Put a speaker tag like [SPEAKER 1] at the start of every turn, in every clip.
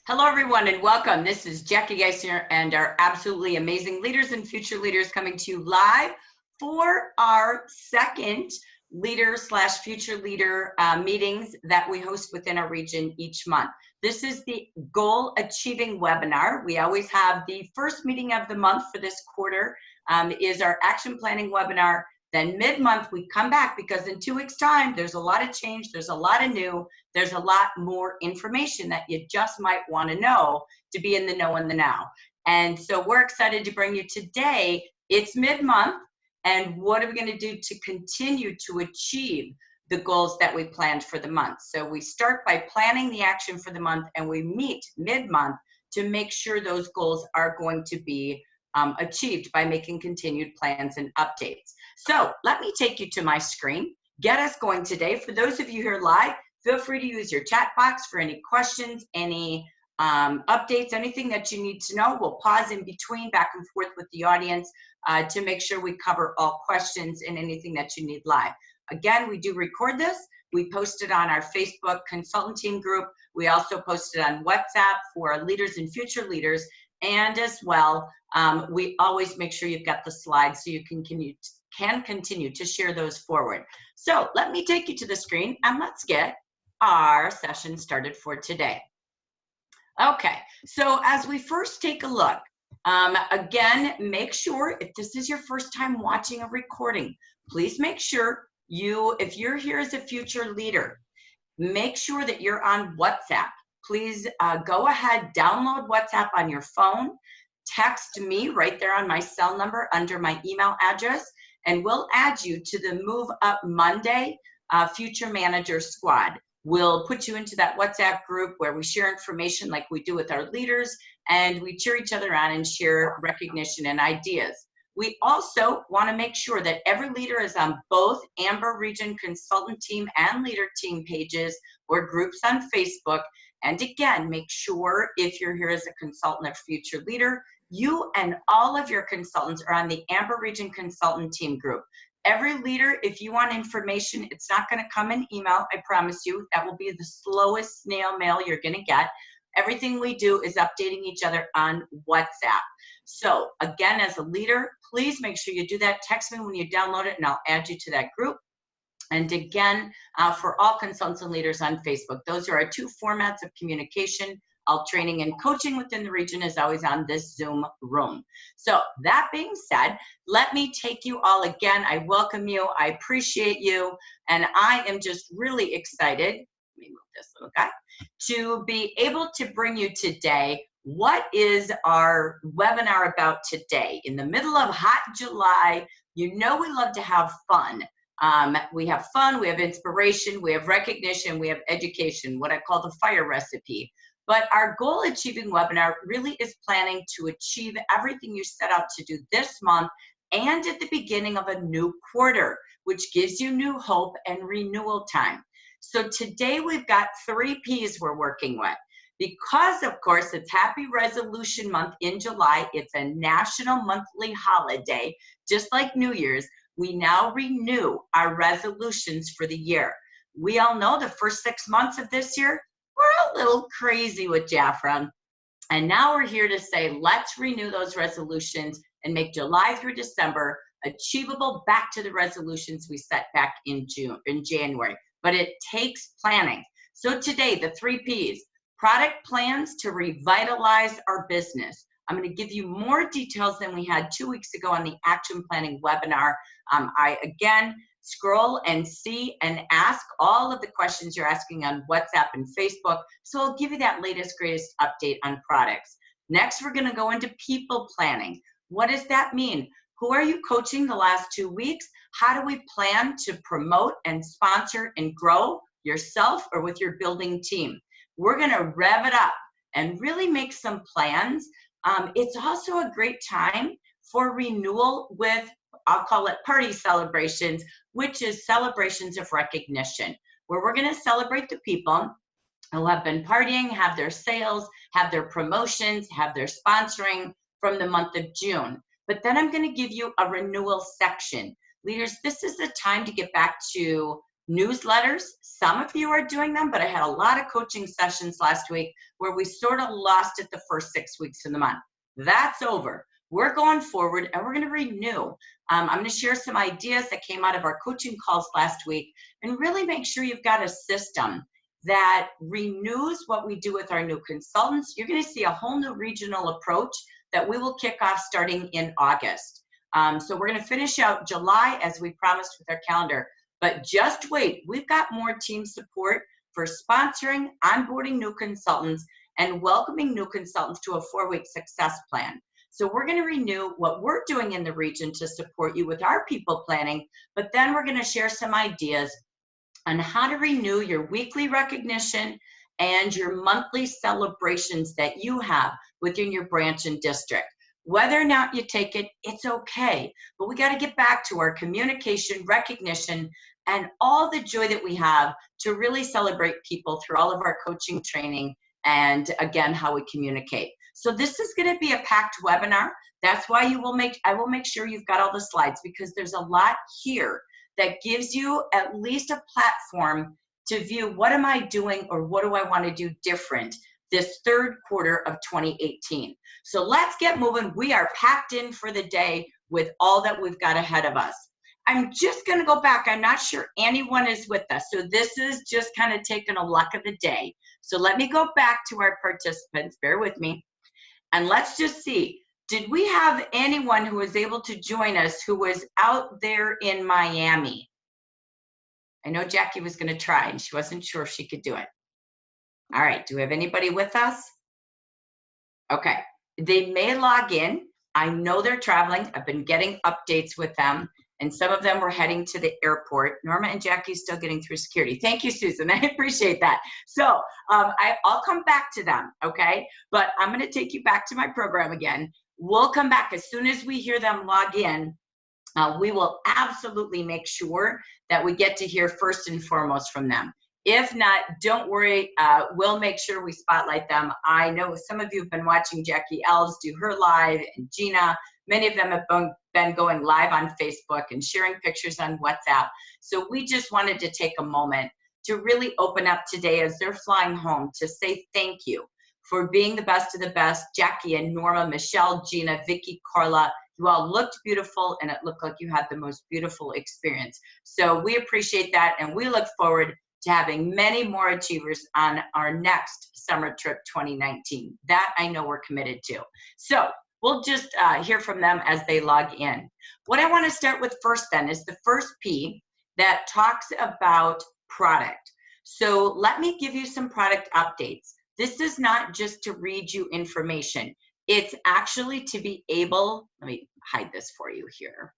[SPEAKER 1] Hello, everyone, and welcome. This is Jackie Geisner and our absolutely amazing leaders and future leaders coming to you live for our second leader/future leader meetings that we host within our region each month. This is the goal achieving webinar. We always have the first meeting of the month for this quarter is our action planning webinar. Then mid-month, we come back because in 2 weeks' time, there's a lot of change, there's a lot of new, there's a lot more information that you just might want to know to be in the know and the now. And so we're excited to bring you today. It's mid-month, and what are we going to do to continue to achieve the goals that we planned for the month? So we start by planning the action for the month, and we meet mid-month to make sure those goals are going to be achieved by making continued plans and updates. So let me take you to my screen, get us going today. For those of you here live, feel free to use your chat box for any questions, any updates, anything that you need to know. We'll pause in between, back and forth with the audience to make sure we cover all questions and anything that you need live. Again, we do record this. We post it on our Facebook consultant team group. We also post it on WhatsApp for our leaders and future leaders. And as well, we always make sure you've got the slides so you can continue to share those forward. So let me take you to the screen and let's get our session started for today. Okay, so as we first take a look, again, make sure if this is your first time watching a recording, please make sure if you're here as a future leader, make sure that you're on WhatsApp. Please go ahead, download WhatsApp on your phone, text me right there on my cell number under my email address, and we'll add you to the Move Up Monday Future Manager Squad. We'll put you into that WhatsApp group where we share information like we do with our leaders, and we cheer each other on and share recognition and ideas. We also want to make sure that every leader is on both Amber Region Consultant Team and Leader Team pages or groups on Facebook. And again, make sure if you're here as a consultant or future leader, you and all of your consultants are on the Amber Region Consultant Team group. Every leader, if you want information, it's not going to come in email, I promise you. That will be the slowest snail mail you're going to get. Everything we do is updating each other on WhatsApp. So again, as a leader, please make sure you do that. Text me when you download it and I'll add you to that group. And again, for all consultants and leaders on Facebook, those are our two formats of communication. All training and coaching within the region is always on this Zoom room. So that being said, let me take you all again. I welcome you. I appreciate you. And I am just really excited, let me move this little guy, to be able to bring you today what is our webinar about today. In the middle of hot July, you know we love to have fun. We have fun, we have inspiration, we have recognition, we have education, what I call the fire recipe. But our goal achieving webinar really is planning to achieve everything you set out to do this month and at the beginning of a new quarter, which gives you new hope and renewal time. So today we've got 3 Ps we're working with. Because, of course, it's Happy Resolution Month in July, it's a national monthly holiday, just like New Year's. We now renew our resolutions for the year. We all know the first 6 months of this year, we're a little crazy with Jaffra. And now we're here to say, let's renew those resolutions and make July through December achievable back to the resolutions we set back in January. But it takes planning. So today, the 3 Ps, product plans to revitalize our business. I'm going to give you more details than we had 2 weeks ago on the action planning webinar. I, again, scroll and see and ask all of the questions you're asking on WhatsApp and Facebook. So I'll give you that latest, greatest update on products. Next, we're going to go into people planning. What does that mean? Who are you coaching the last 2 weeks? How do we plan to promote and sponsor and grow yourself or with your building team? We're going to rev it up and really make some plans. It's also a great time for renewal with, I'll call it party celebrations, which is celebrations of recognition, where we're going to celebrate the people who have been partying, have their sales, have their promotions, have their sponsoring from the month of June. But then I'm going to give you a renewal section. Leaders, this is the time to get back to Newsletters, some of you are doing them, but I had a lot of coaching sessions last week where we sort of lost it the first 6 weeks of the month. That's over. We're going forward and we're going to renew. I'm going to share some ideas that came out of our coaching calls last week and really make sure you've got a system that renews what we do with our new consultants. You're going to see a whole new regional approach that we will kick off starting in August. So we're going to finish out July as we promised with our calendar. But just wait, we've got more team support for sponsoring, onboarding new consultants, and welcoming new consultants to a 4-week success plan. So we're going to renew what we're doing in the region to support you with our people planning, but then we're going to share some ideas on how to renew your weekly recognition and your monthly celebrations that you have within your branch and district. Whether or not you take it, it's okay. But we got to get back to our communication, recognition, and all the joy that we have to really celebrate people through all of our coaching training and, again, how we communicate. So this is going to be a packed webinar. That's why I will make sure you've got all the slides, because there's a lot here that gives you at least a platform to view what am I doing or what do I want to do different this third quarter of 2018. So let's get moving. We are packed in for the day with all that we've got ahead of us. I'm just going to go back. I'm not sure anyone is with us. So this is just kind of taking a luck of the day. So let me go back to our participants. Bear with me. And let's just see. Did we have anyone who was able to join us who was out there in Miami? I know Jackie was going to try and she wasn't sure if she could do it. All right. Do we have anybody with us? Okay. They may log in. I know they're traveling. I've been getting updates with them, and some of them were heading to the airport. Norma and Jackie still getting through security. Thank you, Susan. I appreciate that. So I'll come back to them, okay? But I'm going to take you back to my program again. We'll come back as soon as we hear them log in. We will absolutely make sure that we get to hear first and foremost from them. If not, don't worry. We'll make sure we spotlight them. I know some of you have been watching Jackie Elves do her live, and Gina. Many of them have been going live on Facebook and sharing pictures on WhatsApp. So we just wanted to take a moment to really open up today as they're flying home to say thank you for being the best of the best. Jackie and Norma, Michelle, Gina, Vicky, Carla, you all looked beautiful, and it looked like you had the most beautiful experience. So we appreciate that, and we look forward to having many more achievers on our next summer trip 2019. That I know we're committed to. So we'll just hear from them as they log in. What I want to start with first then is the first P that talks about product. So let me give you some product updates. This is not just to read you information. It's actually to be able, let me hide this for you here.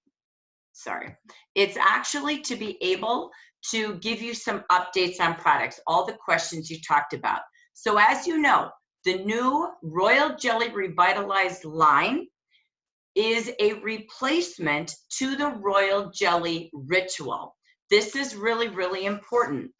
[SPEAKER 1] Sorry. It's actually to be able to give you some updates on products, all the questions you talked about. So as you know, the new Royal Jelly Revitalized line is a replacement to the Royal Jelly Ritual. This is really, really important.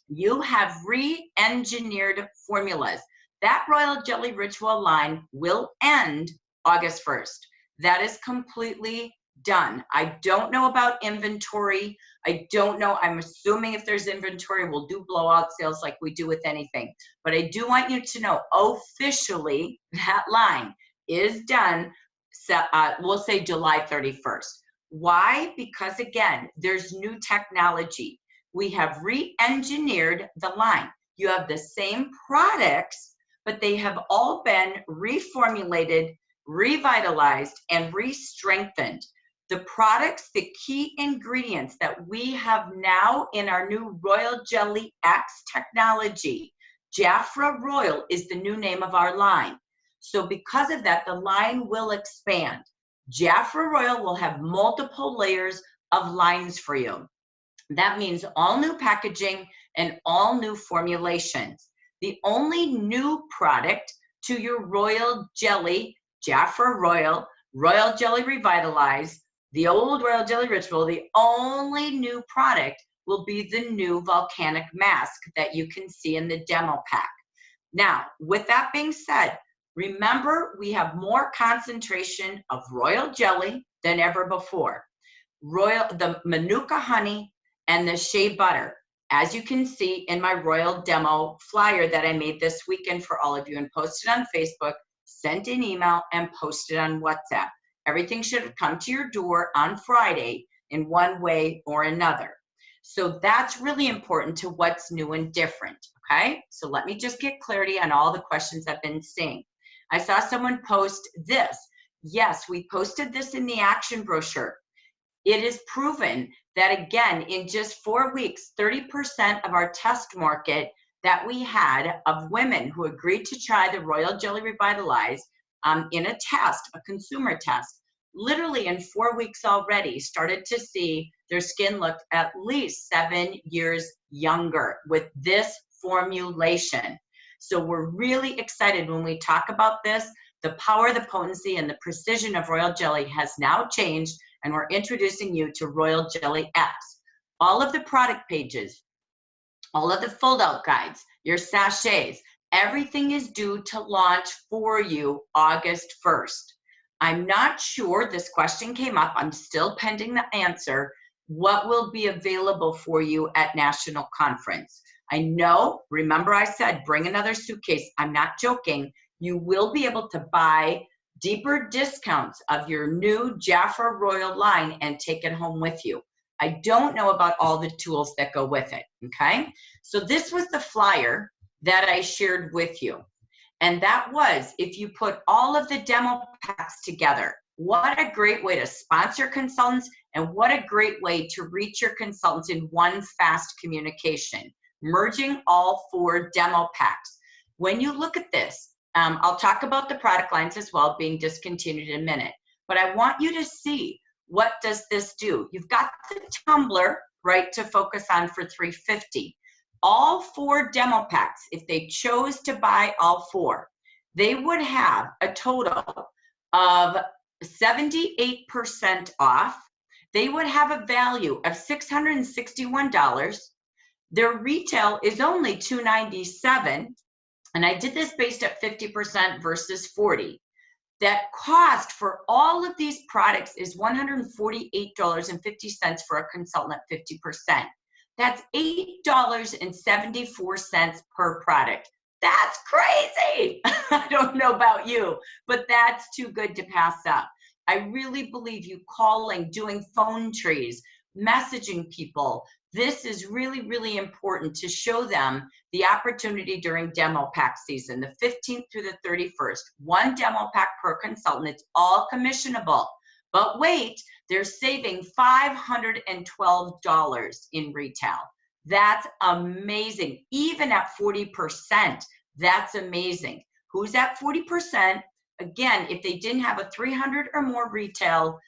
[SPEAKER 1] You have re-engineered formulas. That Royal Jelly Ritual line will end August 1st. That is completely done. I don't know about inventory. I don't know. I'm assuming if there's inventory, we'll do blowout sales like we do with anything. But I do want you to know officially that line is done. So, we'll say July 31st. Why? Because again, there's new technology. We have re-engineered the line. You have the same products, but they have all been reformulated, revitalized, and re-strengthened. The products, the key ingredients that we have now in our new Royal Jelly X technology, Jafra Royal is the new name of our line. So because of that, the line will expand. Jafra Royal will have multiple layers of lines for you. That means all new packaging and all new formulations. The only new product to your Royal Jelly, Jafra Royal, Royal Jelly Revitalized, the old Royal Jelly Ritual, the only new product will be the new volcanic mask that you can see in the demo pack. Now, with that being said, remember we have more concentration of Royal Jelly than ever before. The Manuka honey and the shea butter. As you can see in my Royal Demo flyer that I made this weekend for all of you and posted on Facebook, sent an email, and posted on WhatsApp. Everything should have come to your door on Friday in one way or another. So that's really important to what's new and different, okay? So let me just get clarity on all the questions I've been seeing. I saw someone post this. Yes, we posted this in the action brochure. It is proven that, again, in just 4 weeks, 30% of our test market that we had of women who agreed to try the Royal Jelly Revitalize in a test, a consumer test, literally in 4 weeks already started to see their skin look at least 7 years younger with this formulation. So we're really excited when we talk about this. The power, the potency, and the precision of Royal Jelly has now changed, and we're introducing you to Royal Jelly X. All of the product pages, all of the fold-out guides, your sachets, everything is due to launch for you August 1st. I'm not sure, this question came up, I'm still pending the answer, what will be available for you at National Conference. I know, remember I said, bring another suitcase, I'm not joking, you will be able to buy deeper discounts of your new Jafra Royal line and take it home with you. I don't know about all the tools that go with it, okay? So this was the flyer that I shared with you. And that was, if you put all of the demo packs together, what a great way to sponsor consultants and what a great way to reach your consultants in one fast communication, merging all 4 demo packs. When you look at this, I'll talk about the product lines as well being discontinued in a minute, but I want you to see, what does this do? You've got the tumbler, right, to focus on for $350. All 4 demo packs, if they chose to buy all 4, they would have a total of 78% off. They would have a value of $661. Their retail is only $297. And I did this based at 50% versus 40. That cost for all of these products is $148.50 for a consultant at 50%. That's $8.74 per product. That's crazy. I don't know about you, but that's too good to pass up. I really believe you calling, doing phone trees, messaging people. This is really, really important to show them the opportunity during demo pack season, the 15th through the 31st. 1 demo pack per consultant. It's all commissionable. But wait, they're saving $512 in retail. That's amazing. Even at 40%, that's amazing. Who's at 40%? Again, if they didn't have a 300 or more retail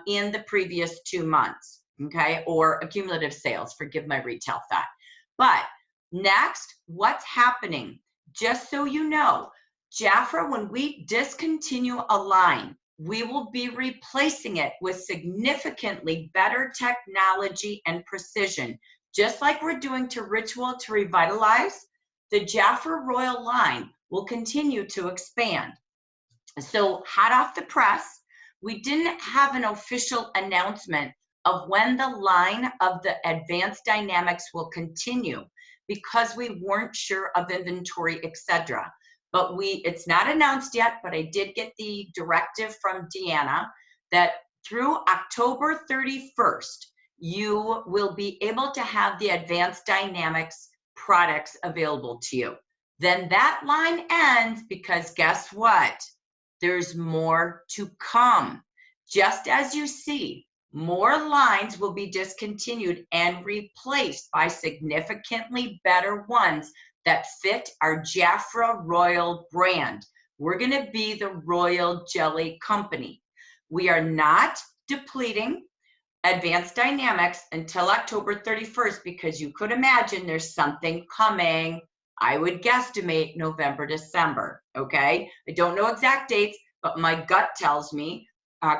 [SPEAKER 1] in the previous 2 months. Okay, or accumulative sales, forgive my retail thought. But next, what's happening? Just so you know, Jafra, when we discontinue a line, we will be replacing it with significantly better technology and precision. Just like we're doing to Ritual to Revitalize, the Jafra Royal line will continue to expand. So hot off the press, we didn't have an official announcement of when the line of the Advanced Dynamics will continue because we weren't sure of inventory, etc. But it's not announced yet, but I did get the directive from Deanna that through October 31st, you will be able to have the Advanced Dynamics products available to you. Then that line ends because guess what? There's more to come. Just as you see, more lines will be discontinued and replaced by significantly better ones that fit our Jafra Royal brand. We're going to be the Royal Jelly Company. We are not depleting Advanced Dynamics until October 31st because you could imagine there's something coming. I would guesstimate November, December, okay? I don't know exact dates, but my gut tells me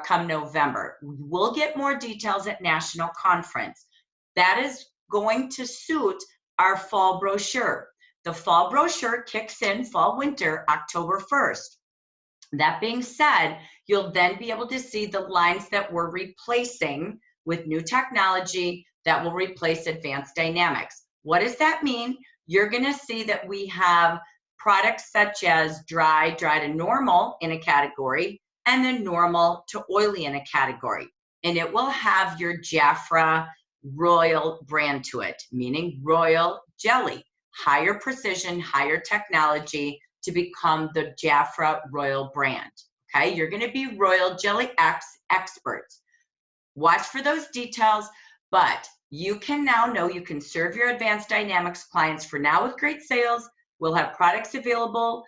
[SPEAKER 1] come November. We'll get more details at National Conference. That is going to suit our fall brochure. The fall brochure kicks in fall winter October 1st. That being said, you'll then be able to see the lines that we're replacing with new technology, that will replace Advanced Dynamics. What does that mean? You're going to see that we have products such as dry to normal in a category, and then normal to oily in a category. And it will have your Jafra Royal brand to it, meaning royal jelly, higher precision, higher technology to become the Jafra Royal brand. Okay, you're going to be Royal Jelly experts. Watch for those details, but you can now know you can serve your Advanced Dynamics clients for now with great sales. We'll have products available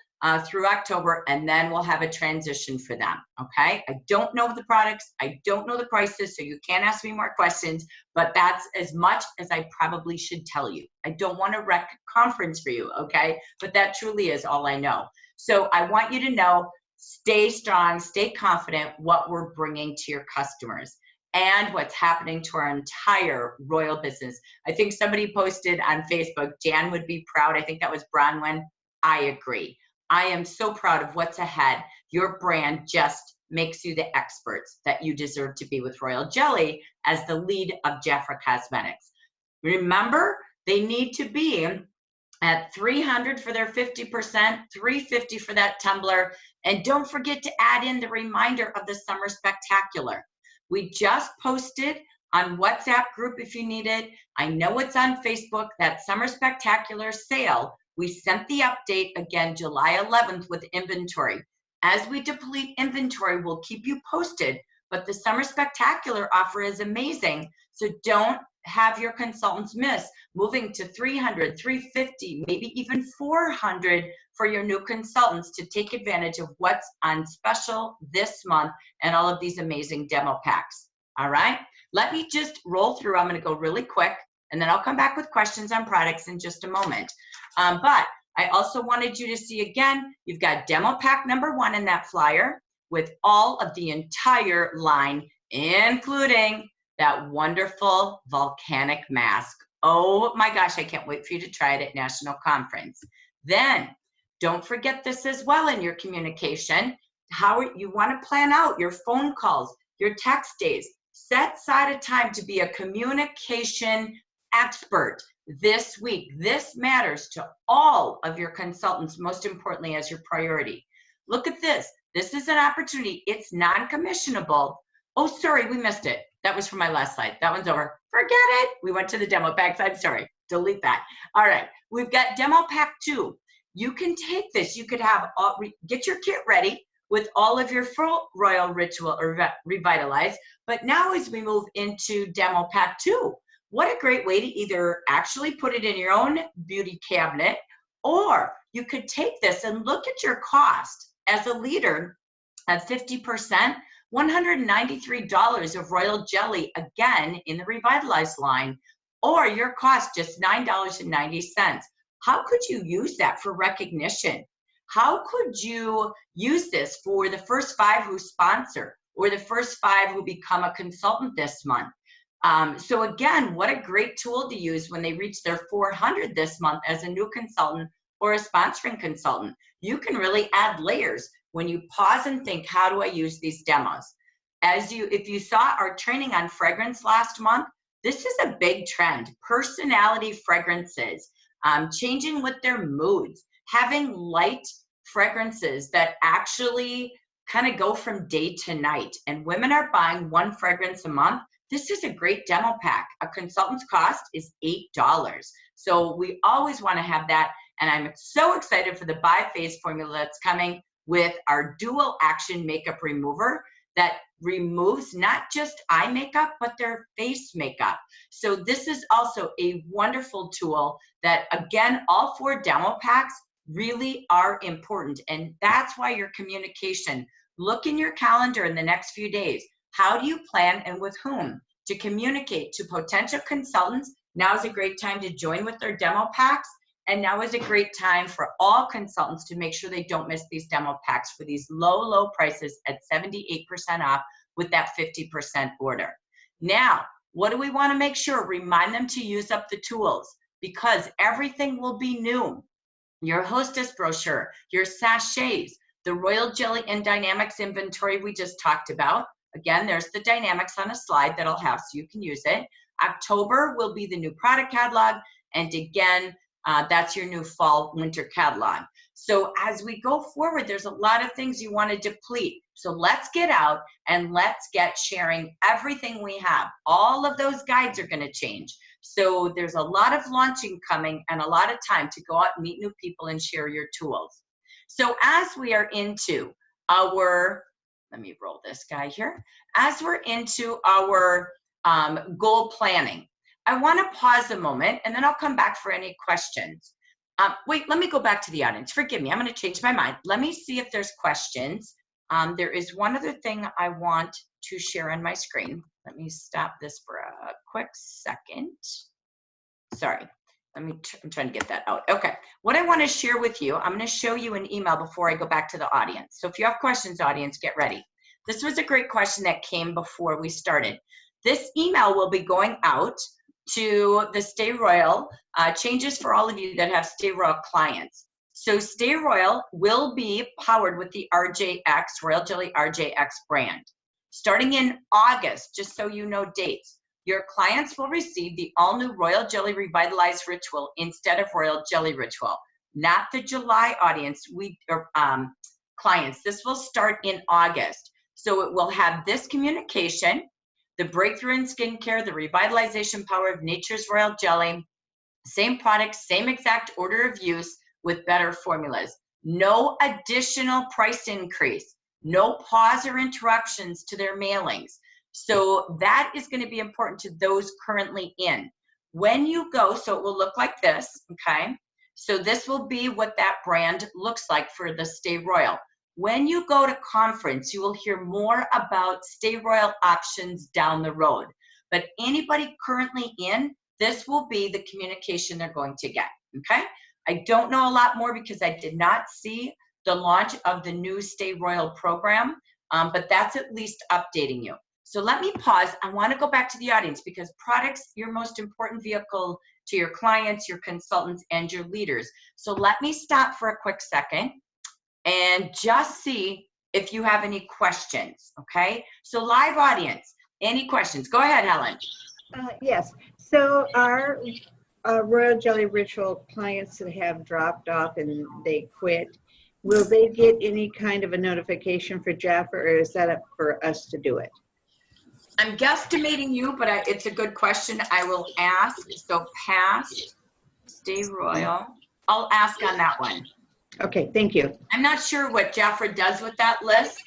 [SPEAKER 1] through October, and then we'll have a transition for them, okay? I don't know the products, I don't know the prices, so you can't ask me more questions, but that's as much as I probably should tell you. I don't want to wreck a conference for you, okay? But that truly is all I know. So I want you to know, stay strong, stay confident what we're bringing to your customers and what's happening to our entire Royal business. I think somebody posted on Facebook, Jan would be proud. I think that was Bronwyn. I agree. I am so proud of what's ahead. Your brand just makes you the experts that you deserve to be with Royal Jelly as the lead of Jafra Cosmetics. Remember, they need to be at 300 for their 50%, 350 for that tumbler, and don't forget to add in the reminder of the Summer Spectacular. We just posted on WhatsApp group if you need it. I know it's on Facebook, that Summer Spectacular sale. We sent the update again July 11th with inventory. As we deplete inventory, we'll keep you posted, but the Summer Spectacular offer is amazing, so don't have your consultants miss moving to 300, 350, maybe even 400 for your new consultants to take advantage of what's on special this month and all of these amazing demo packs. All right, let me just roll through. I'm going to go really quick, and then I'll come back with questions on products in just a moment. But I also wanted you to see again, you've got demo pack number 1 in that flyer with all of the entire line, including that wonderful volcanic mask. Oh my gosh, I can't wait for you to try it at National Conference. Then don't forget this as well in your communication, how you want to plan out your phone calls, your text days. Set aside a time to be a communication expert this week. This matters to all of your consultants, most importantly as your priority. Look at this. This is an opportunity. It's non-commissionable. Oh, sorry, we missed it. That was from my last slide. That one's over. Forget it. We went to the demo packs. I'm sorry. Delete that. All right. We've got demo pack 2. You can take this. You could have get your kit ready with all of your full Royal Ritual or Revitalize. But now as we move into demo pack 2, what a great way to either actually put it in your own beauty cabinet, or you could take this and look at your cost as a leader at 50%, $193 of Royal Jelly, again, in the Revitalize line, or your cost just $9.90. How could you use that for recognition? How could you use this for the first 5 who sponsor, or the first 5 who become a consultant this month? So again, what a great tool to use when they reach their 400 this month as a new consultant or a sponsoring consultant. You can really add layers when you pause and think, how do I use these demos? If you saw our training on fragrance last month, this is a big trend. Personality fragrances, changing with their moods, having light fragrances that actually kind of go from day to night. And women are buying 1 fragrance a month. This is a great demo pack. A consultant's cost is $8. So we always want to have that. And I'm so excited for the bi-phase formula that's coming with our dual action makeup remover that removes not just eye makeup, but their face makeup. So this is also a wonderful tool that, again, all 4 demo packs really are important. And that's why your communication, look in your calendar in the next few days. How do you plan and with whom to communicate to potential consultants? Now is a great time to join with their demo packs. And now is a great time for all consultants to make sure they don't miss these demo packs for these low, low prices at 78% off with that 50% order. Now, what do we want to make sure? Remind them to use up the tools, because everything will be new. Your hostess brochure, your sachets, the Royal Jelly and Dynamics inventory we just talked about. Again, there's the Dynamics on a slide that I'll have so you can use it. October will be the new product catalog. And again, that's your new fall winter catalog. So as we go forward, there's a lot of things you want to deplete. So let's get out and let's get sharing everything we have. All of those guides are going to change. So there's a lot of launching coming and a lot of time to go out and meet new people and share your tools. So as we are into our, let me roll this guy here. As we're into our goal planning, I want to pause a moment and then I'll come back for any questions. Wait, let me go back to the audience. Forgive me, I'm going to change my mind. Let me see if there's questions. There is one other thing I want to share on my screen. Let me stop this for a quick second. Sorry, I'm trying to get that out. Okay, what I want to share with you, I'm going to show you an email before I go back to the audience. So if you have questions, audience, get ready. This was a great question that came before we started. This email will be going out to the Stay Royal, changes for all of you that have Stay Royal clients. So Stay Royal will be powered with the RJX, Royal Jelly RJX brand. Starting in August, just so you know dates, your clients will receive the all-new Royal Jelly Revitalized Ritual instead of Royal Jelly Ritual. Not the July audience, clients. This will start in August. So it will have this communication, the breakthrough in skincare, the revitalization power of nature's royal jelly, same product, same exact order of use with better formulas. No additional price increase, no pause or interruptions to their mailings. So that is going to be important to those currently in. When you go, so it will look like this, okay? So this will be what that brand looks like for the Stay Royal. When you go to conference, you will hear more about Stay Royal options down the road. But anybody currently in, this will be the communication they're going to get, okay? I don't know a lot more because I did not see the launch of the new Stay Royal program, but that's at least updating you. So let me pause. I want to go back to the audience because products, your most important vehicle to your clients, your consultants, and your leaders. So let me stop for a quick second and just see if you have any questions, okay? So live audience, any questions? Go ahead, Helen.
[SPEAKER 2] Yes, so our Royal Jelly Ritual clients that have dropped off and they quit, will they get any kind of a notification for Jeff, or is that up for us to do it?
[SPEAKER 1] I'm guesstimating you, but it's a good question. I will ask. So past, Stay Royal, I'll ask on that one.
[SPEAKER 2] Okay, thank you.
[SPEAKER 1] I'm not sure what Jafra does with that list,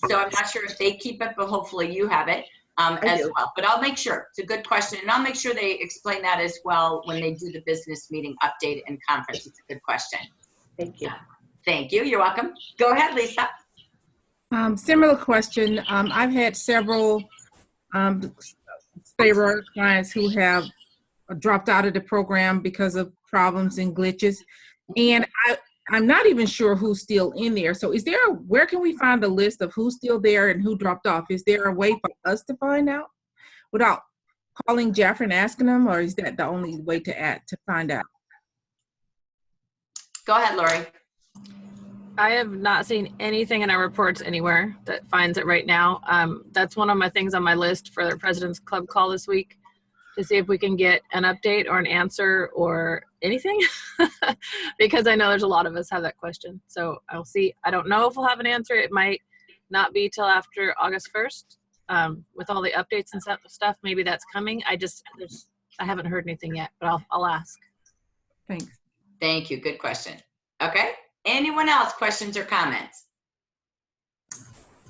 [SPEAKER 1] so I'm not sure if they keep it, but hopefully you have it as well. But I'll make sure. It's a good question, and I'll make sure they explain that as well when they do the business meeting update and conference. It's a good question.
[SPEAKER 2] Thank you.
[SPEAKER 1] Thank you. You're welcome. Go ahead, Lisa.
[SPEAKER 3] Similar question. I've had several Stay Royal clients who have dropped out of the program because of problems and glitches, and I'm not even sure who's still in there. So where can we find a list of who's still there and who dropped off? Is there a way for us to find out without calling Jeff and asking them, or is that the only way to find out?
[SPEAKER 1] Go ahead, Lori.
[SPEAKER 4] I have not seen anything in our reports anywhere that finds it right now. That's one of my things on my list for the President's Club call this week, to see if we can get an update or an answer or anything, because I know there's a lot of us have that question. So I'll see. I don't know if we'll have an answer. It might not be till after August 1st with all the updates and stuff. Maybe that's coming. I haven't heard anything yet, but I'll ask.
[SPEAKER 3] Thanks.
[SPEAKER 1] Thank you. Good question. Okay. Anyone else, questions or comments?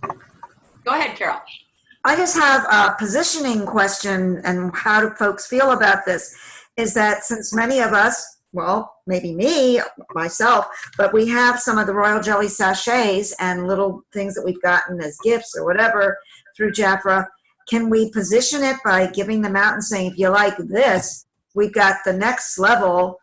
[SPEAKER 1] Go ahead, Carol.
[SPEAKER 5] I just have a positioning question, and how do folks feel about this? Is that since many of us, well, maybe me, myself, but we have some of the Royal Jelly sachets and little things that we've gotten as gifts or whatever through Jafra, can we position it by giving them out and saying, if you like this, we've got the next level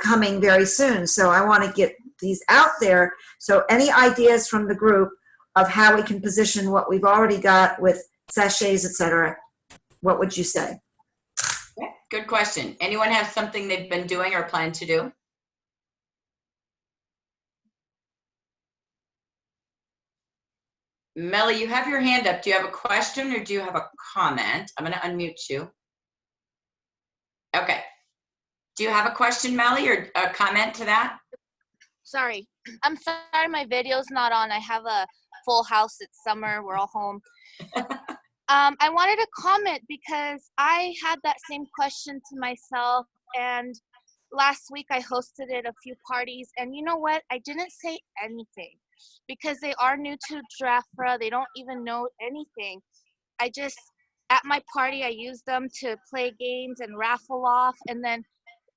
[SPEAKER 5] coming very soon. So I want to get these out there. So any ideas from the group of how we can position what we've already got with sachets, etc. What would you say?
[SPEAKER 1] Okay, good question. Anyone have something they've been doing or plan to do? Melly, you have your hand up. Do you have a question or do you have a comment? I'm going to unmute you. Okay. Do you have a question, Melly, or a comment to that?
[SPEAKER 6] Sorry. I'm sorry my video's not on. I have a full house. It's summer. We're all home. I wanted to comment because I had that same question to myself, and last week I hosted at a few parties, and you know what? I didn't say anything because they are new to Jafra. They don't even know anything. I just, at my party, I use them to play games and raffle off, and then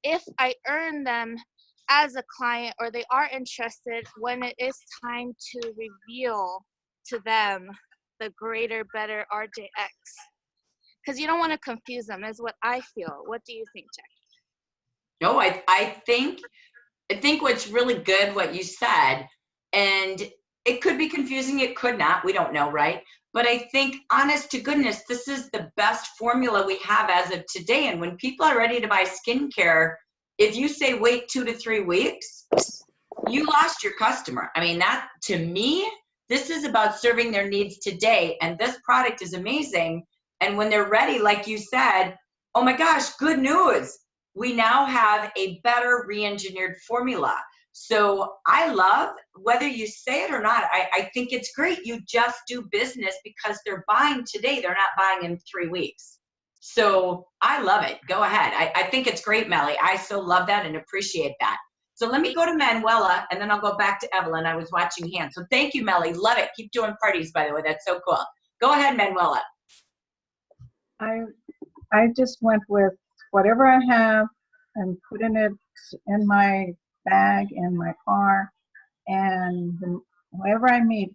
[SPEAKER 6] if I earn them as a client or they are interested, when it is time to reveal to them the greater, better RJX. Because you don't want to confuse them, is what I feel. What do you think, Jackie?
[SPEAKER 1] No, I think what's really good, what you said, and it could be confusing, it could not, we don't know, right? But I think, honest to goodness, this is the best formula we have as of today. And when people are ready to buy skincare, if you say wait 2 to 3 weeks, you lost your customer. I mean, that, to me, this is about serving their needs today. And this product is amazing. And when they're ready, like you said, oh my gosh, good news. We now have a better re-engineered formula. So I love, whether you say it or not, I think it's great. You just do business because they're buying today. They're not buying in 3 weeks. So I love it. Go ahead. I think it's great, Melly. I so love that and appreciate that. So let me go to Manuela, and then I'll go back to Evelyn. I was watching hands. So thank you, Melly. Love it. Keep doing parties, by the way. That's so cool. Go ahead, Manuela.
[SPEAKER 7] I just went with whatever I have and putting it in my bag in my car, and whoever I meet,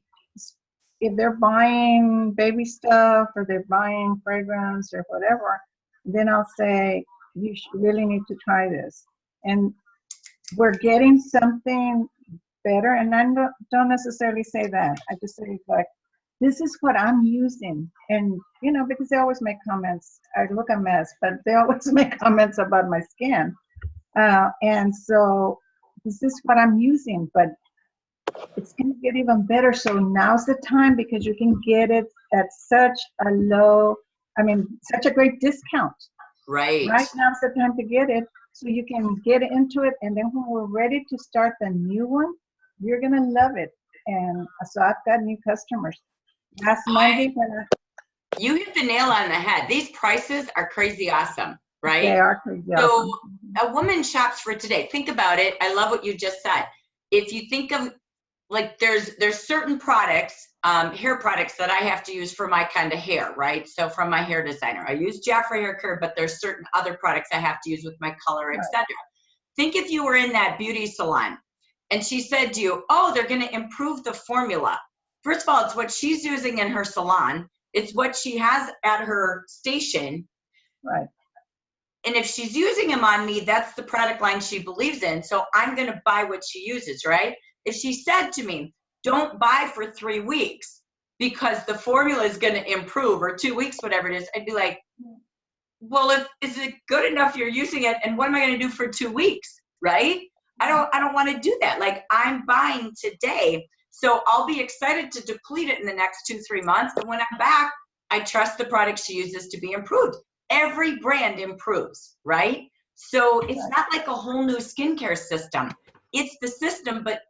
[SPEAKER 7] if they're buying baby stuff or they're buying fragrance or whatever, then I'll say, you really need to try this. And we're getting something better, and I don't necessarily say that. I just say, like, this is what I'm using. And, you know, because they always make comments. I look a mess, but they always make comments about my skin. And so this is what I'm using, but it's going to get even better. So now's the time, because you can get it at such a low, such a great discount.
[SPEAKER 1] Right.
[SPEAKER 7] Right now's the time to get it, so you can get into it. And then when we're ready to start the new one, you're going to love it. And so I've got new customers. Last Monday, when
[SPEAKER 1] you hit the nail on the head. These prices are crazy awesome, right?
[SPEAKER 7] They are crazy
[SPEAKER 1] so
[SPEAKER 7] awesome.
[SPEAKER 1] A woman shops for today. Think about it. I love what you just said. If you think of, like, there's certain products, hair products that I have to use for my kind of hair, right? So from my hair designer, I use Jafra Hair Care, but there's certain other products I have to use with my color, etc. Think if you were in that beauty salon and she said to you, oh, they're going to improve the formula. First of all, it's what she's using in her salon. It's what she has at her station.
[SPEAKER 7] Right.
[SPEAKER 1] And if she's using them on me, that's the product line she believes in. So I'm going to buy what she uses, right? If she said to me, don't buy for 3 weeks because the formula is going to improve, or 2 weeks, whatever it is, I'd be like, well, is it good enough you're using it? And what am I going to do for 2 weeks? Right? I don't want to do that. Like, I'm buying today. So I'll be excited to deplete it in the next 2-3 months. And when I'm back, I trust the product she uses to be improved. Every brand improves, right? So it's not like a whole new skincare system. It's the system, but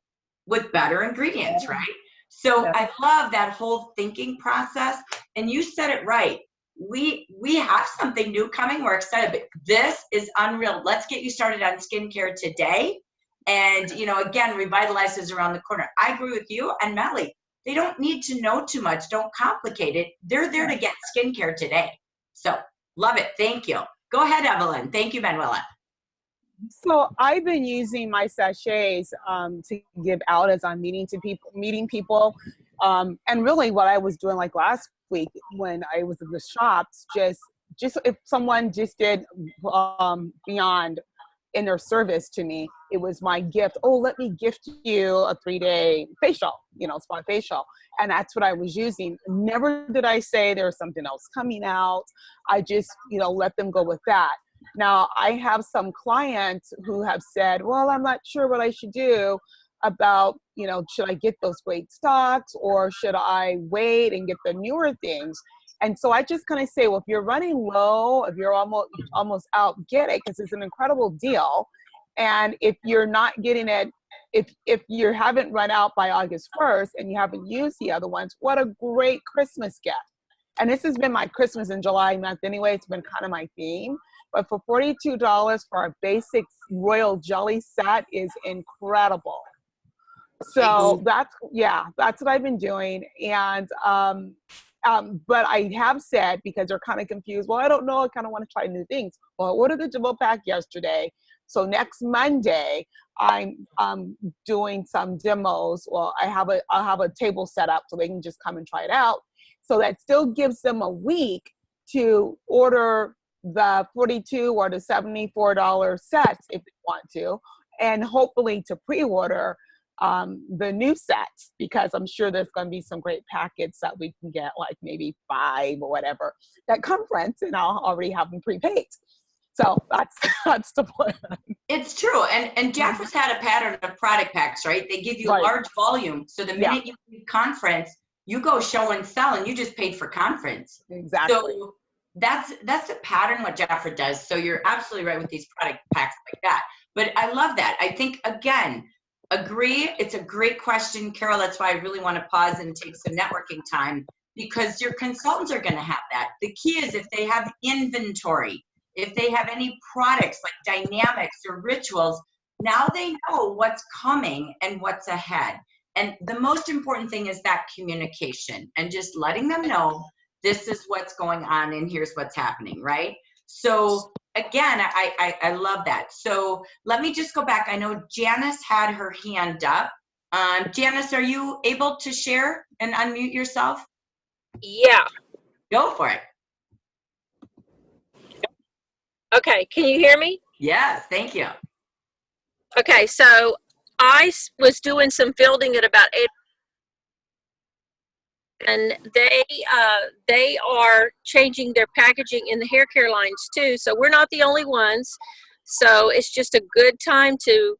[SPEAKER 1] with better ingredients, right? So I love that whole thinking process. And you said it right. We have something new coming. We're excited, but this is unreal. Let's get you started on skincare today. And, you know, again, Revitalize is around the corner. I agree with you and Melly. They don't need to know too much. Don't complicate it. They're there to get skincare today. So love it. Thank you. Go ahead, Evelyn. Thank you, Manuela.
[SPEAKER 8] So I've been using my sachets to give out as I'm meeting people. And really what I was doing, like last week when I was in the shops, just if someone just did beyond in their service to me, it was my gift. Oh, let me gift you a 3-day facial, spa facial. And that's what I was using. Never did I say there's something else coming out. I just, let them go with that. Now, I have some clients who have said, well, I'm not sure what I should do about, should I get those great stocks or should I wait and get the newer things? And so I just kind of say, well, if you're running low, if you're almost out, get it, because it's an incredible deal. And if you're not getting it, if you haven't run out by August 1st and you haven't used the other ones, what a great Christmas gift. And this has been my Christmas in July month anyway. It's been kind of my theme. But for $42 for our basic royal jelly set is incredible. So that's what I've been doing. And but I have said, because they're kind of confused, well, I don't know, I kind of want to try new things. Well, I ordered the jumbo pack yesterday. So next Monday, I'm doing some demos. Well, I'll have a table set up so they can just come and try it out. So that still gives them a week to order the $42 or the $74 sets if they want to, and hopefully to pre-order the new sets, because I'm sure there's going to be some great packets that we can get, like maybe 5 or whatever that come friends, and I'll already have them prepaid. So that's the plan.
[SPEAKER 1] It's true. And Jafra's had a pattern of product packs, right? They give you a large volume. So the minute you do conference, you go show and sell, and you just paid for conference.
[SPEAKER 8] Exactly.
[SPEAKER 1] So that's a pattern what Jafra does. So you're absolutely right with these product packs like that. But I love that. I think, again, agree. It's a great question, Carol. That's why I really want to pause and take some networking time, because your consultants are going to have that. The key is if they have inventory, if they have any products like dynamics or rituals, now they know what's coming and what's ahead. And the most important thing is that communication and just letting them know this is what's going on and here's what's happening, right? So again, I love that. So let me just go back. I know Janice had her hand up. Janice, are you able to share and unmute yourself?
[SPEAKER 9] Yeah.
[SPEAKER 1] Go for it.
[SPEAKER 9] Okay, can you hear me?
[SPEAKER 1] Yes, thank you.
[SPEAKER 9] Okay, so I was doing some fielding at about 8, and they are changing their packaging in the hair care lines too. So we're not the only ones. So it's just a good time to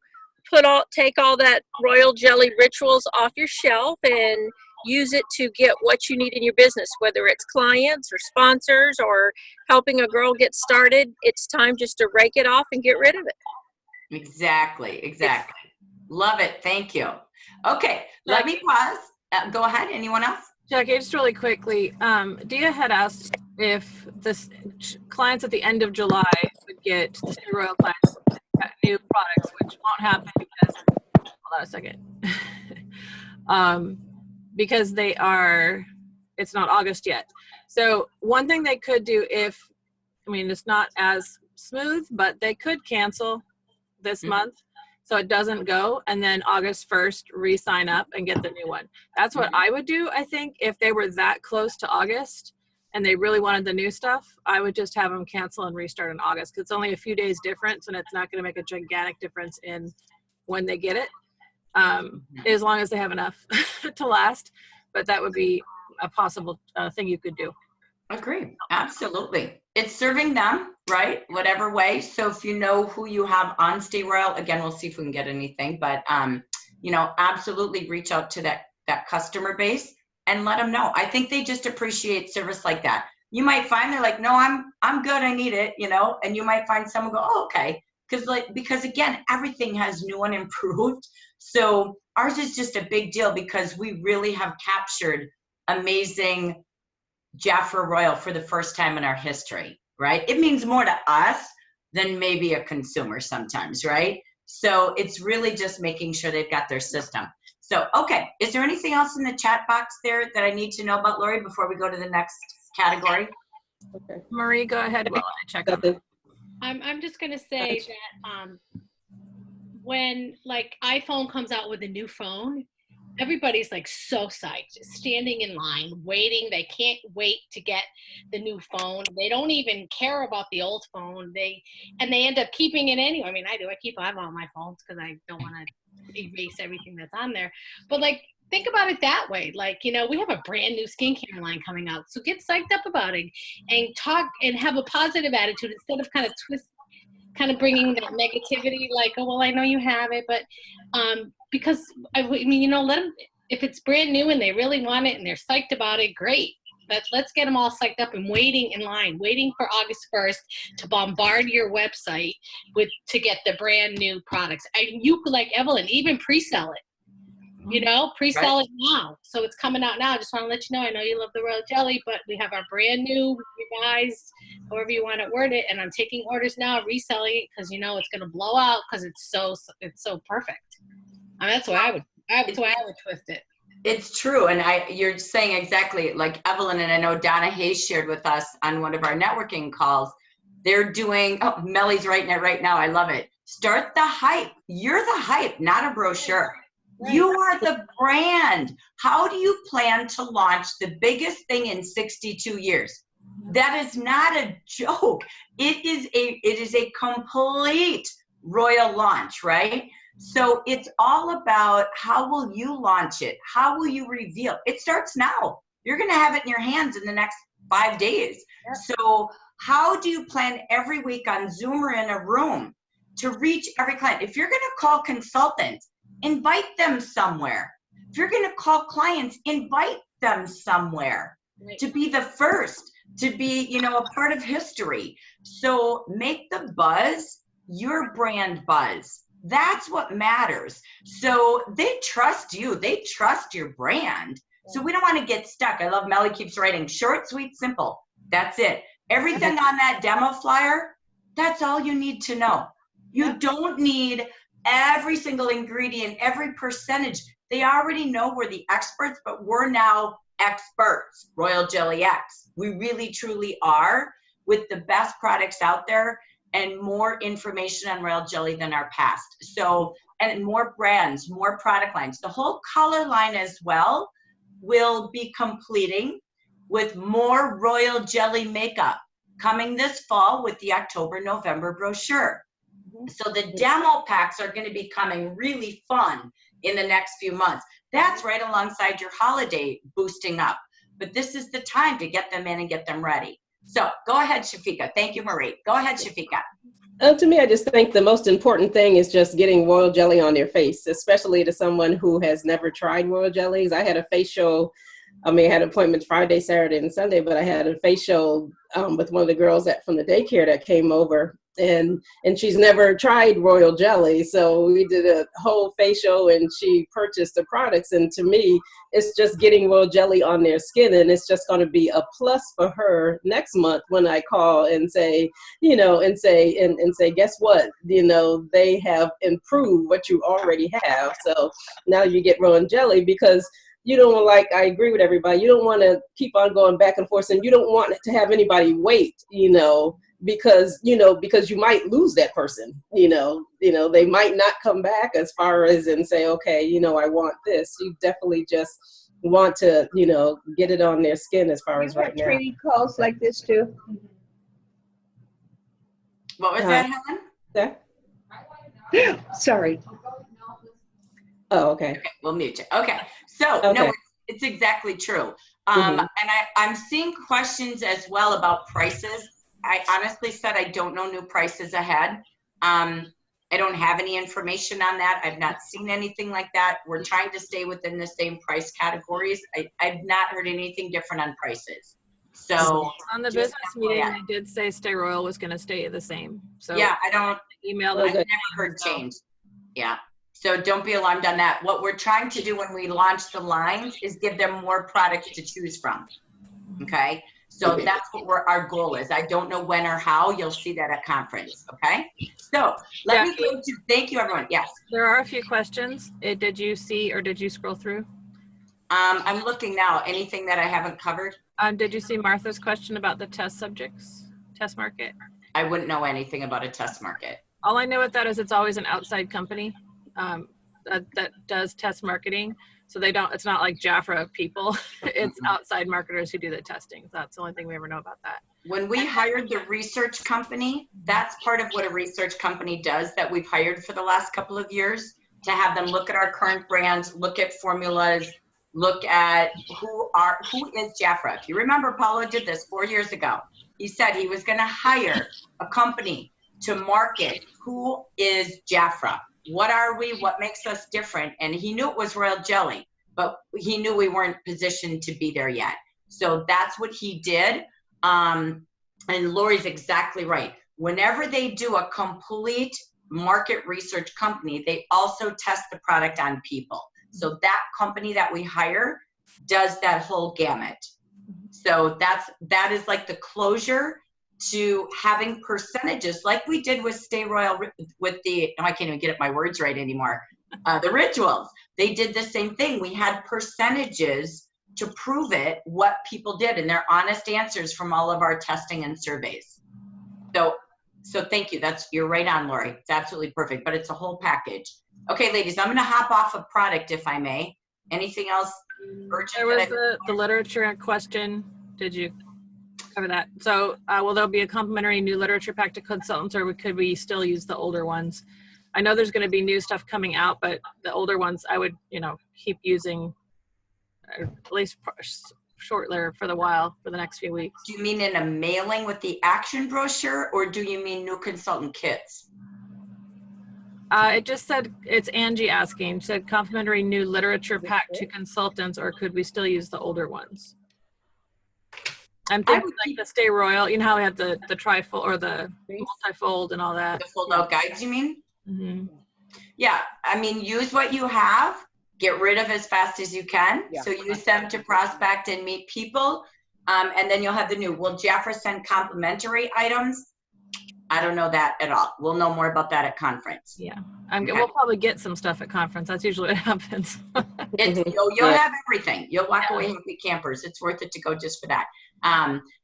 [SPEAKER 9] take all that royal jelly rituals off your shelf and use it to get what you need in your business, whether it's clients or sponsors or helping a girl get started. It's time just to rake it off and get rid of it.
[SPEAKER 1] Exactly. Love it. Thank you. Okay, let me pause. Go ahead. Anyone else?
[SPEAKER 4] Jackie, just really quickly, Dia had asked if the clients at the end of July would get the Stay Royal clients new products, which won't happen because, hold on a second, because it's not August yet. So one thing they could do it's not as smooth, but they could cancel this month so it doesn't go, and then August 1st re-sign up and get the new one. That's what I would do, I think, if they were that close to August and they really wanted the new stuff. I would just have them cancel and restart in August, because it's only a few days difference and it's not going to make a gigantic difference in when they get it, as long as they have enough to last. But that would be a possible thing you could do.
[SPEAKER 1] Agree. Absolutely. It's serving them, right? Whatever way. So if you know who you have on Stay Royal, again, we'll see if we can get anything, but absolutely reach out to that customer base and let them know. I think they just appreciate service like that. You might find they're like, no, I'm good. I need it, and you might find someone go, oh, okay. Because again, everything has new and improved. So ours is just a big deal because we really have captured amazing Jafra Royal for the first time in our history, right? It means more to us than maybe a consumer sometimes, right? So it's really just making sure they've got their system. So, okay, is there anything else in the chat box there that I need to know about, Lori, before we go to the next category?
[SPEAKER 4] Okay. Marie, go ahead while I check on it.
[SPEAKER 10] I'm just gonna say that when like iPhone comes out with a new phone, everybody's like so psyched, standing in line, waiting. They can't wait to get the new phone. They don't even care about the old phone. They end up keeping it anyway. I mean, I do. I have all my phones because I don't want to erase everything that's on there. But like, think about it that way. Like, we have a brand new skincare line coming out. So get psyched up about it and talk and have a positive attitude instead of kind of bringing that negativity, like, oh, well, I know you have it, but because let them, if it's brand new and they really want it and they're psyched about it, great. let's get them all psyched up and waiting in line, waiting for August 1st to bombard your website to get the brand new products. And you could, like Evelyn, even pre-sell it. You know, pre-sell it now. So it's coming out now. I just want to let you know, I know you love the royal jelly, but we have our brand new, revised, however you want to word it. And I'm taking orders now, reselling it, because you know it's going to blow out because it's so perfect. I mean, that's why I would twist it.
[SPEAKER 1] It's true. And you're saying exactly like Evelyn, and I know Donna Hayes shared with us on one of our networking calls. They're doing, Melly's writing it right now. I love it. Start the hype. You're the hype, not a brochure. Right. You are the brand. How do you plan to launch the biggest thing in 62 years? That is not a joke. It is a complete royal launch, right? So it's all about how will you launch it? How will you reveal? It starts now. You're going to have it in your hands in the next 5 days. Yep. So how do you plan every week on Zoom or in a room to reach every client? If you're going to call consultants, invite them somewhere. If you're going to call clients, invite them somewhere. Right. To be the first, to be, a part of history. So make the buzz your brand buzz. That's what matters. So they trust you. They trust your brand. So we don't want to get stuck. I love Melly keeps writing short, sweet, simple. That's it. Everything on that demo flyer, that's all you need to know. You don't need every single ingredient, every percentage. They already know we're the experts, but we're now experts, Royal Jelly X. We really, truly are, with the best products out there and more information on Royal Jelly than our past. So, and more brands, more product lines. The whole color line as well will be completing with more Royal Jelly makeup coming this fall with the October, November brochure. So the demo packs are going to be coming really fun in the next few months. That's right alongside your holiday boosting up. But this is the time to get them in and get them ready. So go ahead, Shafika. Thank you, Marie. Go ahead, Shafika.
[SPEAKER 11] To me, I just think the most important thing is just getting royal jelly on their face, especially to someone who has never tried royal jellies. I had a facial. I had appointments Friday, Saturday, and Sunday, but I had a facial with one of the girls from the daycare that came over, and she's never tried royal jelly. So we did a whole facial, and she purchased the products. And to me, it's just getting royal jelly on their skin, and it's just going to be a plus for her next month when I call and say, and say, guess what? They have improved what you already have. So now you get royal jelly, because you don't I agree with everybody. You don't want to keep on going back and forth, and you don't want to have anybody wait, because you might lose that person, they might not come back as far as and say, okay, I want this. You definitely just want to, get it on their skin as far as right now.
[SPEAKER 2] Training calls like this too.
[SPEAKER 1] What was that, Helen?
[SPEAKER 2] Yeah. Sorry.
[SPEAKER 11] Oh, okay.
[SPEAKER 1] We'll mute you. Okay. So, no, it's exactly true. And I'm seeing questions as well about prices. I honestly said I don't know new prices ahead. I don't have any information on that. I've not seen anything like that. We're trying to stay within the same price categories. I've not heard anything different on prices. So
[SPEAKER 4] on the business meeting, they did say Stay Royal was going to stay the same. So
[SPEAKER 1] yeah, I don't
[SPEAKER 4] email.
[SPEAKER 1] I've never heard change. Yeah. So don't be alarmed on that. What we're trying to do when we launch the lines is give them more products to choose from. Okay. So that's what our goal is. I don't know when or how. You'll see that at conference. Okay. So let me go to, thank you everyone. Yes.
[SPEAKER 4] There are a few questions. Did you see or did you scroll through?
[SPEAKER 1] I'm looking now. Anything that I haven't covered?
[SPEAKER 4] Did you see Martha's question about the test subjects, test market?
[SPEAKER 1] I wouldn't know anything about a test market.
[SPEAKER 4] All I know with that is it's always an outside company that does test marketing. So it's not like Jafra people, it's outside marketers who do the testing. That's the only thing we ever know about that.
[SPEAKER 1] When we hired the research company, that's part of what a research company does that we've hired for the last couple of years, to have them look at our current brands, look at formulas, look at who is Jafra. If you remember, Paulo did this 4 years ago. He said he was going to hire a company to market who is Jafra. What are we? What makes us different? And he knew it was Royal Jelly, but he knew we weren't positioned to be there yet. So that's what he did. And Lori's exactly right. Whenever they do a complete market research company, they also test the product on people. So that company that we hire does that whole gamut. So that is like the closure to having percentages like we did with Stay Royal with the, I can't even get my words right anymore. The rituals, they did the same thing. We had percentages to prove it, what people did, and they're honest answers from all of our testing and surveys. So thank you. You're right on, Lori. It's absolutely perfect, but it's a whole package. Okay, ladies, I'm going to hop off of product if I may. Anything else urgent?
[SPEAKER 4] There was the literature question. Did you cover that? So will there be a complimentary new literature pack to consultants, or could we still use the older ones? I know there's going to be new stuff coming out, but the older ones I would, keep using at least shortly for the next few weeks.
[SPEAKER 1] Do you mean in a mailing with the action brochure, or do you mean new consultant kits?
[SPEAKER 4] It just said, it's Angie asking, she said complimentary new literature pack to consultants, or could we still use the older ones? I'm thinking like the Stay Royal, you know how we have the trifold or the multi-fold and all that.
[SPEAKER 1] The fold out guides, you mean?
[SPEAKER 4] Mm-hmm.
[SPEAKER 1] Yeah, I mean, use what you have, get rid of as fast as you can.
[SPEAKER 8] Yeah.
[SPEAKER 1] So use them to prospect and meet people. And then you'll have the new. Will Jaffa send complimentary items? I don't know that at all. We'll know more about that at conference.
[SPEAKER 4] Yeah,
[SPEAKER 1] Okay.
[SPEAKER 4] We'll probably get some stuff at conference. That's usually what happens.
[SPEAKER 1] You'll have everything. You'll walk away happy campers. It's worth it to go just for that.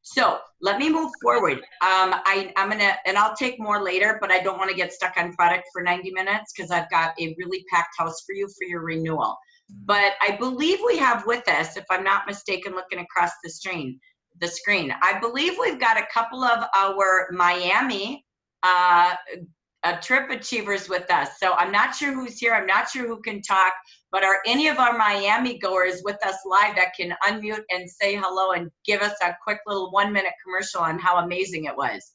[SPEAKER 1] So let me move forward. I'm gonna, and I'll take more later, but I don't want to get stuck on product for 90 minutes because I've got a really packed house for you for your renewal. But I believe we have with us, if I'm not mistaken, looking across the screen, I believe we've got a couple of our Miami trip achievers with us. So I'm not sure who's here. I'm not sure who can talk, but are any of our Miami goers with us live that can unmute and say hello and give us a quick little 1-minute commercial on how amazing it was?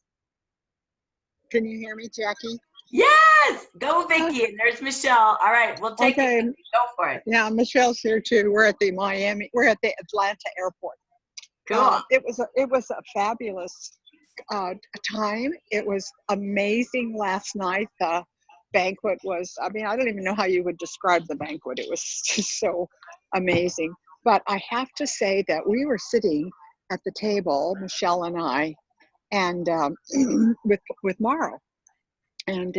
[SPEAKER 12] Can you hear me, Jackie?
[SPEAKER 1] Yes, go Vicki. And there's Michelle. All right, we'll take it. Go for it.
[SPEAKER 12] Yeah, Michelle's here too. We're at the Atlanta airport.
[SPEAKER 1] Cool.
[SPEAKER 12] It was a fabulous time. It was amazing last night. The banquet was, I don't even know how you would describe the banquet. It was just so amazing. But I have to say that we were sitting at the table, Michelle and I, and with Mauro. And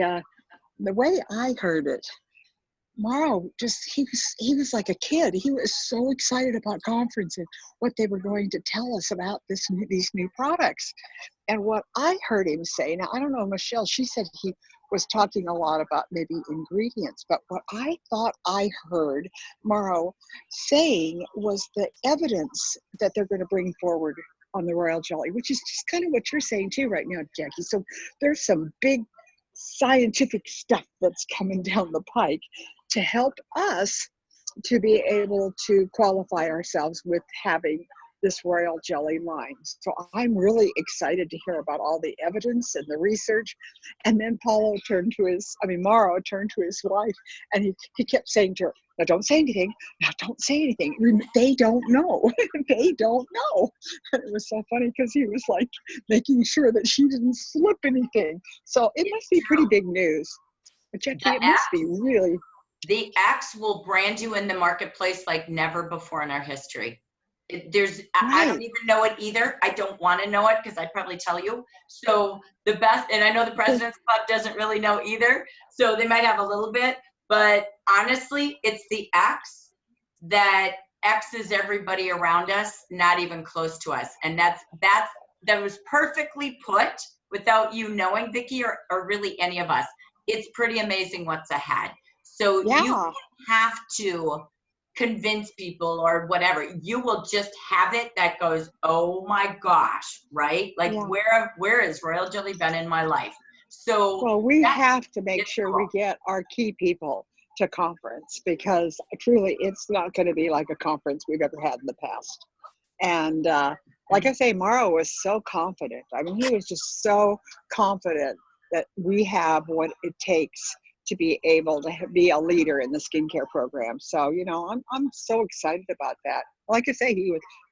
[SPEAKER 12] the way I heard it, Mauro he was like a kid. He was so excited about conference and what they were going to tell us about these new products. And what I heard him say, now I don't know, Michelle, she said he was talking a lot about maybe ingredients, but what I thought I heard Mauro saying was the evidence that they're going to bring forward on the royal jelly, which is just kind of what you're saying too right now, Jackie. So there's some big scientific stuff that's coming down the pike to help us to be able to qualify ourselves with having this royal jelly line. So I'm really excited to hear about all the evidence and the research. And then Mauro turned to his wife, and he kept saying to her, now don't say anything, now don't say anything. They don't know, they don't know. And it was so funny because he was like making sure that she didn't slip anything. So it must be pretty big news. But Jackie, it must be really.
[SPEAKER 1] The X will brand you in the marketplace like never before in our history. I don't even know it either. I don't want to know it because I'd probably tell you. So the best, and I know the President's Club doesn't really know either. So they might have a little bit, but honestly, it's the X that X's everybody around us, not even close to us. And that was perfectly put without you knowing, Vicki, or really any of us. It's pretty amazing what's ahead. So you don't have to convince people or whatever. You will just have it that goes, oh my gosh, right? Like where is royal jelly been in my life? So
[SPEAKER 12] well, we have to make sure we get our key people to conference, because truly it's not going to be like a conference we've ever had in the past. And like I say, Mauro was so confident. I mean, he was just so confident that we have what it takes to be able to be a leader in the skincare program. So, you know, I'm so excited about that. Like I say,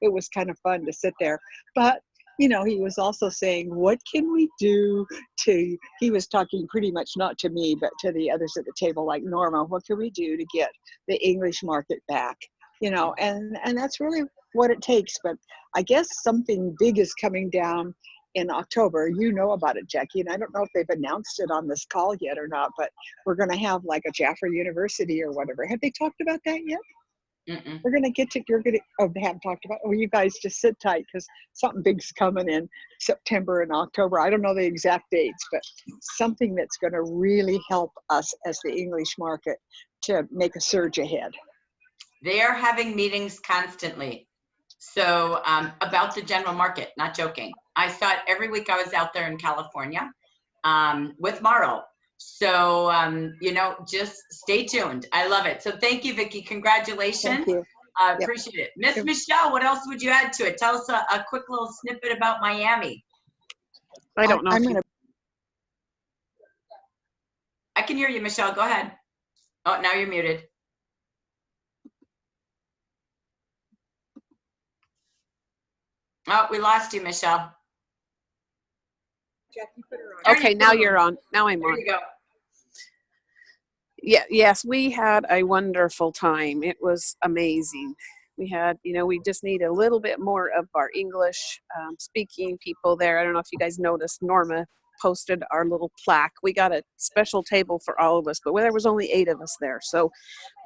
[SPEAKER 12] it was kind of fun to sit there, but you know, he was also saying, what can we do he was talking pretty much not to me, but to the others at the table, like Norma, what can we do to get the English market back? You know, and that's really what it takes. But I guess something big is coming down in October. You know about it, Jackie, and I don't know if they've announced it on this call yet or not, but we're going to have like a Jaffa University or whatever. Have they talked about that yet?
[SPEAKER 1] Mm-mm.
[SPEAKER 12] We're going to get to, they haven't talked about, well, you guys just sit tight because something big's coming in September and October. I don't know the exact dates, but something that's going to really help us as the English market to make a surge ahead.
[SPEAKER 1] They are having meetings constantly. So about the general market, not joking. I saw it every week I was out there in California with Mauro. So, you know, just stay tuned. I love it. So thank you, Vicki. Congratulations.
[SPEAKER 12] Thank you.
[SPEAKER 1] Appreciate it. Miss Michelle, what else would you add to it? Tell us a quick little snippet about Miami.
[SPEAKER 13] I don't know.
[SPEAKER 1] I can hear you, Michelle. Go ahead. Oh, now you're muted. Oh, we lost you, Michelle.
[SPEAKER 2] Jackie, put her on.
[SPEAKER 13] Okay, now you're on. Now I'm on.
[SPEAKER 1] There you go.
[SPEAKER 13] Yeah, yes, we had a wonderful time. It was amazing. We had, you know, we just need a little bit more of our English speaking people there. I don't know if you guys noticed, Norma posted our little plaque. We got a special table for all of us, but there was only 8 of us there. So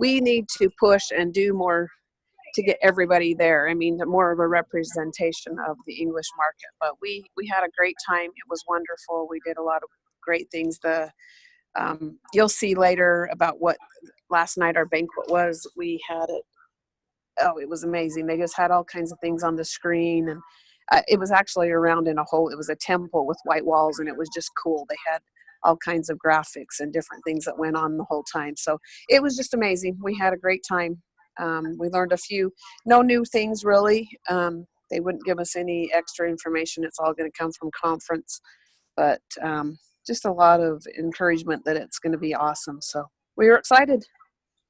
[SPEAKER 13] we need to push and do more to get everybody there. I mean, more of a representation of the English market. But we had a great time. It was wonderful. We did a lot of great things. You'll see later about what last night our banquet was. We had it. Oh, it was amazing. They just had all kinds of things on the screen, and it was actually around in a whole. It was a temple with white walls, and it was just cool. They had all kinds of graphics and different things that went on the whole time. So it was just amazing. We had a great time. We learned no new things really. They wouldn't give us any extra information. It's all going to come from conference, but just a lot of encouragement that it's going to be awesome. So we were excited.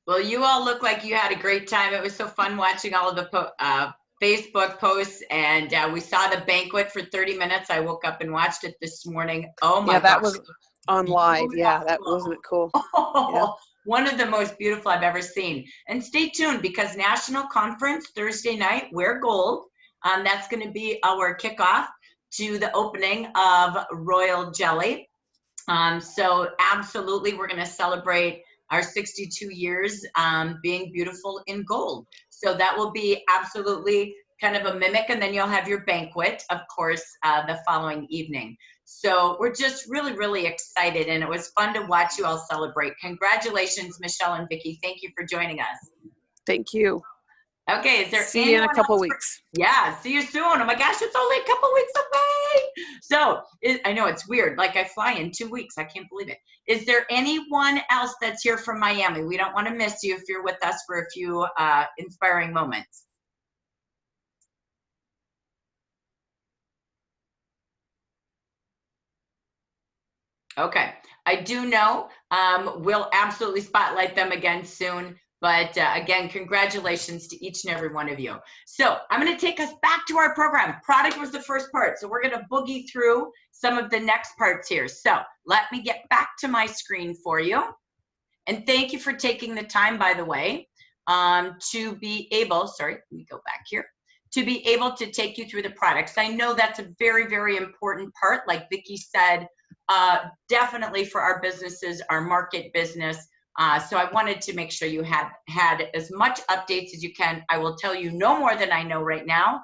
[SPEAKER 1] Well, you all look like you had a great time. It was so fun watching all of the Facebook posts, and we saw the banquet for 30 minutes. I woke up and watched it this morning. Oh my gosh.
[SPEAKER 13] That was on live. Yeah, that wasn't it cool. Yeah.
[SPEAKER 1] One of the most beautiful I've ever seen. And stay tuned because National Conference Thursday night, Wear Gold. That's going to be our kickoff to the opening of Royal Jelly. So absolutely, we're going to celebrate our 62 years being beautiful in gold. So that will be absolutely kind of a mimic, and then you'll have your banquet, of course, the following evening. So we're just really, really excited, and it was fun to watch you all celebrate. Congratulations, Michelle and Vicki. Thank you for joining us.
[SPEAKER 13] Thank you.
[SPEAKER 1] Okay, is there
[SPEAKER 13] see you in a couple weeks?
[SPEAKER 1] Yeah, see you soon. Oh my gosh, it's only a couple weeks away. So I know it's weird. Like I fly in 2 weeks. I can't believe it. Is there anyone else that's here from Miami? We don't want to miss you if you're with us for a few inspiring moments. Okay, I do know we'll absolutely spotlight them again soon. But again, congratulations to each and every one of you. So I'm going to take us back to our program. Product was the first part. So we're going to boogie through some of the next parts here. So let me get back to my screen for you. And thank you for taking the time, by the way, to be able, sorry, let me go back here, to be able to take you through the products. I know that's a very, very important part. Like Vicki said, definitely for our businesses, our market business. So I wanted to make sure you had as much updates as you can. I will tell you no more than I know right now,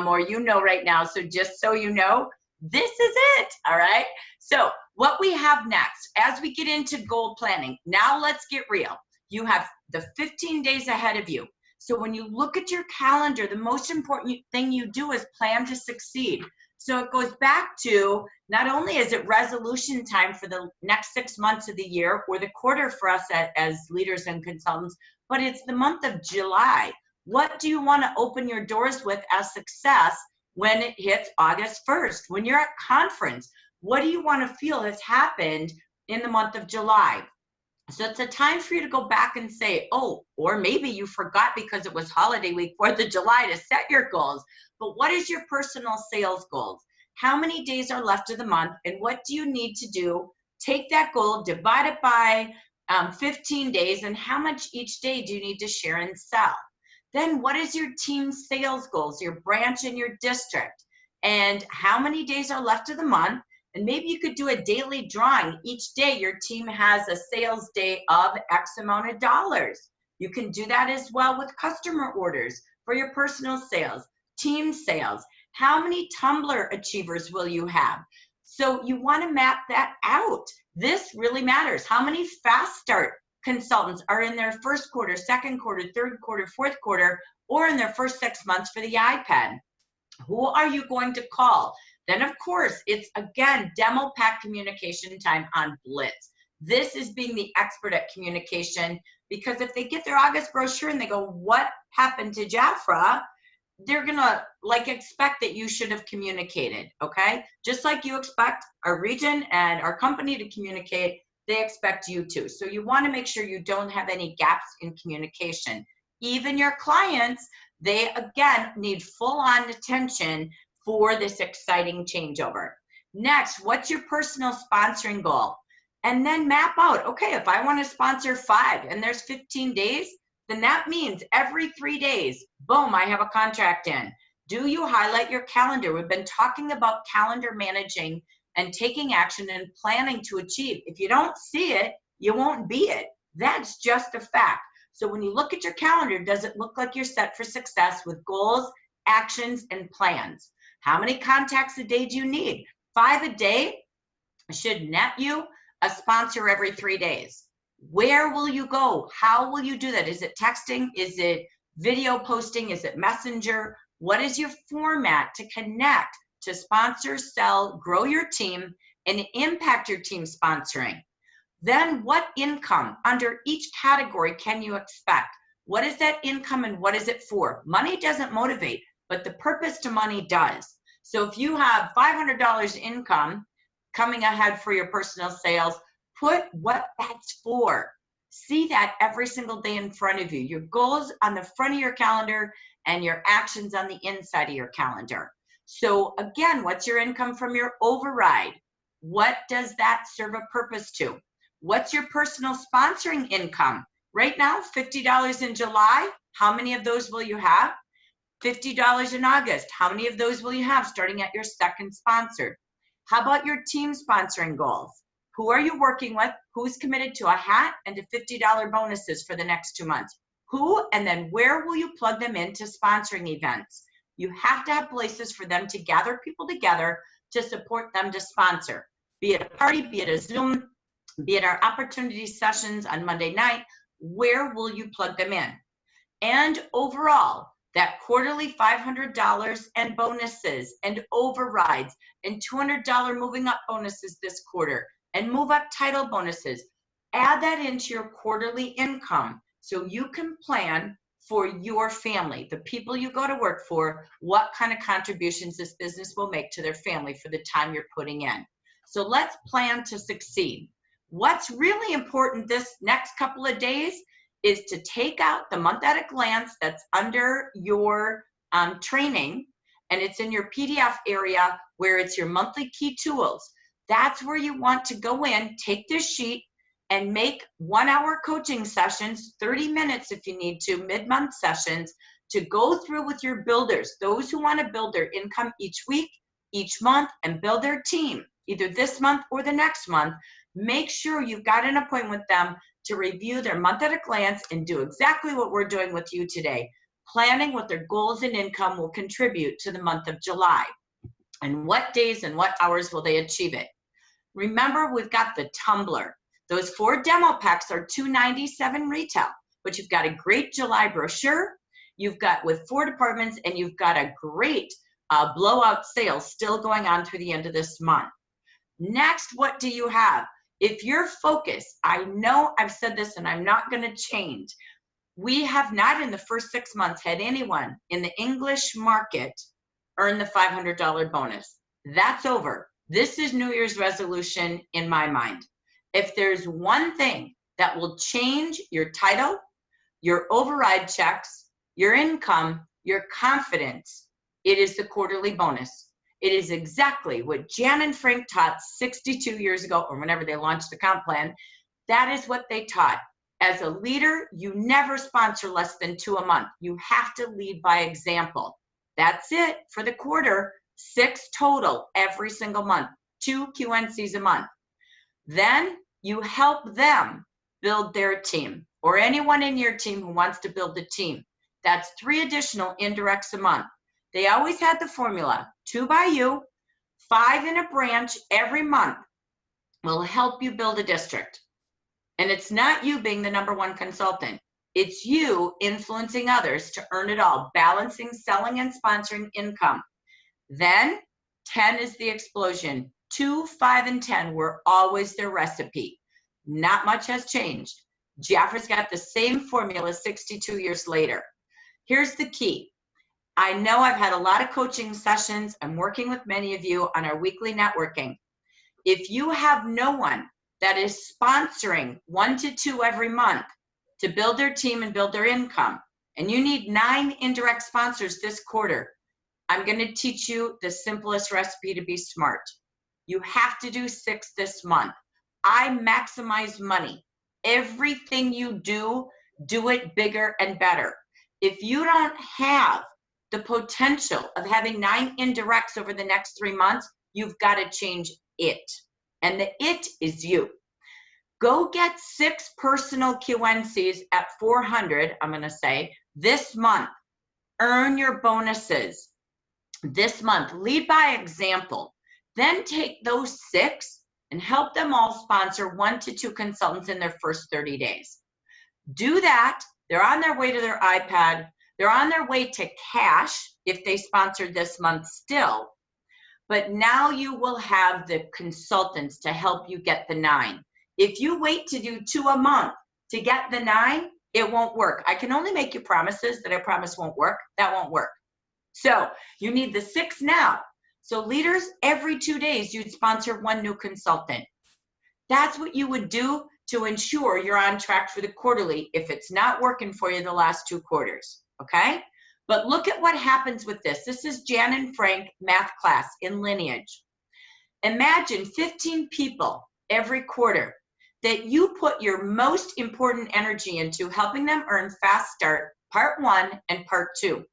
[SPEAKER 1] or you know right now. So just so you know, this is it, all right? So what we have next, as we get into goal planning, now let's get real. You have the 15 days ahead of you. So when you look at your calendar, the most important thing you do is plan to succeed. So it goes back to not only is it resolution time for the next 6 months of the year or the quarter for us as leaders and consultants, but it's the month of July. What do you want to open your doors with as success when it hits August 1st? When you're at conference, what do you want to feel has happened in the month of July? So it's a time for you to go back and say, oh, or maybe you forgot because it was holiday week, 4th of July, to set your goals. But what is your personal sales goals? How many days are left of the month, and what do you need to do? Take that goal, divide it by 15 days, and how much each day do you need to share and sell? Then what is your team sales goals, your branch and your district? And how many days are left of the month? And maybe you could do a daily drawing. Each day your team has a sales day of X amount of dollars. You can do that as well with customer orders for your personal sales, team sales. How many Tumblr achievers will you have? So you want to map that out. This really matters. How many fast start consultants are in their first quarter, second quarter, third quarter, fourth quarter, or in their first 6 months for the iPad? Who are you going to call? Then, of course, it's, again, demo pack communication time on Blitz. This is being the expert at communication, because if they get their August brochure and they go, what happened to Jafra? They're going to expect that you should have communicated, okay? Just like you expect our region and our company to communicate, they expect you to. So you want to make sure you don't have any gaps in communication. Even your clients, they, again, need full-on attention for this exciting changeover. Next, what's your personal sponsoring goal? And then map out, okay, if I want to sponsor 5 and there's 15 days, then that means every 3 days, boom, I have a contract in. Do you highlight your calendar? We've been talking about calendar managing and taking action and planning to achieve. If you don't see it, you won't be it. That's just a fact. So when you look at your calendar, does it look like you're set for success with goals, actions, and plans? How many contacts a day do you need? 5 a day should net you a sponsor every 3 days. Where will you go? How will you do that? Is it texting? Is it video posting? Is it messenger? What is your format to connect, to sponsor, sell, grow your team, and impact your team sponsoring? Then what income under each category can you expect? What is that income and what is it for? Money doesn't motivate, but the purpose to money does. So if you have $500 income coming ahead for your personal sales, put what that's for. See that every single day in front of you. Your goals on the front of your calendar and your actions on the inside of your calendar. So again, what's your income from your override? What does that serve a purpose to? What's your personal sponsoring income? Right now, $50 in July. How many of those will you have? $50 in August. How many of those will you have starting at your second sponsor? How about your team sponsoring goals? Who are you working with? Who's committed to a hat and to $50 bonuses for the next 2 months? Who, and then where will you plug them into sponsoring events? You have to have places for them to gather people together to support them to sponsor. Be it a party, be it a Zoom, be it our opportunity sessions on Monday night, where will you plug them in? And overall, that quarterly $500 and bonuses and overrides and $200 moving up bonuses this quarter and move up title bonuses, add that into your quarterly income so you can plan for your family, the people you go to work for, what kind of contributions this business will make to their family for the time you're putting in. So let's plan to succeed. What's really important this next couple of days is to take out the month at a glance that's under your training, and it's in your PDF area where it's your monthly key tools. That's where you want to go in, take this sheet, and make 1 hour coaching sessions, 30 minutes if you need to, mid-month sessions, to go through with your builders, those who want to build their income each week, each month, and build their team, either this month or the next month. Make sure you've got an appointment with them to review their month at a glance and do exactly what we're doing with you today, planning what their goals and income will contribute to the month of July, and what days and what hours will they achieve it. Remember, we've got the Tumblr. Those 4 demo packs are $297 retail, but you've got a great July brochure, you've got with 4 departments, and you've got a great blowout sale still going on through the end of this month. Next, what do you have? If you're focused, I know I've said this and I'm not going to change. We have not in the first 6 months had anyone in the English market earn the $500 bonus. That's over. This is New Year's resolution in my mind. If there's one thing that will change your title, your override checks, your income, your confidence. It is the quarterly bonus. It is exactly what Jan and Frank taught 62 years ago, or whenever they launched the comp plan. That is what they taught. As a leader, you never sponsor less than 2 a month. You have to lead by example. That's it for the quarter. 6 total every single month, 2 QNCs a month. Then you help them build their team, or anyone in your team who wants to build a team. That's 3 additional indirects a month. They always had the formula, 2 by you, 5 in a branch every month will help you build a district. And it's not you being the #1 consultant. It's you influencing others to earn it all, balancing selling and sponsoring income. Then 10 is the explosion. 2, 5, and 10 were always their recipe. Not much has changed. Jaffer's got the same formula 62 years later. Here's the key. I know I've had a lot of coaching sessions. I'm working with many of you on our weekly networking. If you have no one that is sponsoring 1 to 2 every month to build their team and build their income, and you need 9 indirect sponsors this quarter, I'm going to teach you the simplest recipe to be smart. You have to do 6 this month. I maximize money. Everything you do, do it bigger and better. If you don't have the potential of having 9 indirects over the next 3 months, you've got to change it. And the it is you. Go get 6 personal QNCs at 400, I'm going to say, this month. Earn your bonuses this month. Lead by example. Then take those 6 and help them all sponsor 1 to 2 consultants in their first 30 days. Do that. They're on their way to their iPad. They're on their way to cash if they sponsored this month still. But now you will have the consultants to help you get the 9. If you wait to do 2 a month to get the 9, it won't work. I can only make you promises that I promise won't work. That won't work. So you need the 6 now. So leaders, every 2 days, you'd sponsor 1 new consultant. That's what you would do to ensure you're on track for the quarterly if it's not working for you the last 2 quarters, okay? But look at what happens with this. This is Jan and Frank math class in Lineage. Imagine 15 people every quarter that you put your most important energy into helping them earn Fast Start Part 1 and Part 2.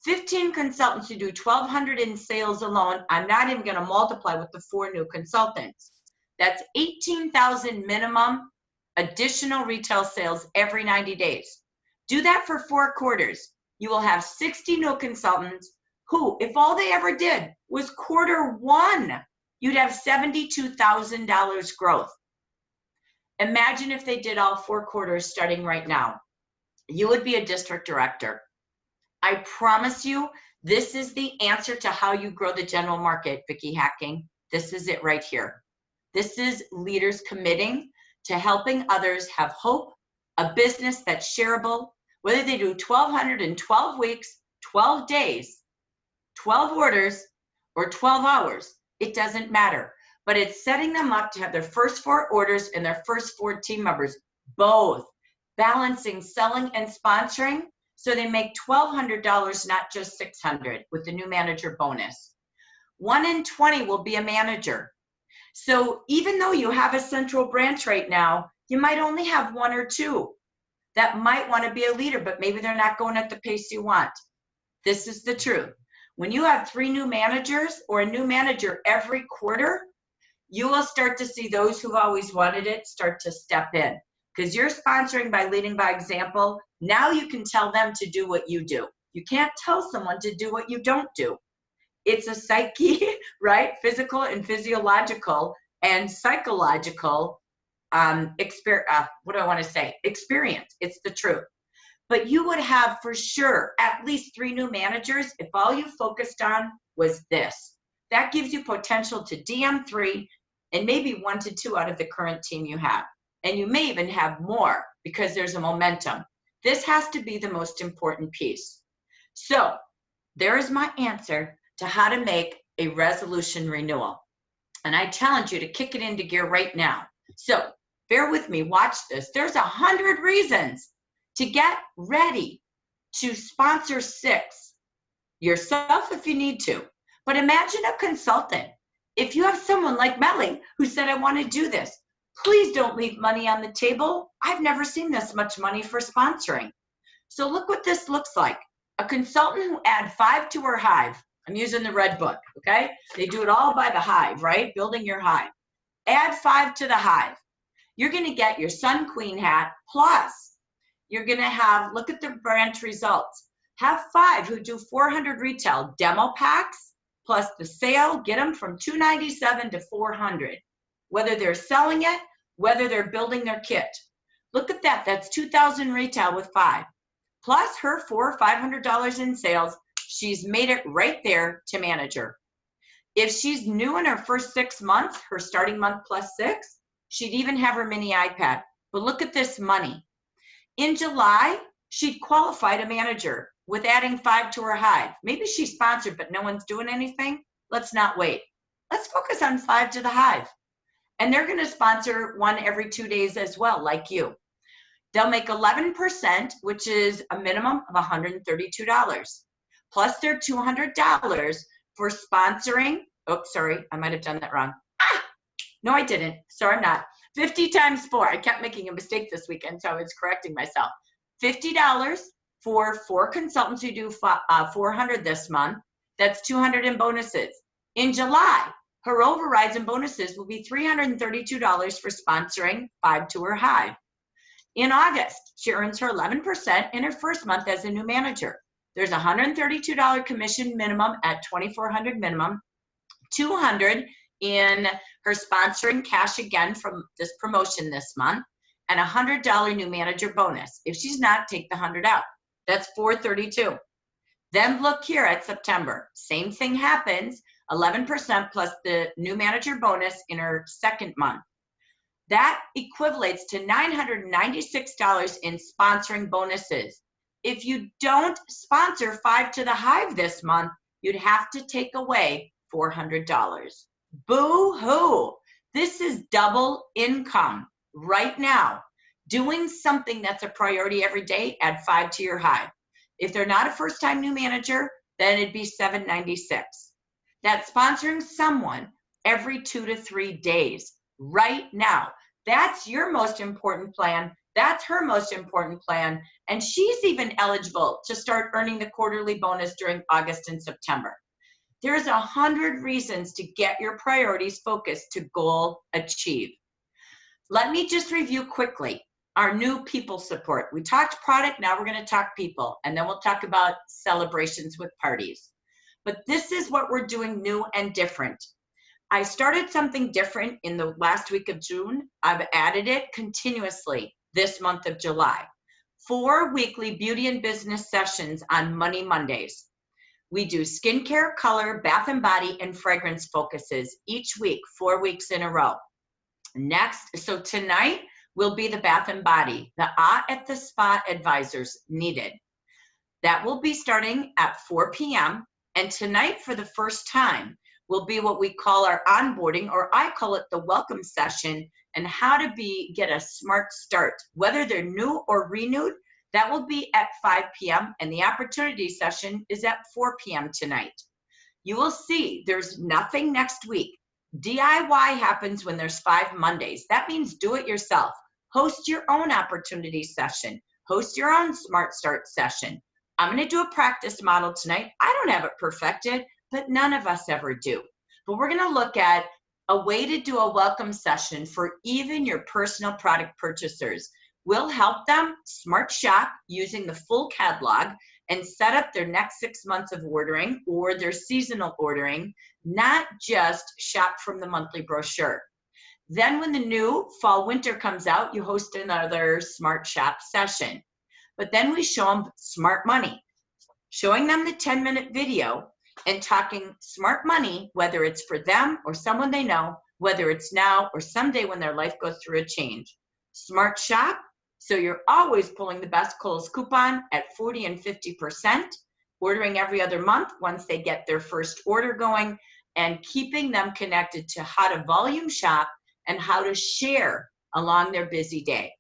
[SPEAKER 1] 15 consultants who do 1,200 in sales alone. I'm not even going to multiply with the 4 new consultants. That's 18,000 minimum additional retail sales every 90 days. Do that for 4 quarters. You will have 60 new consultants who, if all they ever did was quarter 1, you'd have $72,000 growth. Imagine if they did all 4 quarters starting right now. You would be a district director. I promise you, this is the answer to how you grow the general market, Vicki Hacking. This is it right here. This is leaders committing to helping others have hope, a business that's shareable, whether they do 1,200 in 12 weeks, 12 days, 12 orders, or 12 hours. It doesn't matter. But it's setting them up to have their first 4 orders and their first 4 team members, both balancing selling and sponsoring. So they make $1,200, not just $600 with the new manager bonus. 1 in 20 will be a manager. So even though you have a central branch right now, you might only have 1 or 2 that might want to be a leader, but maybe they're not going at the pace you want. This is the truth. When you have 3 new managers or a new manager every quarter, you will start to see those who've always wanted it start to step in. Because you're sponsoring by leading by example. Now you can tell them to do what you do. You can't tell someone to do what you don't do. It's a psyche, right? Physical and physiological and psychological experience. It's the truth. But you would have for sure at least 3 new managers if all you focused on was this. That gives you potential to DM 3 and maybe 1 to 2 out of the current team you have. And you may even have more because there's a momentum. This has to be the most important piece. So there is my answer to how to make a resolution renewal. And I challenge you to kick it into gear right now. So bear with me, watch this. There's 100 reasons to get ready to sponsor 6 yourself if you need to. But imagine a consultant. If you have someone like Melly who said, I want to do this, please don't leave money on the table. I've never seen this much money for sponsoring. So look what this looks like. A consultant who add 5 to her hive. I'm using the red book, okay? They do it all by the hive, right? Building your hive. Add 5 to the hive. You're gonna get your Sun Queen hat, plus you're gonna have, look at the branch results. Have 5 who do 400 retail demo packs, plus the sale, get them from $297 to $400. Whether they're selling it, whether they're building their kit. Look at that, that's 2,000 retail with 5. Plus her $400 or $500 in sales, she's made it right there to manager. If she's new in her first 6 months, her starting month plus 6, she'd even have her mini iPad. But look at this money. In July, she'd qualified a manager with adding 5 to her hive. Maybe she's sponsored, but no one's doing anything. Let's not wait. Let's focus on 5 to the hive. And they're gonna sponsor 1 every 2 days as well, like you. They'll make 11%, which is a minimum of $132. Plus their $200 for sponsoring. Oh, sorry, I might have done that wrong. No, I didn't. Sorry, I'm not. 50 times 4. I kept making a mistake this weekend, so I was correcting myself. $50 for 4 consultants who do 400 this month. That's 200 in bonuses. In July, her overrides and bonuses will be $332 for sponsoring 5 to her hive. In August, she earns her 11% in her first month as a new manager. There's $132 commission minimum at $2,400 minimum, $200 in her sponsoring cash again from this promotion this month, and $100 new manager bonus. If she's not, take the 100 out. That's $432. Then look here at September. Same thing happens, 11% plus the new manager bonus in her second month. That equates to $996 in sponsoring bonuses. If you don't sponsor 5 to the hive this month, you'd have to take away $400. Boo-hoo. This is double income right now. Doing something that's a priority every day, add 5 to your hive. If they're not a first-time new manager, then it'd be $796. That's sponsoring someone every 2 to 3 days right now. That's your most important plan. That's her most important plan. And she's even eligible to start earning the quarterly bonus during August and September. There's 100 reasons to get your priorities focused to goal achieve. Let me just review quickly our new people support. We talked product, now we're going to talk people, and then we'll talk about celebrations with parties. But this is what we're doing new and different. I started something different in the last week of June. I've added it continuously this month of July. 4 weekly beauty and business sessions on Money Mondays. We do skincare, color, bath and body, and fragrance focuses each week, 4 weeks in a row. Next, so tonight will be the bath and body, the at the Spa advisors needed. That will be starting at 4 p.m. And tonight, for the first time, will be what we call our onboarding, or I call it the welcome session, and how to get a smart start. Whether they're new or renewed, that will be at 5 p.m. and the opportunity session is at 4 p.m. tonight. You will see there's nothing next week. DIY happens when there's 5 Mondays. That means do it yourself. Host your own opportunity session. Host your own smart start session. I'm going to do a practice model tonight. I don't have it perfected, but none of us ever do. But we're going to look at a way to do a welcome session for even your personal product purchasers. We'll help them smart shop using the full catalog and set up their next 6 months of ordering or their seasonal ordering, not just shop from the monthly brochure. Then when the new fall winter comes out, you host another smart shop session. But then we show them smart money, showing them the 10-minute video and talking smart money, whether it's for them or someone they know, whether it's now or someday when their life goes through a change. Smart shop, so you're always pulling the best Kohl's coupon at 40 and 50%, ordering every other month once they get their first order going, and keeping them connected to how to volume shop and how to share along their busy day.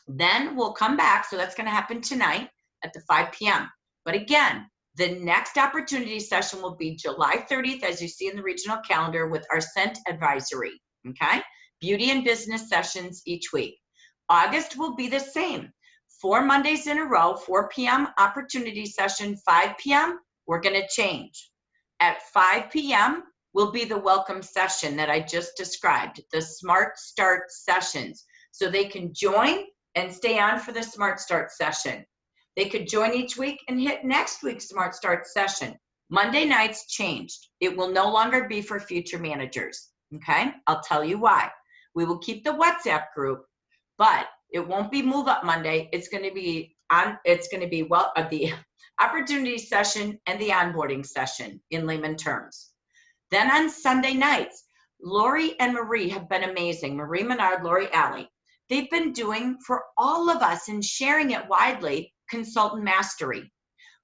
[SPEAKER 1] Then we'll come back, so that's going to happen tonight at the 5 p.m. But again, the next opportunity session will be July 30th, as you see in the regional calendar, with our Scent Advisory, okay? Beauty and business sessions each week. August will be the same. 4 Mondays in a row, 4 p.m. opportunity session, 5 p.m. we're going to change. At 5 p.m. will be the welcome session that I just described, the Smart Start sessions. So they can join and stay on for the Smart Start session. They could join each week and hit next week's Smart Start session. Monday nights changed. It will no longer be for future managers, okay? I'll tell you why. We will keep the WhatsApp group, but it won't be Move Up Monday. It's going to be the opportunity session and the onboarding session in layman terms. Then on Sunday nights, Lori and Marie have been amazing. Marie Menard, Lori Alley. They've been doing for all of us and sharing it widely, Consultant Mastery.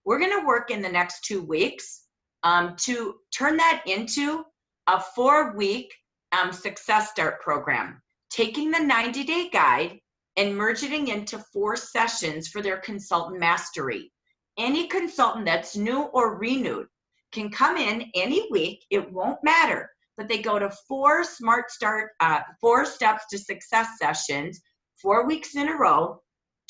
[SPEAKER 1] We're going to work in the next 2 weeks to turn that into a 4-week Success Start program, taking the 90-day guide and merging it into 4 sessions for their Consultant Mastery. Any consultant that's new or renewed can come in any week. It won't matter, but they go to 4 Smart Start, 4 Steps to Success sessions, 4 weeks in a row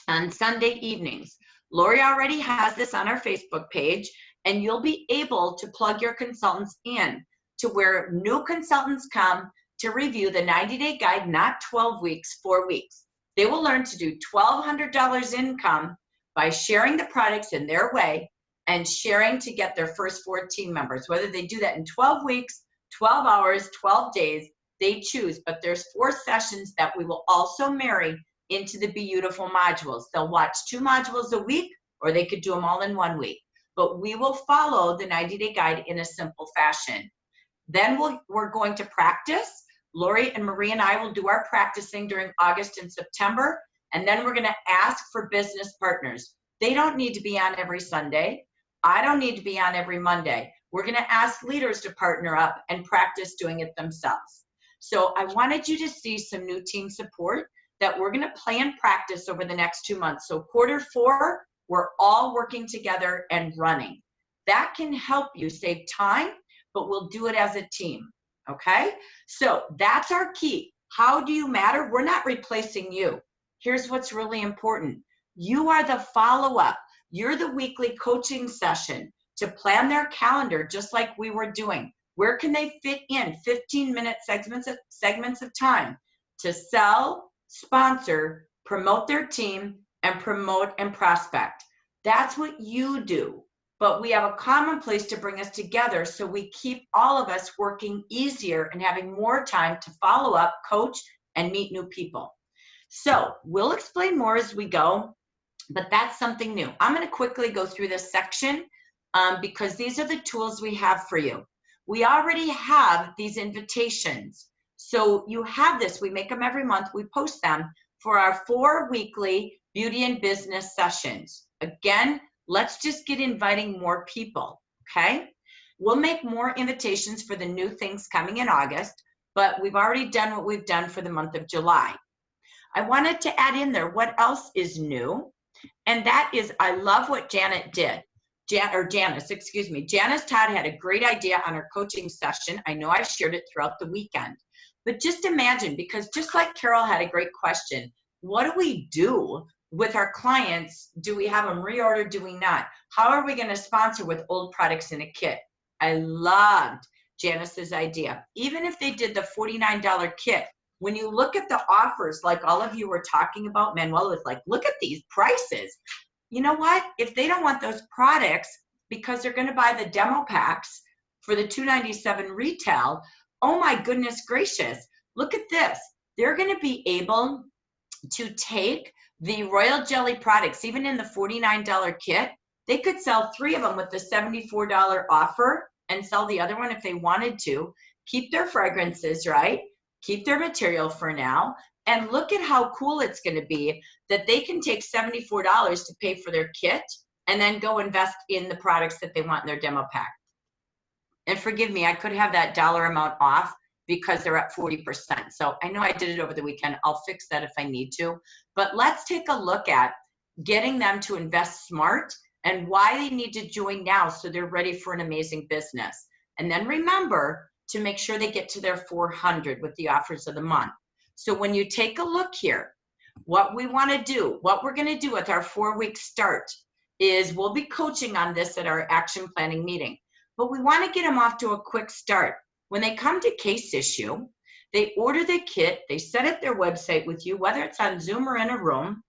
[SPEAKER 1] on Sunday evenings. Lori already has this on our Facebook page, and you'll be able to plug your consultants in to where new consultants come to review the 90-day guide, not 12 weeks, 4 weeks. They will learn to do $1,200 income by sharing the products in their way and sharing to get their first 4 team members. Whether they do that in 12 weeks, 12 hours, 12 days, they choose. But there's 4 sessions that we will also marry into the Beautiful modules. They'll watch 2 modules a week, or they could do them all in 1 week. But we will follow the 90-day guide in a simple fashion. Then we're going to practice. Lori and Marie and I will do our practicing during August and September. And then we're going to ask for business partners. They don't need to be on every Sunday. I don't need to be on every Monday. We're going to ask leaders to partner up and practice doing it themselves. So I wanted you to see some new team support that we're going to plan practice over the next 2 months. So Q4, we're all working together and running. That can help you save time, but we'll do it as a team, okay? So that's our key. How do you matter? We're not replacing you. Here's what's really important. You are the follow-up. You're the weekly coaching session to plan their calendar just like we were doing. Where can they fit in 15-minute segments of time to sell, sponsor, promote their team, and promote and prospect? That's what you do. But we have a common place to bring us together so we keep all of us working easier and having more time to follow up, coach, and meet new people. So we'll explain more as we go, but that's something new. I'm going to quickly go through this section because these are the tools we have for you. We already have these invitations. So you have this. We make them every month. We post them for our 4 weekly beauty and business sessions. Again, let's just get inviting more people, okay? We'll make more invitations for the new things coming in August, but we've already done what we've done for the month of July. I wanted to add in there what else is new, and that is I love what Janet did. Janice Todd had a great idea on her coaching session. I know I shared it throughout the weekend. But just imagine, because just like Carol had a great question, what do we do with our clients? Do we have them reorder? Do we not? How are we going to sponsor with old products in a kit? I loved Janice's idea. Even if they did the $49 kit, when you look at the offers, like all of you were talking about, Manuel was like, look at these prices. You know what? If they don't want those products because they're going to buy the demo packs for the $297 retail, oh my goodness gracious, look at this. They're going to be able to take the Royal Jelly products, even in the $49 kit. They could sell 3 of them with the $74 offer and sell the other one if they wanted to. Keep their fragrances, right? Keep their material for now. And look at how cool it's going to be that they can take $74 to pay for their kit and then go invest in the products that they want in their demo pack. And forgive me, I could have that dollar amount off because they're at 40%. So I know I did it over the weekend. I'll fix that if I need to. But let's take a look at getting them to invest smart and why they need to join now so they're ready for an amazing business. And then remember to make sure they get to their 400 with the offers of the month. So when you take a look here, what we want to do, what we're going to do with our 4-week start is we'll be coaching on this at our action planning meeting. But we want to get them off to a quick start. When they come to case issue, they order the kit, they set up their website with you, whether it's on Zoom or in a room,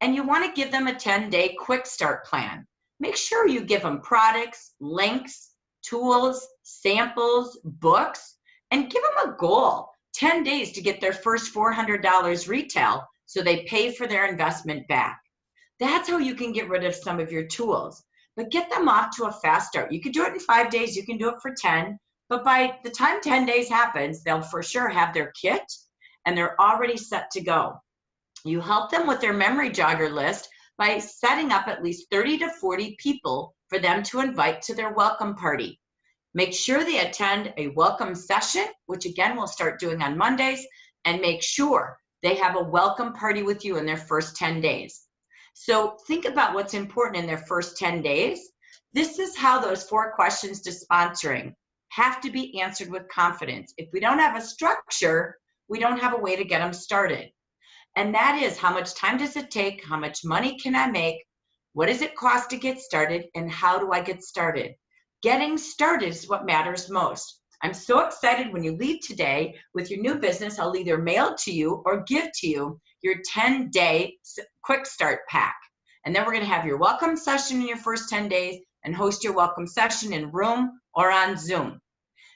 [SPEAKER 1] and you want to give them a 10-day quick start plan. Make sure you give them products, links, tools, samples, books, and give them a goal, 10 days to get their first $400 retail so they pay for their investment back. That's how you can get rid of some of your tools, but get them off to a fast start. You can do it in 5 days, you can do it for 10, but by the time 10 days happens, they'll for sure have their kit and they're already set to go. You help them with their memory jogger list by setting up at least 30 to 40 people for them to invite to their welcome party. Make sure they attend a welcome session, which again we'll start doing on Mondays, and make sure they have a welcome party with you in their first 10 days. So think about what's important in their first 10 days. This is how those 4 questions to sponsoring have to be answered with confidence. If we don't have a structure, we don't have a way to get them started. And that is, how much time does it take? How much money can I make? What does it cost to get started? And how do I get started? Getting started is what matters most. I'm so excited when you leave today with your new business. I'll either mail to you or give to you your 10-day quick start pack. And then we're going to have your welcome session in your first 10 days and host your welcome session in room or on Zoom.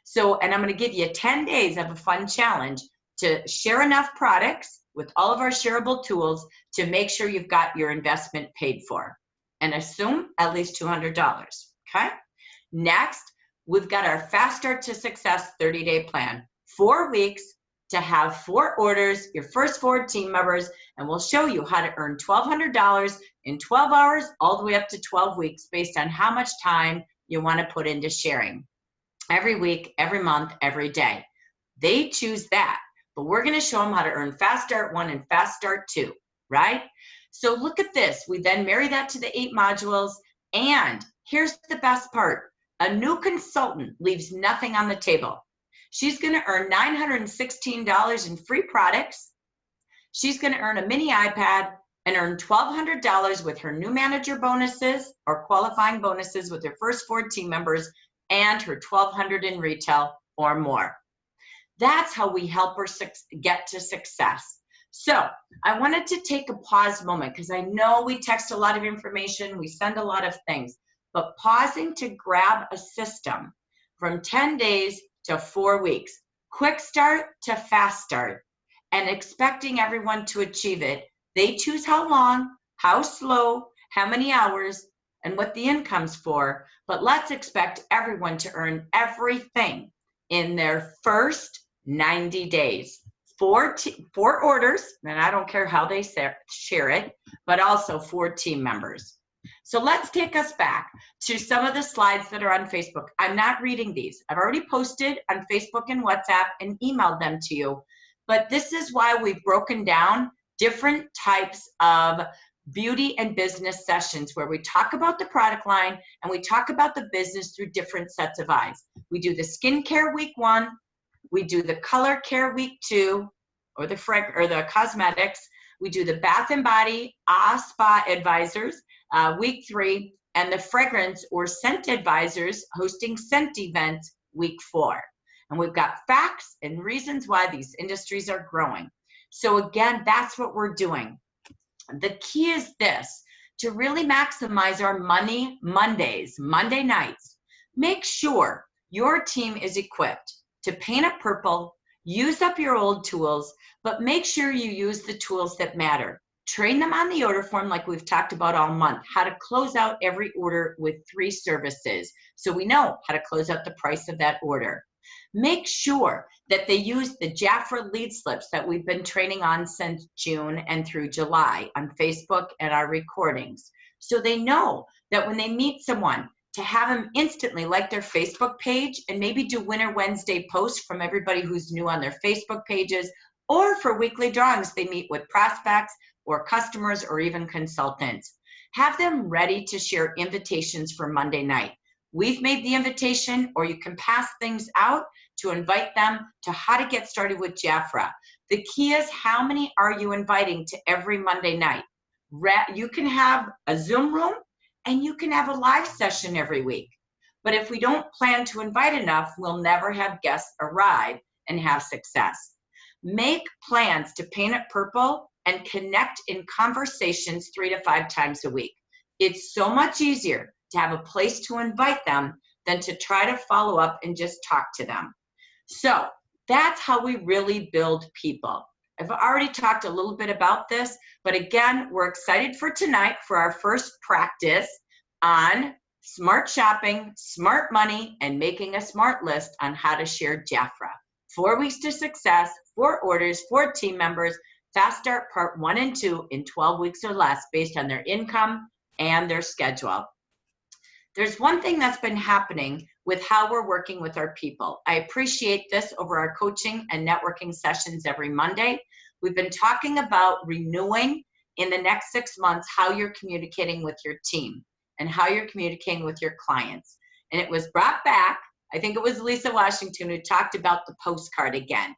[SPEAKER 1] So, and I'm going to give you 10 days of a fun challenge to share enough products with all of our shareable tools to make sure you've got your investment paid for, and assume at least $200, okay? Next, we've got our Fast Start to Success 30-day plan. 4 weeks to have 4 orders, your first 4 team members, and we'll show you how to earn $1,200 in 12 hours all the way up to 12 weeks based on how much time you want to put into sharing. Every week, every month, every day. They choose that. But we're going to show them how to earn Fast Start 1 and Fast Start 2, right? So look at this. We then marry that to the 8 modules. And here's the best part. A new consultant leaves nothing on the table. She's going to earn $916 in free products. She's going to earn a mini iPad and earn $1,200 with her new manager bonuses or qualifying bonuses with her first 4 team members and her $1,200 in retail or more. That's how we help her get to success. So I wanted to take a pause moment because I know we text a lot of information, we send a lot of things, but pausing to grab a system from 10 days to 4 weeks, quick start to fast start, and expecting everyone to achieve it. They choose how long, how slow, how many hours, and what the income's for, but let's expect everyone to earn everything in their first 90 days. 4 orders, and I don't care how they share it, but also 4 team members. So let's take us back to some of the slides that are on Facebook. I'm not reading these. I've already posted on Facebook and WhatsApp and emailed them to you, but this is why we've broken down different types of beauty and business sessions where we talk about the product line and we talk about the business through different sets of eyes. We do the skincare week 1, we do the color care week 2, or the cosmetics. We do the bath and body spa advisors week 3, and the fragrance or scent advisors hosting scent events week 4. And we've got facts and reasons why these industries are growing. So again, that's what we're doing. The key is this: to really maximize our money Mondays, Monday nights. Make sure your team is equipped to paint a purple, use up your old tools, but make sure you use the tools that matter. Train them on the order form like we've talked about all month, how to close out every order with 3 services, so we know how to close out the price of that order. Make sure that they use the Jafra lead slips that we've been training on since June and through July on Facebook and our recordings, so they know that when they meet someone, to have them instantly like their Facebook page and maybe do Winter Wednesday posts from everybody who's new on their Facebook pages, or for weekly drawings, they meet with prospects or customers or even consultants. Have them ready to share invitations for Monday night. We've made the invitation, or you can pass things out to invite them to how to get started with Jafra. The key is, how many are you inviting to every Monday night? You can have a Zoom room and you can have a live session every week. But if we don't plan to invite enough, we'll never have guests arrive and have success. Make plans to paint it purple and connect in conversations 3 to 5 times a week. It's so much easier to have a place to invite them than to try to follow up and just talk to them. So that's how we really build people. I've already talked a little bit about this, but again, we're excited for tonight for our first practice on smart shopping, smart money, and making a smart list on how to share Jafra. 4 weeks to success, 4 orders, 4 team members, fast start part 1 and 2 in 12 weeks or less based on their income and their schedule. There's one thing that's been happening with how we're working with our people. I appreciate this over our coaching and networking sessions every Monday. We've been talking about renewing in the next 6 months how you're communicating with your team and how you're communicating with your clients. And it was brought back, I think it was Lisa Washington who talked about the postcard again.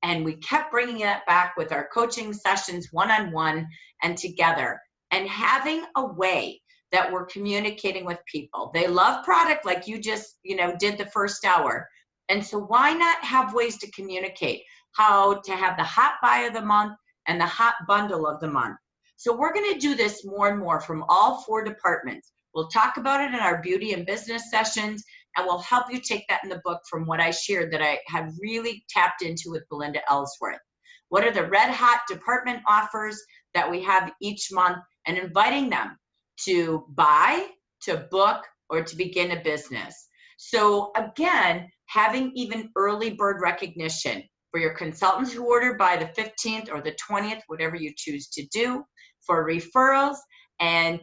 [SPEAKER 1] And we kept bringing it back with our coaching sessions one-on-one and together, and having a way that we're communicating with people. They love product like you just, did the first hour. And so why not have ways to communicate how to have the hot buy of the month and the hot bundle of the month? So we're going to do this more and more from all 4 departments. We'll talk about it in our beauty and business sessions, and we'll help you take that in the book from what I shared that I have really tapped into with Belinda Ellsworth. What are the red hot department offers that we have each month, and inviting them to buy, to book, or to begin a business. So again, having even early bird recognition for your consultants who order by the 15th or the 20th, whatever you choose to do, for referrals, and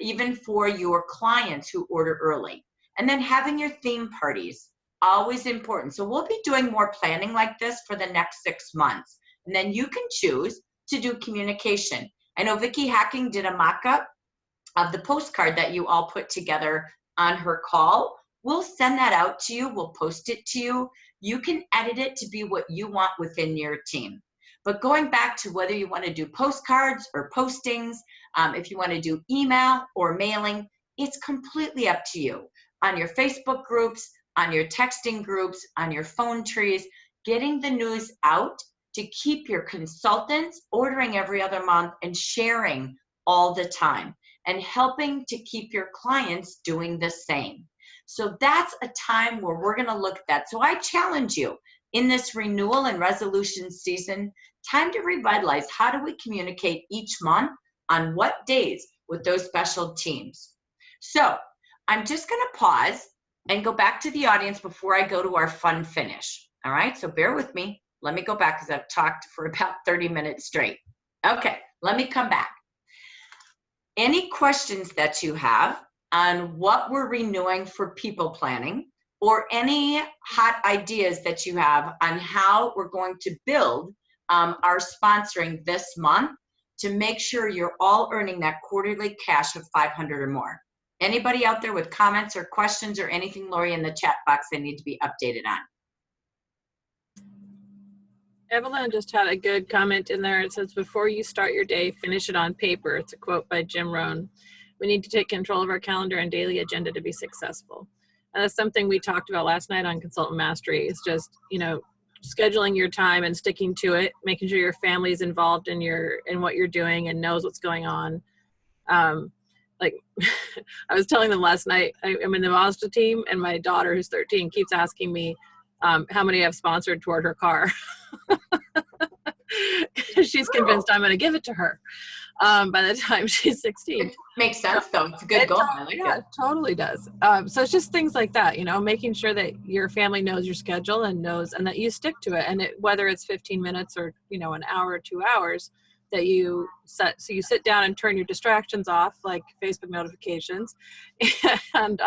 [SPEAKER 1] even for your clients who order early. And then having your theme parties, always important. So we'll be doing more planning like this for the next 6 months. And then you can choose to do communication. I know Vicki Hacking did a mock-up of the postcard that you all put together on her call. We'll send that out to you. We'll post it to you. You can edit it to be what you want within your team. But going back to whether you want to do postcards or postings, if you want to do email or mailing, it's completely up to you. On your Facebook groups, on your texting groups, on your phone trees, getting the news out to keep your consultants ordering every other month and sharing all the time, and helping to keep your clients doing the same. So that's a time where we're going to look at that. So I challenge you in this renewal and resolution season, time to revitalize. How do we communicate each month on what days with those special teams? So I'm just going to pause and go back to the audience before I go to our fun finish. All right, so bear with me. Let me go back because I've talked for about 30 minutes straight. Okay, let me come back. Any questions that you have on what we're renewing for people planning, or any hot ideas that you have on how we're going to build our sponsoring this month to make sure you're all earning that quarterly cash of 500 or more. Anybody out there with comments or questions or anything, Lori, in the chat box they need to be updated on?
[SPEAKER 4] Evelyn just had a good comment in there. It says, before you start your day, finish it on paper. It's a quote by Jim Rohn. We need to take control of our calendar and daily agenda to be successful. And that's something we talked about last night on Consultant Mastery. It's just, scheduling your time and sticking to it, making sure your family is involved in what you're doing and knows what's going on. I was telling them last night, I'm in the Mazda team, and my daughter, who's 13, keeps asking me how many I've sponsored toward her car. She's convinced I'm going to give it to her by the time she's 16.
[SPEAKER 1] Makes sense, though. It's a good goal. I like it.
[SPEAKER 4] It totally does. So it's just things like that, making sure that your family knows your schedule and that you stick to it. And whether it's 15 minutes or, an hour or 2 hours, that you set. So you sit down and turn your distractions off, like Facebook notifications, and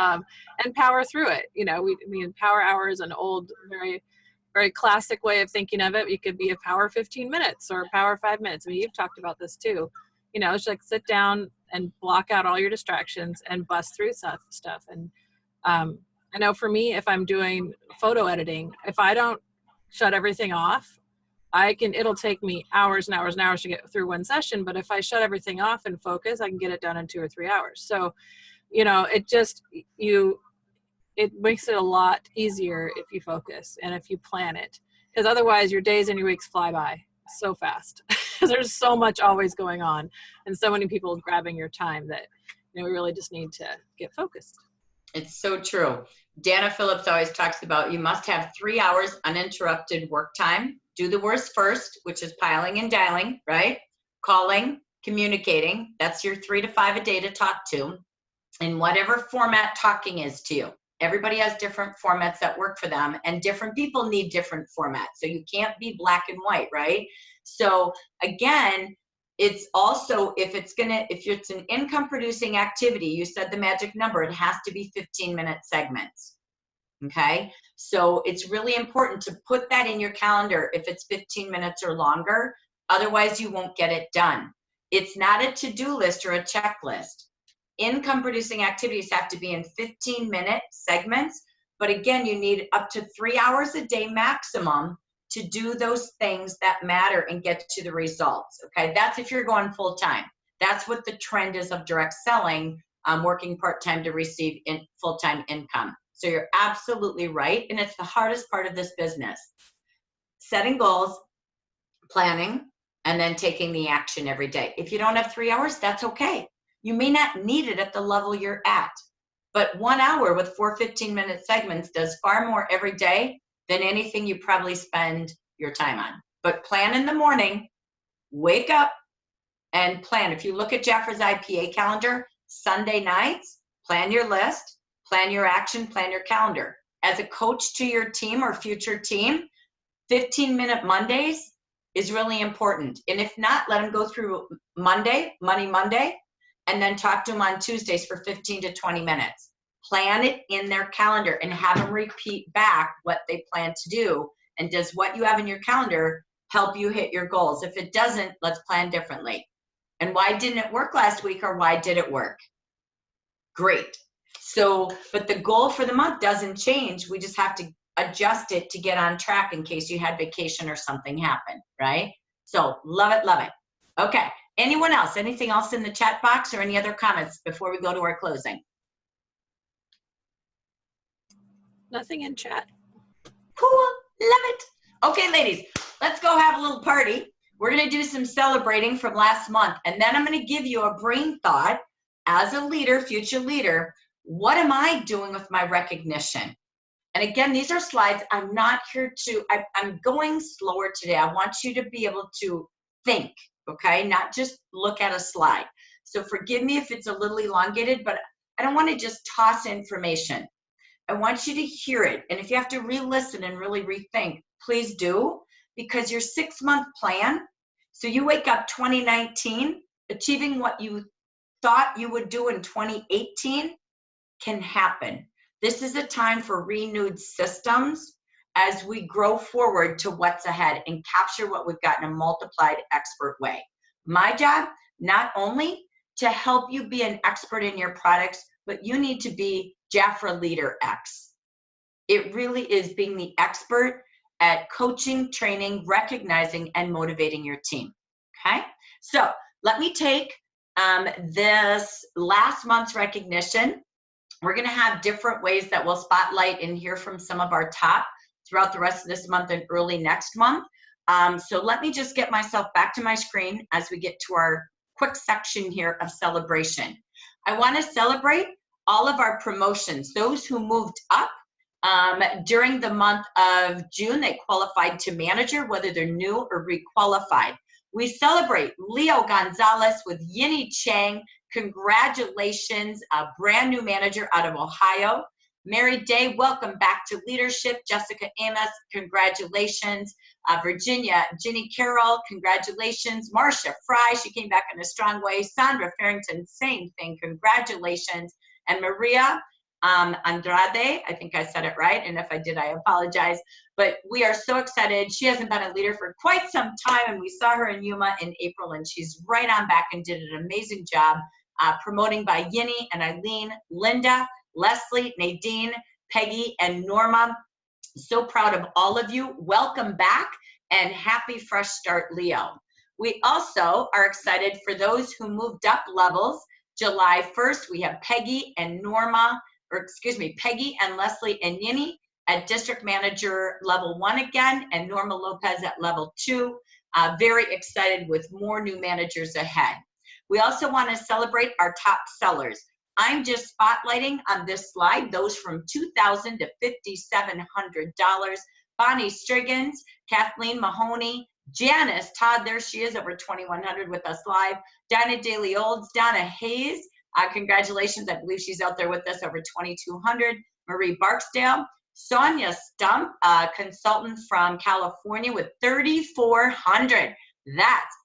[SPEAKER 4] power through it. You know, power hour is an old, very classic way of thinking of it. It could be a power 15 minutes or a power 5 minutes. I mean, you've talked about this too. You know, it's like sit down and block out all your distractions and bust through stuff. And I know for me, if I'm doing photo editing, if I don't shut everything off, it'll take me hours and hours and hours to get through one session. But if I shut everything off and focus, I can get it done in 2 or 3 hours. So, you know, it makes it a lot easier if you focus and if you plan it, because otherwise your days and your weeks fly by so fast. There's so much always going on and so many people grabbing your time that, you know, we really just need to get focused.
[SPEAKER 1] It's so true. Dana Phillips always talks about you must have 3 hours uninterrupted work time. Do the worst first, which is piling and dialing, right? Calling, communicating. That's your 3 to 5 a day to talk to, in whatever format talking is to you. Everybody has different formats that work for them, and different people need different formats. So you can't be black and white, right? So again, it's also, if it's an income producing activity, you said the magic number, it has to be 15-minute segments. Okay, so it's really important to put that in your calendar if it's 15 minutes or longer. Otherwise, you won't get it done. It's not a to-do list or a checklist. Income producing activities have to be in 15-minute segments, but again, you need up to 3 hours a day maximum to do those things that matter and get to the results. Okay, that's if you're going full-time. That's what the trend is of direct selling, working part-time to receive full-time income. So you're absolutely right, and it's the hardest part of this business. Setting goals, planning, and then taking the action every day. If you don't have 3 hours, that's okay. You may not need it at the level you're at, but 1 hour with 4 15-minute segments does far more every day than anything you probably spend your time on. But plan in the morning, wake up and plan. If you look at Jafra's IPA calendar, Sunday nights, plan your list, plan your action, plan your calendar. As a coach to your team or future team, 15-minute Mondays is really important. And if not, let them go through Monday, and then talk to them on Tuesdays for 15 to 20 minutes. Plan it in their calendar and have them repeat back what they plan to do. And does what you have in your calendar help you hit your goals? If it doesn't, let's plan differently. And why didn't it work last week, or why did it work? Great. So, but the goal for the month doesn't change. We just have to adjust it to get on track in case you had vacation or something happened, right? So love it, love it. Okay. Anyone else? Anything else in the chat box or any other comments before we go to our closing?
[SPEAKER 4] Nothing in chat.
[SPEAKER 1] Cool. Love it. Okay, ladies, let's go have a little party. We're going to do some celebrating from last month, and then I'm going to give you a brain thought as a leader, future leader. What am I doing with my recognition? And again, these are slides. I'm not here to, I'm going slower today. I want you to be able to think, okay? Not just look at a slide. So forgive me if it's a little elongated, but I don't want to just toss information. I want you to hear it. And if you have to re-listen and really rethink, please do, because your 6-month plan, so you wake up 2019, achieving what you thought you would do in 2018 can happen. This is a time for renewed systems as we grow forward to what's ahead and capture what we've got in a multiplied expert way. My job, not only to help you be an expert in your products, but you need to be Jafra Leader X. It really is being the expert at coaching, training, recognizing, and motivating your team, okay? So let me take this last month's recognition. We're gonna have different ways that we'll spotlight and hear from some of our top throughout the rest of this month and early next month. So let me just get myself back to my screen as we get to our quick section here of celebration. I wanna celebrate all of our promotions, those who moved up during the month of June. They qualified to manager, whether they're new or requalified. We celebrate Leo Gonzalez with Yinny Chang. Congratulations, a brand new manager out of Ohio. Mary Day, welcome back to leadership. Jessica Amos, congratulations. Virginia, Ginny Carroll, congratulations. Marcia Fry, she came back in a strong way. Sandra Farrington, same thing, congratulations. And Maria Andrade, I think I said it right, and if I did, I apologize. But we are so excited. She hasn't been a leader for quite some time, and we saw her in Yuma in April, and she's right on back and did an amazing job promoting by Yinny and Eileen, Linda, Leslie, Nadine, Peggy, and Norma. So proud of all of you. Welcome back and happy fresh start, Leo. We also are excited for those who moved up levels. July 1st, we have Peggy and Norma, or excuse me, Peggy and Leslie and Yinny at District Manager level 1 again, and Norma Lopez at level 2. Very excited with more new managers ahead. We also want to celebrate our top sellers. I'm just spotlighting on this slide those from $2,000 to $5,700. Bonnie Striggins, Kathleen Mahoney, Janice Todd, there she is, over 2,100 with us live. Donna Daly Olds, Donna Hayes, congratulations, I believe she's out there with us, over 2,200. Marie Barksdale, Sonia Stump, consultant from California with 3,400. That's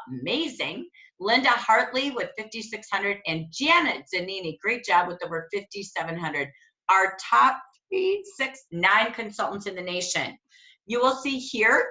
[SPEAKER 1] amazing. Linda Hartley with 5,600, and Janet Zanini, great job with over 5,700. Our top 3, 6, 9 consultants in the nation. You will see here,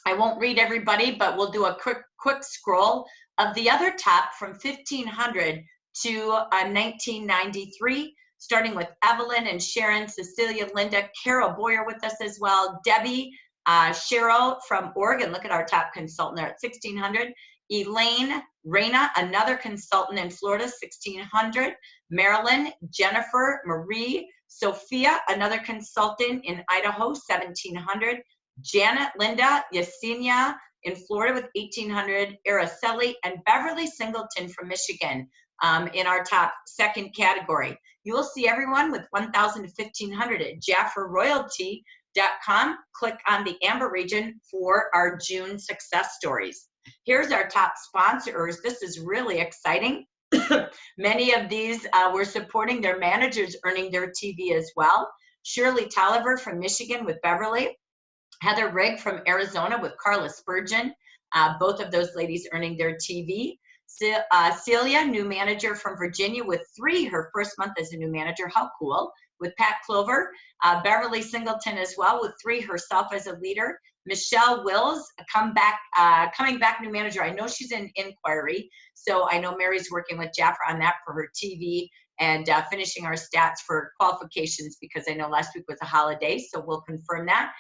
[SPEAKER 1] I won't read everybody, but we'll do a quick scroll of the other top from 1,500 to 1993, starting with Evelyn and Sharon, Cecilia, Linda, Carol Boyer with us as well, Debbie, Cheryl from Oregon, look at our top consultant there at 1,600. Elaine Reyna, another consultant in Florida, 1,600. Marilyn, Jennifer, Marie, Sophia, another consultant in Idaho, 1,700. Janet, Linda, Yesenia in Florida with 1,800. Araceli, and Beverly Singleton from Michigan in our top second category. You will see everyone with 1,000 to 1,500 at JafferRoyalty.com. Click on the Amber region for our June success stories. Here's our top sponsors. This is really exciting. Many of these were supporting their managers earning their TV as well. Shirley Tolliver from Michigan with Beverly. Heather Rigg from Arizona with Carla Spurgeon. Both of those ladies earning their TV. Celia, new manager from Virginia with 3, her first month as a new manager. How cool. With Pat Clover. Beverly Singleton as well with 3 herself as a leader. Michelle Wills, coming back new manager. I know she's in inquiry, so I know Mary's working with Jaffer on that for her TV and finishing our stats for qualifications, because I know last week was a holiday, so we'll confirm that.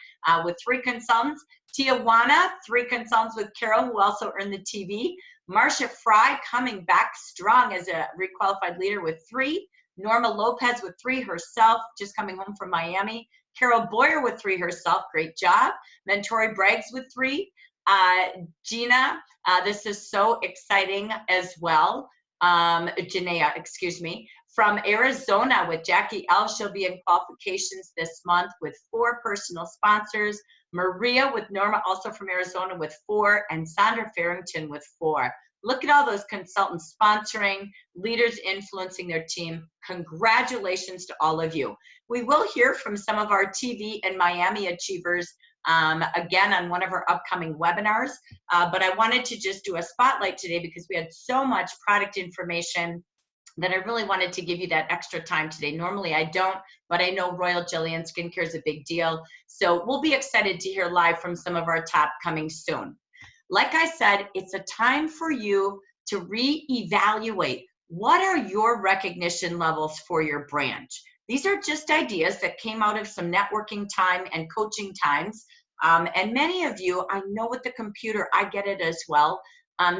[SPEAKER 1] With 3 consultants. Tijuana, 3 consultants with Carol, who also earned the TV. Marcia Fry coming back strong as a requalified leader with 3. Norma Lopez with 3 herself, just coming home from Miami. Carol Boyer with 3 herself, great job. Mentori Braggs with 3. Gina, this is so exciting as well. Janaea, excuse me, from Arizona with Jackie L. She'll be in qualifications this month with 4 personal sponsors. Maria with Norma, also from Arizona with 4, and Sandra Farrington with 4. Look at all those consultants sponsoring, leaders influencing their team. Congratulations to all of you. We will hear from some of our TV and Miami achievers again on one of our upcoming webinars, but I wanted to just do a spotlight today because we had so much product information that I really wanted to give you that extra time today. Normally I don't, but I know Royal Jelly and Skincare is a big deal. So we'll be excited to hear live from some of our top coming soon. Like I said, it's a time for you to reevaluate what are your recognition levels for your branch. These are just ideas that came out of some networking time and coaching times. And many of you, I know with the computer, I get it as well,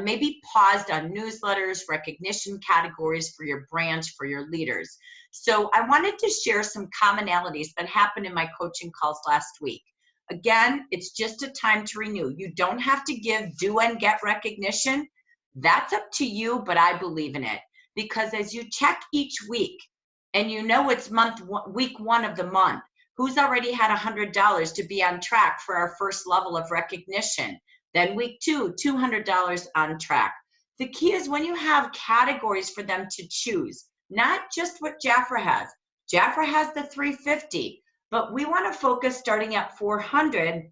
[SPEAKER 1] maybe paused on newsletters, recognition categories for your branch, for your leaders. So I wanted to share some commonalities that happened in my coaching calls last week. Again, it's just a time to renew. You don't have to give do and get recognition. That's up to you, but I believe in it. Because as you check each week, and you know it's week 1 of the month, who's already had $100 to be on track for our first level of recognition? Then week 2, $200 on track. The key is when you have categories for them to choose, not just what Jaffer has. Jafra has the 350, but we want to focus starting at 400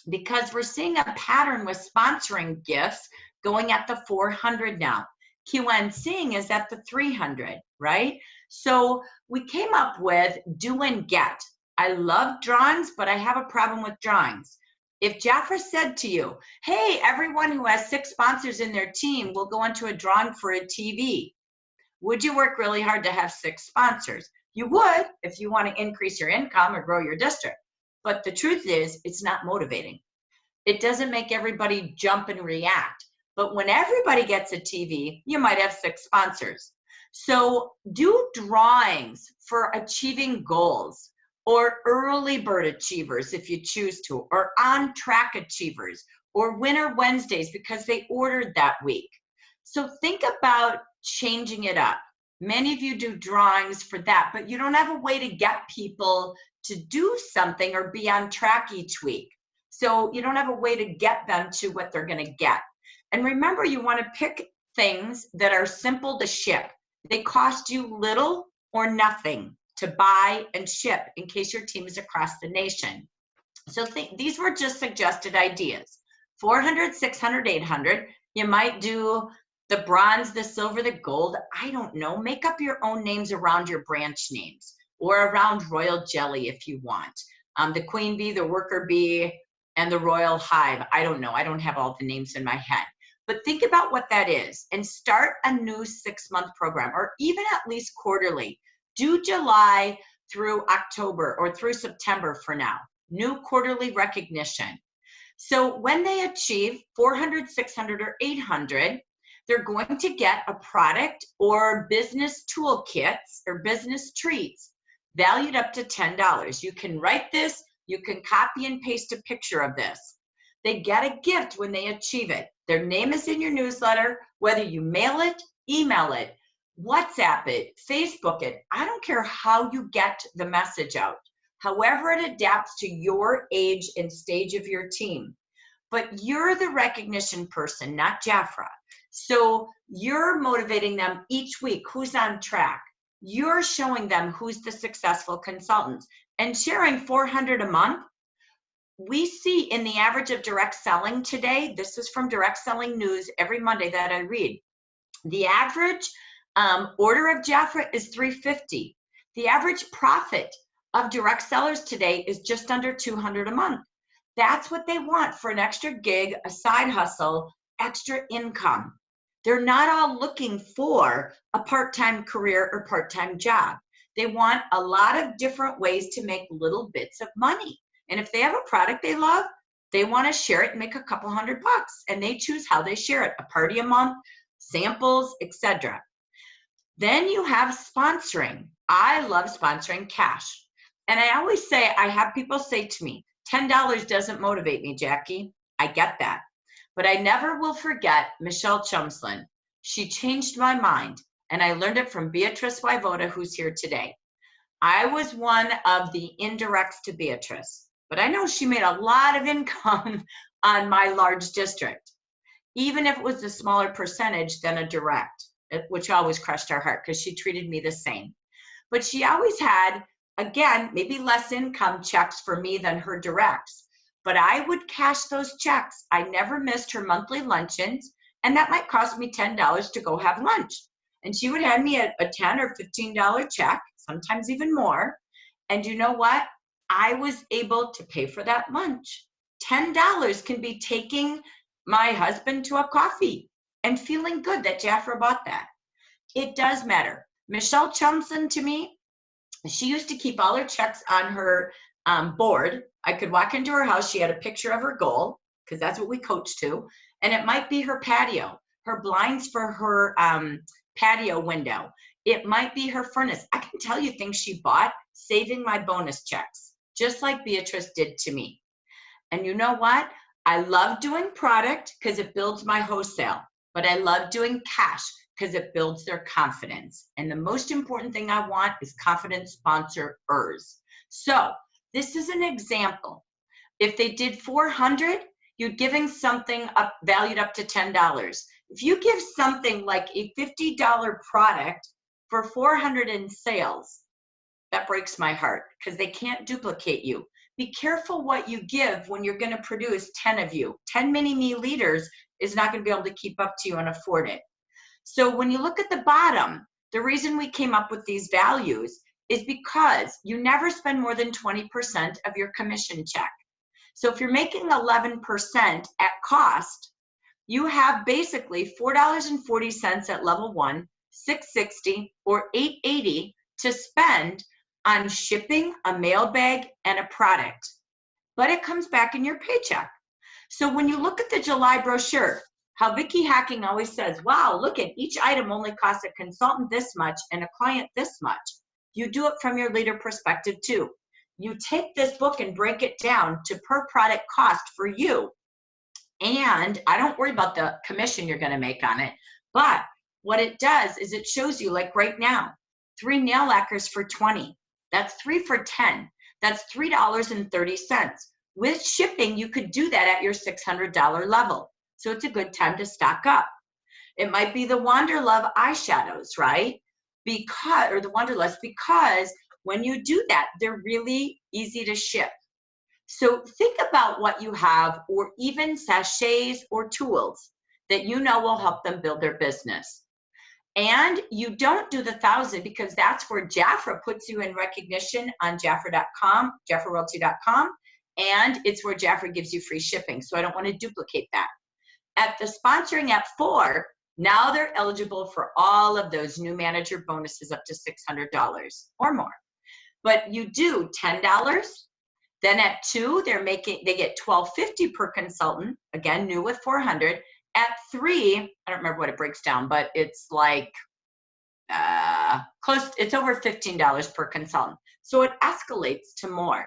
[SPEAKER 1] because we're seeing a pattern with sponsoring gifts going at the 400 now. QNCing is at the 300, right? So we came up with do and get. I love drawings, but I have a problem with drawings. If Jafra said to you, hey, everyone who has 6 sponsors in their team will go into a drawing for a TV, would you work really hard to have 6 sponsors? You would if you want to increase your income or grow your district. But the truth is, it's not motivating. It doesn't make everybody jump and react. But when everybody gets a TV, you might have 6 sponsors. So do drawings for achieving goals, or early bird achievers if you choose to, or on track achievers, or winter Wednesdays because they ordered that week. So think about changing it up. Many of you do drawings for that, but you don't have a way to get people to do something or be on track each week. So you don't have a way to get them to what they're going to get. And remember, you want to pick things that are simple to ship. They cost you little or nothing to buy and ship in case your team is across the nation. So these were just suggested ideas. 400, 600, 800. You might do the bronze, the silver, the gold. I don't know. Make up your own names around your branch names or around Royal Jelly if you want. The queen bee, the worker bee, and the royal hive. I don't know. I don't have all the names in my head. But think about what that is and start a new 6-month program, or even at least quarterly. Do July through October or through September for now. New quarterly recognition. So when they achieve 400, 600, or 800, they're going to get a product or business toolkits or business treats valued up to $10. You can write this. You can copy and paste a picture of this. They get a gift when they achieve it. Their name is in your newsletter, whether you mail it, email it, WhatsApp it, Facebook it. I don't care how you get the message out, however it adapts to your age and stage of your team. But you're the recognition person, not Jafra. So you're motivating them each week. Who's on track? You're showing them who's the successful consultants. And sharing 400 a month, we see in the average of direct selling today, this is from Direct Selling News every Monday that I read, the average order of Jafra is $350. The average profit of direct sellers today is just under $200 a month. That's what they want for an extra gig, a side hustle, extra income. They're not all looking for a part-time career or part-time job. They want a lot of different ways to make little bits of money. And if they have a product they love, they want to share it and make a couple $100 bucks, and they choose how they share it, a party a month, samples, etc. Then you have sponsoring. I love sponsoring cash. And I always say, I have people say to me, $10 doesn't motivate me, Jackie. I get that. But I never will forget Michelle Chumslin. She changed my mind, and I learned it from Beatrice Wyvoda, who's here today. I was one of the indirects to Beatrice, but I know she made a lot of income on my large district, even if it was a smaller percentage than a direct, which always crushed her heart because she treated me the same. But she always had, again, maybe less income checks for me than her directs, but I would cash those checks. I never missed her monthly luncheons, and that might cost me $10 to go have lunch. And she would hand me a $10 or $15 check, sometimes even more. And you know what? I was able to pay for that lunch. $10 can be taking my husband to a coffee and feeling good that Jafra bought that. It does matter. Michelle Chumson, to me, she used to keep all her checks on her board. I could walk into her house. She had a picture of her goal, because that's what we coach to. And it might be her patio, her blinds for her patio window. It might be her furnace. I can tell you things she bought, saving my bonus checks, just like Beatrice did to me. And you know what? I love doing product because it builds my wholesale, but I love doing cash because it builds their confidence. And the most important thing I want is confident sponsors. So this is an example. If they did 400, you're giving something up valued up to $10. If you give something like a $50 product for 400 in sales, that breaks my heart because they can't duplicate you. Be careful what you give when you're going to produce 10 of you. 10 mini-me leaders is not going to be able to keep up to you and afford it. So when you look at the bottom, the reason we came up with these values is because you never spend more than 20% of your commission check. So if you're making 11% at cost, you have basically $4.40 at level 1, $6.60 or $8.80 to spend on shipping, a mail bag, and a product. But it comes back in your paycheck. So when you look at the July brochure, how Vicki Hacking always says, wow, look at each item only costs a consultant this much and a client this much. You do it from your leader perspective too. You take this book and break it down to per product cost for you. And I don't worry about the commission you're going to make on it. But what it does is it shows you, like right now, 3 nail lacquers for $20. That's 3 for $10. That's $3.30. With shipping, you could do that at your $600 level. So it's a good time to stock up. It might be the Wanderlove eyeshadows, right? Or the Wanderlust, because when you do that, they're really easy to ship. So think about what you have, or even sachets or tools that you know will help them build their business. And you don't do the 1,000 because that's where Jafra puts you in recognition on Jafra.com, JafraRealty.com, and it's where Jafra gives you free shipping. So I don't want to duplicate that. At the sponsoring at 4, now they're eligible for all of those new manager bonuses up to $600 or more. But you do $10. Then at 2, they get $12.50 per consultant. Again, new with 400. At 3, I don't remember what it breaks down, but it's like close. It's over $15 per consultant. So it escalates to more.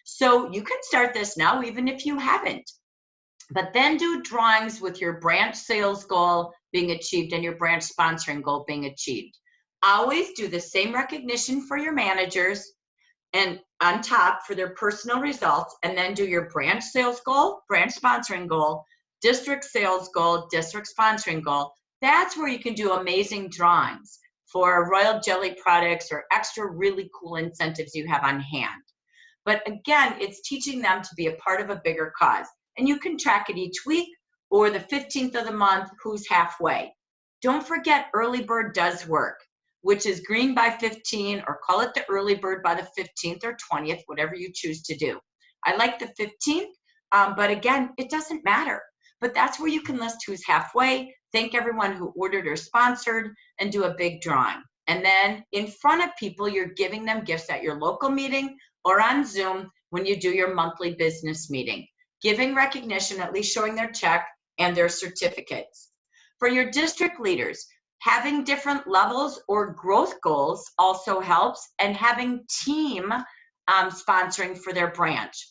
[SPEAKER 1] So you can start this now, even if you haven't. But then do drawings with your branch sales goal being achieved and your branch sponsoring goal being achieved. Always do the same recognition for your managers and on top for their personal results, and then do your branch sales goal, branch sponsoring goal, district sales goal, district sponsoring goal. That's where you can do amazing drawings for Royal Jelly products or extra really cool incentives you have on hand. But again, it's teaching them to be a part of a bigger cause. And you can track it each week or the 15th of the month, who's halfway. Don't forget Early Bird does work, which is green by 15, or call it the early bird by the 15th or 20th, whatever you choose to do. I like the 15th, but again, it doesn't matter. But that's where you can list who's halfway, thank everyone who ordered or sponsored, and do a big drawing. And then in front of people, you're giving them gifts at your local meeting or on Zoom when you do your monthly business meeting. Giving recognition, at least showing their check and their certificates. For your district leaders, having different levels or growth goals also helps, and having team sponsoring for their branch.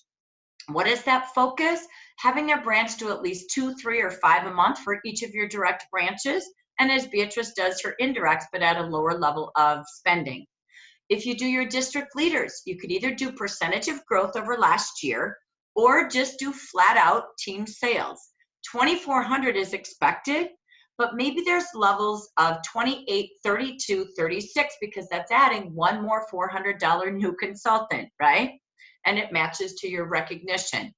[SPEAKER 1] What is that focus? Having their branch do at least 2, 3, or 5 a month for each of your direct branches, and as Beatrice does her indirects, but at a lower level of spending. If you do your district leaders, you could either do percentage of growth over last year, or just do flat out team sales. 2,400 is expected, but maybe there's levels of 28, 32, 36, because that's adding one more $400 new consultant, right? And it matches to your recognition.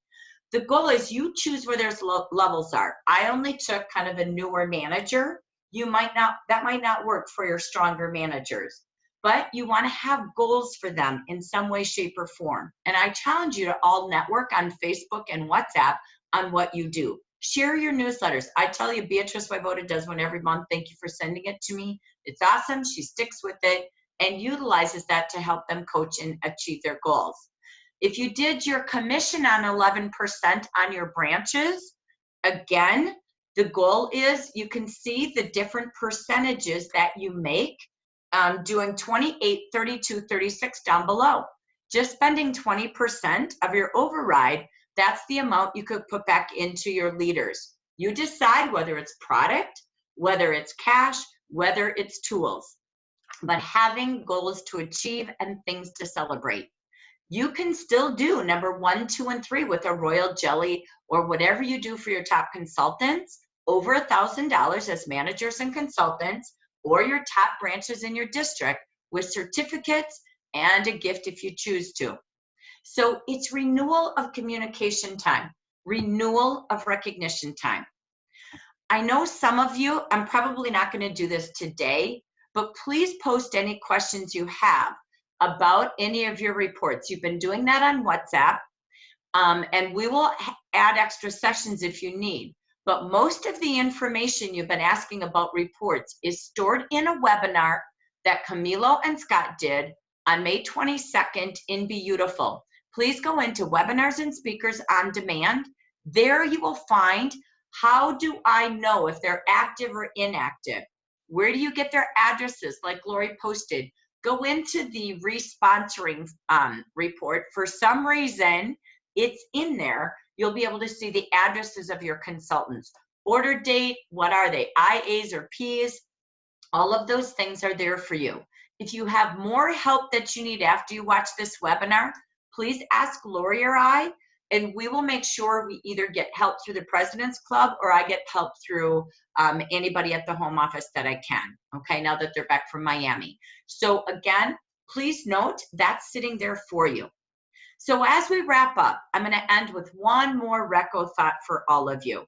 [SPEAKER 1] The goal is you choose where there's levels are. I only took kind of a newer manager. That might not work for your stronger managers, but you want to have goals for them in some way, shape, or form. And I challenge you to all network on Facebook and WhatsApp on what you do. Share your newsletters. I tell you, Beatrice Wayvoda does one every month. Thank you for sending it to me. It's awesome. She sticks with it and utilizes that to help them coach and achieve their goals. If you did your commission on 11% on your branches, again, the goal is you can see the different percentages that you make, doing 28, 32, 36 down below. Just spending 20% of your override, that's the amount you could put back into your leaders. You decide whether it's product, whether it's cash, whether it's tools, but having goals to achieve and things to celebrate. You can still do number 1, 2, and 3 with a Royal Jelly or whatever you do for your top consultants, over $1,000 as managers and consultants, or your top branches in your district with certificates and a gift if you choose to. So it's renewal of communication time, renewal of recognition time. I know some of you, I'm probably not going to do this today, but please post any questions you have about any of your reports. You've been doing that on WhatsApp, and we will add extra sessions if you need. But most of the information you've been asking about reports is stored in a webinar that Camilo and Scott did on May 22nd in Beautiful. Please go into Webinars and Speakers on Demand. There you will find how do I know if they're active or inactive? Where do you get their addresses like Lori posted? Go into the responsoring report. For some reason, it's in there. You'll be able to see the addresses of your consultants. Order date, what are they, IAs or Ps? All of those things are there for you. If you have more help that you need after you watch this webinar, please ask Lori or I, and we will make sure we either get help through the President's Club or I get help through anybody at the home office that I can, okay, now that they're back from Miami. So again, please note that's sitting there for you. So as we wrap up, I'm going to end with one more reco thought for all of you.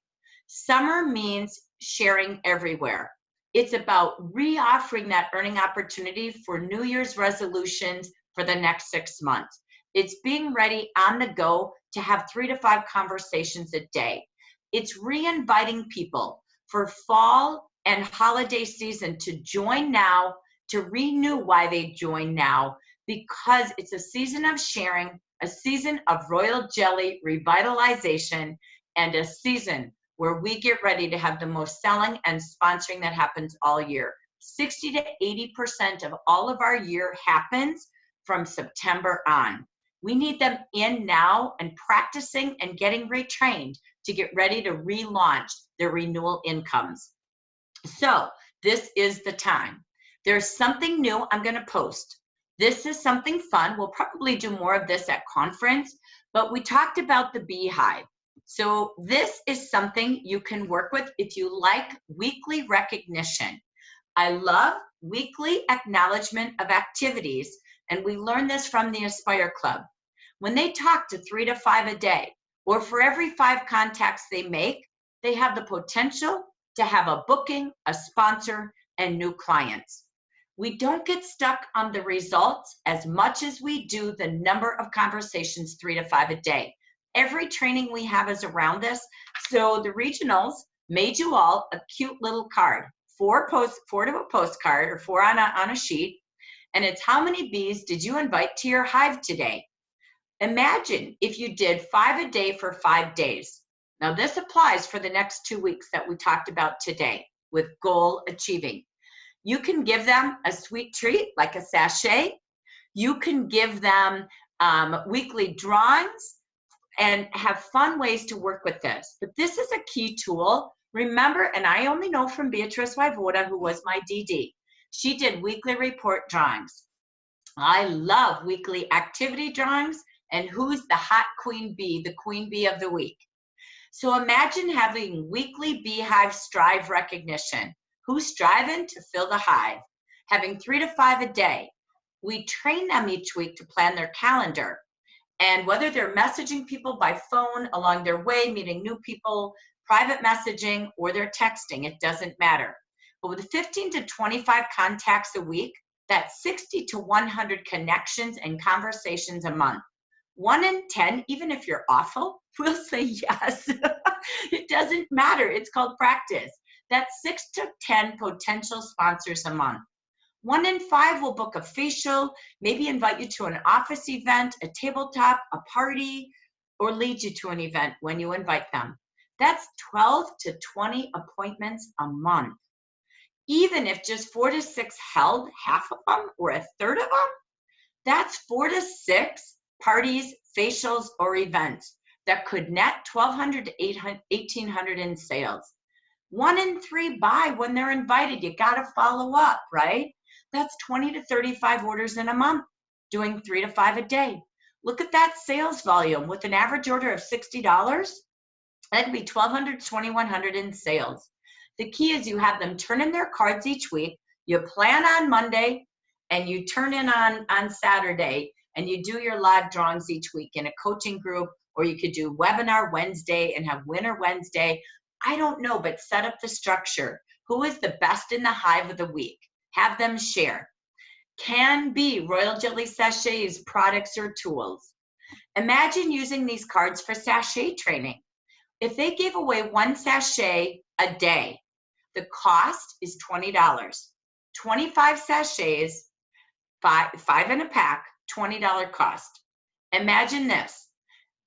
[SPEAKER 1] Summer means sharing everywhere. It's about re-offering that earning opportunity for New Year's resolutions for the next 6 months. It's being ready on the go to have 3 to 5 conversations a day. It's re-inviting people for fall and holiday season to join now, to renew why they join now, because it's a season of sharing, a season of royal jelly revitalization, and a season where we get ready to have the most selling and sponsoring that happens all year. 60 to 80% of all of our year happens from September on. We need them in now and practicing and getting retrained to get ready to relaunch their renewal incomes. So this is the time. There's something new I'm going to post. This is something fun. We'll probably do more of this at conference, but we talked about the beehive. So this is something you can work with if you like weekly recognition. I love weekly acknowledgement of activities, and we learned this from the Aspire Club. When they talk to 3 to 5 a day, or for every 5 contacts they make, they have the potential to have a booking, a sponsor, and new clients. We don't get stuck on the results as much as we do the number of conversations 3 to 5 a day. Every training we have is around this. So the regionals made you all a cute little card, 4 to a postcard or 4 on a sheet. And it's how many bees did you invite to your hive today? Imagine if you did 5 a day for 5 days. Now this applies for the next 2 weeks that we talked about today with goal achieving. You can give them a sweet treat like a sachet. You can give them weekly drawings and have fun ways to work with this. But this is a key tool. Remember, and I only know from Beatrice Waivoda, who was my DD. She did weekly report drawings. I love weekly activity drawings and who's the hot queen bee, the queen bee of the week. So imagine having weekly beehive strive recognition. Who's striving to fill the hive? Having 3 to 5 a day. We train them each week to plan their calendar. And whether they're messaging people by phone along their way, meeting new people, private messaging, or they're texting, it doesn't matter. But with 15 to 25 contacts a week, that's 60 to 100 connections and conversations a month. 1 in 10, even if you're awful, will say yes. It doesn't matter. It's called practice. That's 6 to 10 potential sponsors a month. 1 in 5 will book a facial, maybe invite you to an office event, a tabletop, a party, or lead you to an event when you invite them. That's 12 to 20 appointments a month. Even if just 4 to 6 held, half of them or a third of them, that's 4 to 6 parties, facials, or events that could net $1,200 to $1,800 in sales. 1 in 3 buy when they're invited. You got to follow up, right? That's 20 to 35 orders in a month, doing 3 to 5 a day. Look at that sales volume with an average order of $60. That'd be $1,200 to $2,100 in sales. The key is you have them turn in their cards each week. You plan on Monday, and you turn in on Saturday and you do your live drawings each week in a coaching group, or you could do webinar Wednesday and have winner Wednesday. I don't know, but set up the structure. Who is the best in the hive of the week? Have them share. Can be Royal Jelly sachets, products, or tools. Imagine using these cards for sachet training. If they gave away 1 sachet a day, the cost is $20. 25 sachets, five in a pack, $20 cost. Imagine this.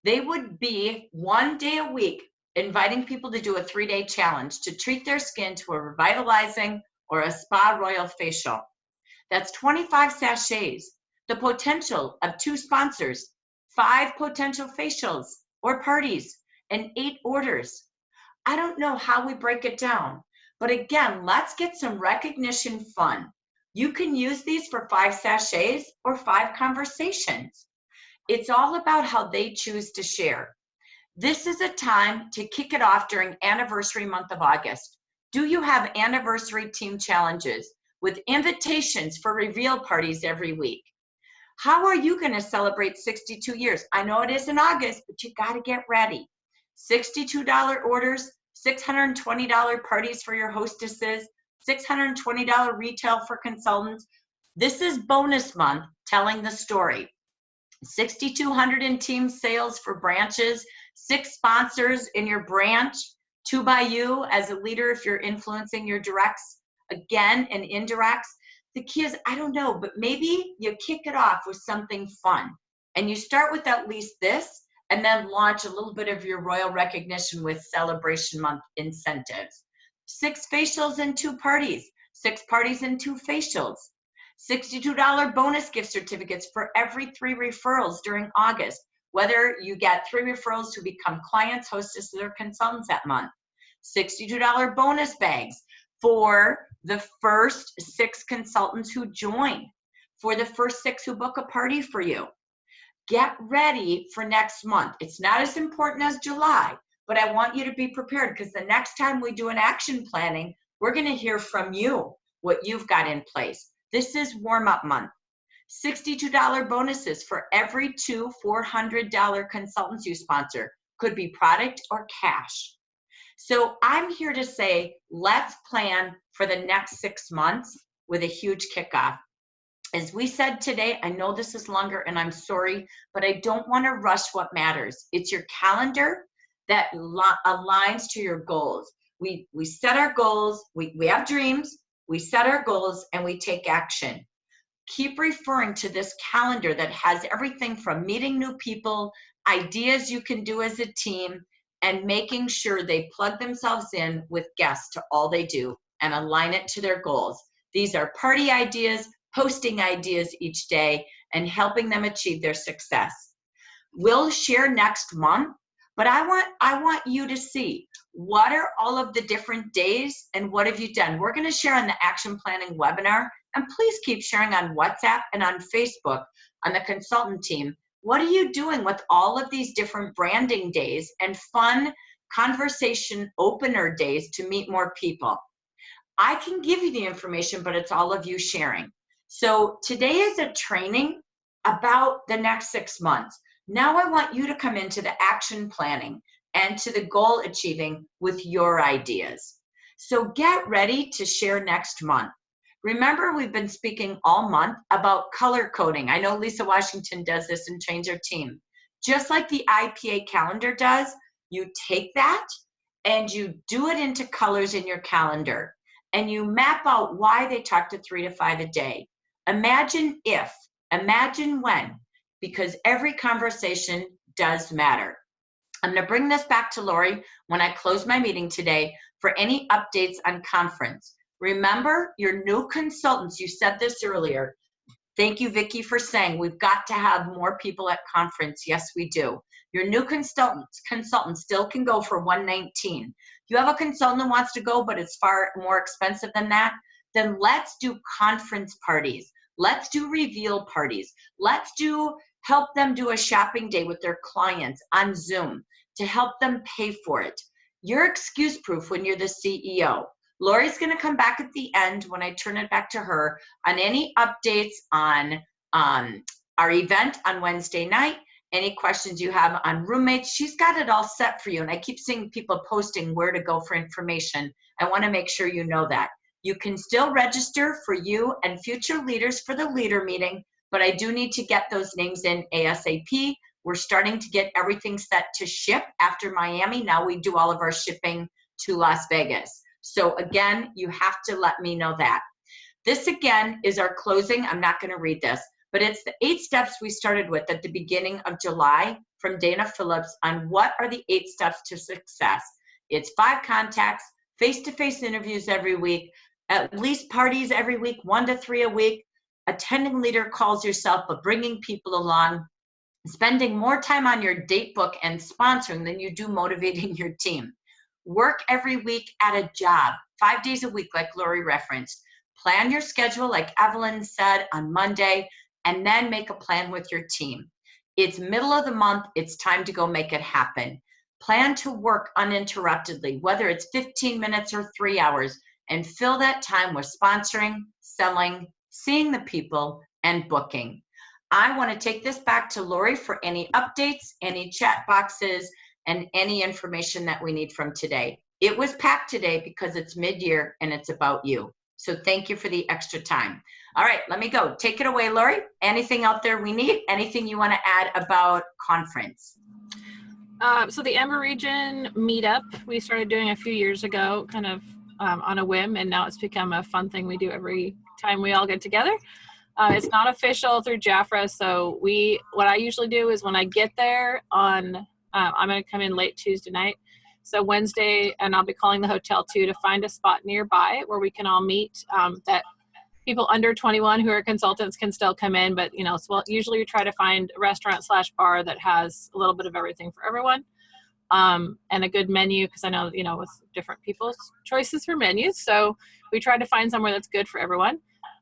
[SPEAKER 1] They would be 1 day a week inviting people to do a 3-day challenge to treat their skin to a revitalizing or a spa royal facial. That's 25 sachets, the potential of 2 sponsors, 5 potential facials or parties, and 8 orders. I don't know how we break it down, but again, let's get some recognition fun. You can use these for 5 sachets or 5 conversations. It's all about how they choose to share. This is a time to kick it off during anniversary month of August. Do you have anniversary team challenges with invitations for reveal parties every week? How are you going to celebrate 62 years? I know it is in August, but you got to get ready. $62 orders, $620 parties for your hostesses, $620 retail for consultants. This is bonus month, telling the story. $6,200 in team sales for branches, 6 sponsors in your branch, 2 by you as a leader if you're influencing your directs, again, and indirects. The key is, I don't know, but maybe you kick it off with something fun. And you start with at least this, and then launch a little bit of your royal recognition with celebration month incentives. 6 facials and 2 parties, 6 parties and 2 facials. $62 bonus gift certificates for every 3 referrals during August, whether you get 3 referrals who become clients, hostesses, or consultants that month. $62 bonus bags for the first 6 consultants who join, for the first 6 who book a party for you. Get ready for next month. It's not as important as July, but I want you to be prepared, because the next time we do an action planning, we're going to hear from you what you've got in place. This is warm-up month. $62 bonuses for every 2 $400 consultants you sponsor. Could be product or cash. So I'm here to say, let's plan for the next 6 months with a huge kickoff. As we said today, I know this is longer and I'm sorry, but I don't want to rush what matters. It's your calendar that aligns to your goals. We set our goals, we have dreams, we set our goals, and we take action. Keep referring to this calendar that has everything from meeting new people, ideas you can do as a team, and making sure they plug themselves in with guests to all they do and align it to their goals. These are party ideas, posting ideas each day, and helping them achieve their success. We'll share next month, but I want you to see, what are all of the different days and what have you done? We're going to share on the action planning webinar, and please keep sharing on WhatsApp and on Facebook on the consultant team. What are you doing with all of these different branding days and fun conversation opener days to meet more people? I can give you the information, but it's all of you sharing. So today is a training about the next 6 months. Now I want you to come into the action planning and to the goal achieving with your ideas. So get ready to share next month. Remember, we've been speaking all month about color coding. I know Lisa Washington does this and trains her team. Just like the IPA calendar does, you take that and you do it into colors in your calendar, and you map out why they talk to 3 to 5 a day. Imagine if, imagine when, because every conversation does matter. I'm going to bring this back to Lori when I close my meeting today for any updates on conference. Remember, your new consultants, you said this earlier. Thank you, Vicki, for saying we've got to have more people at conference. Yes, we do. Your new consultants still can go for $119. You have a consultant that wants to go, but it's far more expensive than that, then let's do conference parties. Let's do reveal parties. Let's help them do a shopping day with their clients on Zoom to help them pay for it. You're excuse proof when you're the CEO. Lori's going to come back at the end when I turn it back to her on any updates on our event on Wednesday night, any questions you have on roommates. She's got it all set for you. And I keep seeing people posting where to go for information. I want to make sure you know that. You can still register for you and future leaders for the leader meeting, but I do need to get those names in ASAP. We're starting to get everything set to ship after Miami. Now we do all of our shipping to Las Vegas. So again, you have to let me know that. This again is our closing. I'm not going to read this, but it's the 8 steps we started with at the beginning of July from Dana Phillips on what are the 8 steps to success. It's 5 contacts, face-to-face interviews every week, at least parties every week, 1 to 3 a week, attending leader calls yourself, but bringing people along, spending more time on your date book and sponsoring than you do motivating your team. Work every week at a job, 5 days a week, like Lori referenced. Plan your schedule, like Evelyn said, on Monday, and then make a plan with your team. It's middle of the month. It's time to go make it happen. Plan to work uninterruptedly, whether it's 15 minutes or 3 hours, and fill that time with sponsoring, selling, seeing the people, and booking. I want to take this back to Lori for any updates, any chat boxes, and any information that we need from today. It was packed today because it's mid-year and it's about you. So thank you for the extra time. All right, let me go. Take it away, Lori. Anything out there we need? Anything you want to add about conference?
[SPEAKER 4] So the Amber Region meetup, we started doing a few years ago, kind of on a whim, and now it's become a fun thing we do every time we all get together. It's not official through Jafra, so what I usually do is when I get there on, I'm going to come in late Tuesday night, so Wednesday, and I'll be calling the hotel too to find a spot nearby where we can all meet, that people under 21 who are consultants can still come in, but so usually we try to find a restaurant/bar that has a little bit of everything for everyone, and a good menu, because I know, with different people's choices for menus, so we try to find somewhere that's good for everyone.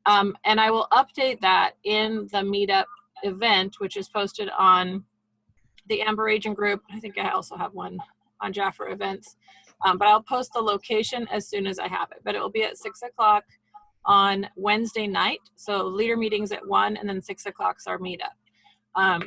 [SPEAKER 4] And I will update that in the meetup event, which is posted on the Amber Agent group. I think I also have one on Jafra events, but I'll post the location as soon as I have it. But it will be at 6 o'clock on Wednesday night. So leader meetings at 1, and then 6 o'clock is our meetup.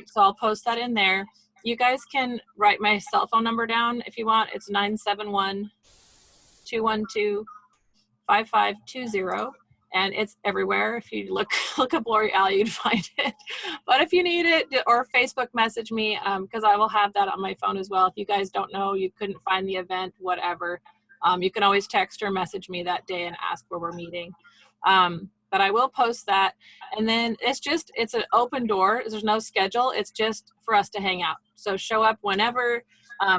[SPEAKER 4] So I'll post that in there. You guys can write my cell phone number down if you want. It's 971-212-5520. And it's everywhere. If you look up Lori Alley, you'd find it. But if you need it, or Facebook message me, because I will have that on my phone as well. If you guys don't know, you couldn't find the event, whatever, you can always text or message me that day and ask where we're meeting. But I will post that. And then it's an open door. There's no schedule. It's just for us to hang out. So show up whenever.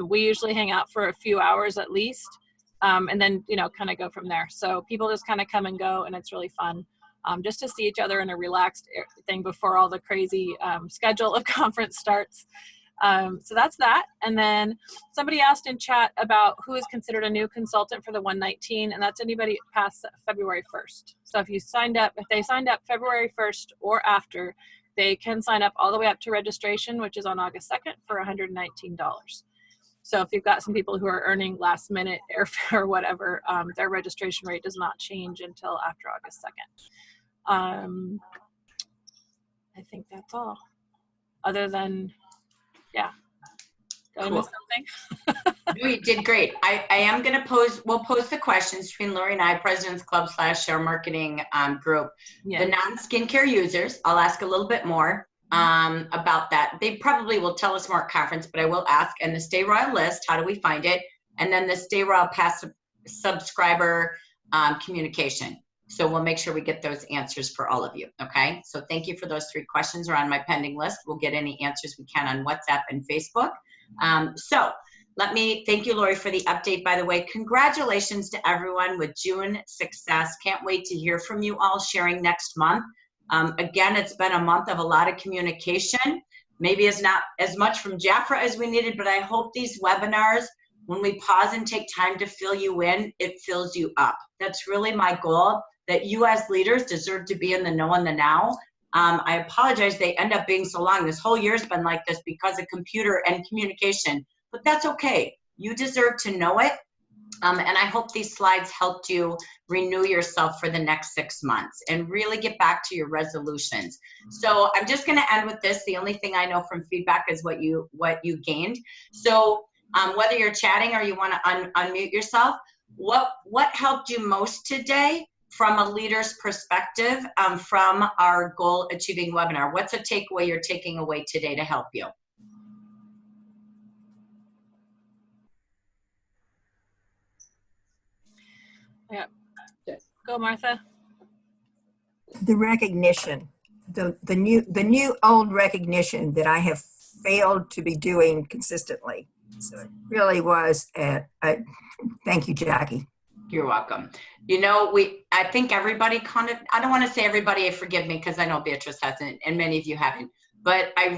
[SPEAKER 4] We usually hang out for a few hours at least. And then, kind of go from there. So people just kind of come and go, and it's really fun just to see each other in a relaxed thing before all the crazy schedule of conference starts. So that's that. And then somebody asked in chat about who is considered a new consultant for the 119, and that's anybody past February 1st. So if they signed up February 1st or after, they can sign up all the way up to registration, which is on August 2nd for $119. So if you've got some people who are earning last minute airfare or whatever, their registration rate does not change until after August 2nd. I think that's all. Other than, yeah. Did I miss something?
[SPEAKER 1] No, you did great. I am going to we'll post the questions between Lori and I, President's Club / our marketing group. Yeah. The non-skincare users, I'll ask a little bit more about that. They probably will tell us more at conference, but I will ask. And the Stay Royal list, how do we find it? And then the Stay Royal Pass subscriber communication. So we'll make sure we get those answers for all of you, okay? So thank you for those 3 questions are on my pending list. We'll get any answers we can on WhatsApp and Facebook. So let me thank you, Lori, for the update. By the way, congratulations to everyone with June success. Can't wait to hear from you all sharing next month. Again, it's been a month of a lot of communication. Maybe it's not as much from Jafra as we needed, but I hope these webinars, when we pause and take time to fill you in, it fills you up. That's really my goal, that you as leaders deserve to be in the know and the now. I apologize they end up being so long. This whole year's been like this because of computer and communication, but that's okay. You deserve to know it. And I hope these slides helped you renew yourself for the next 6 months and really get back to your resolutions. So I'm just going to end with this. The only thing I know from feedback is what you gained. So whether you're chatting or you want to unmute yourself, what helped you most today from a leader's perspective from our goal achieving webinar? What's a takeaway you're taking away today to help you?
[SPEAKER 4] Yeah. Go, Martha.
[SPEAKER 14] The recognition, the new old recognition that I have failed to be doing consistently. So it really was thank you, Jackie.
[SPEAKER 1] You're welcome. You know, I think everybody I don't want to say everybody, forgive me, because I know Beatrice hasn't and many of you haven't, but I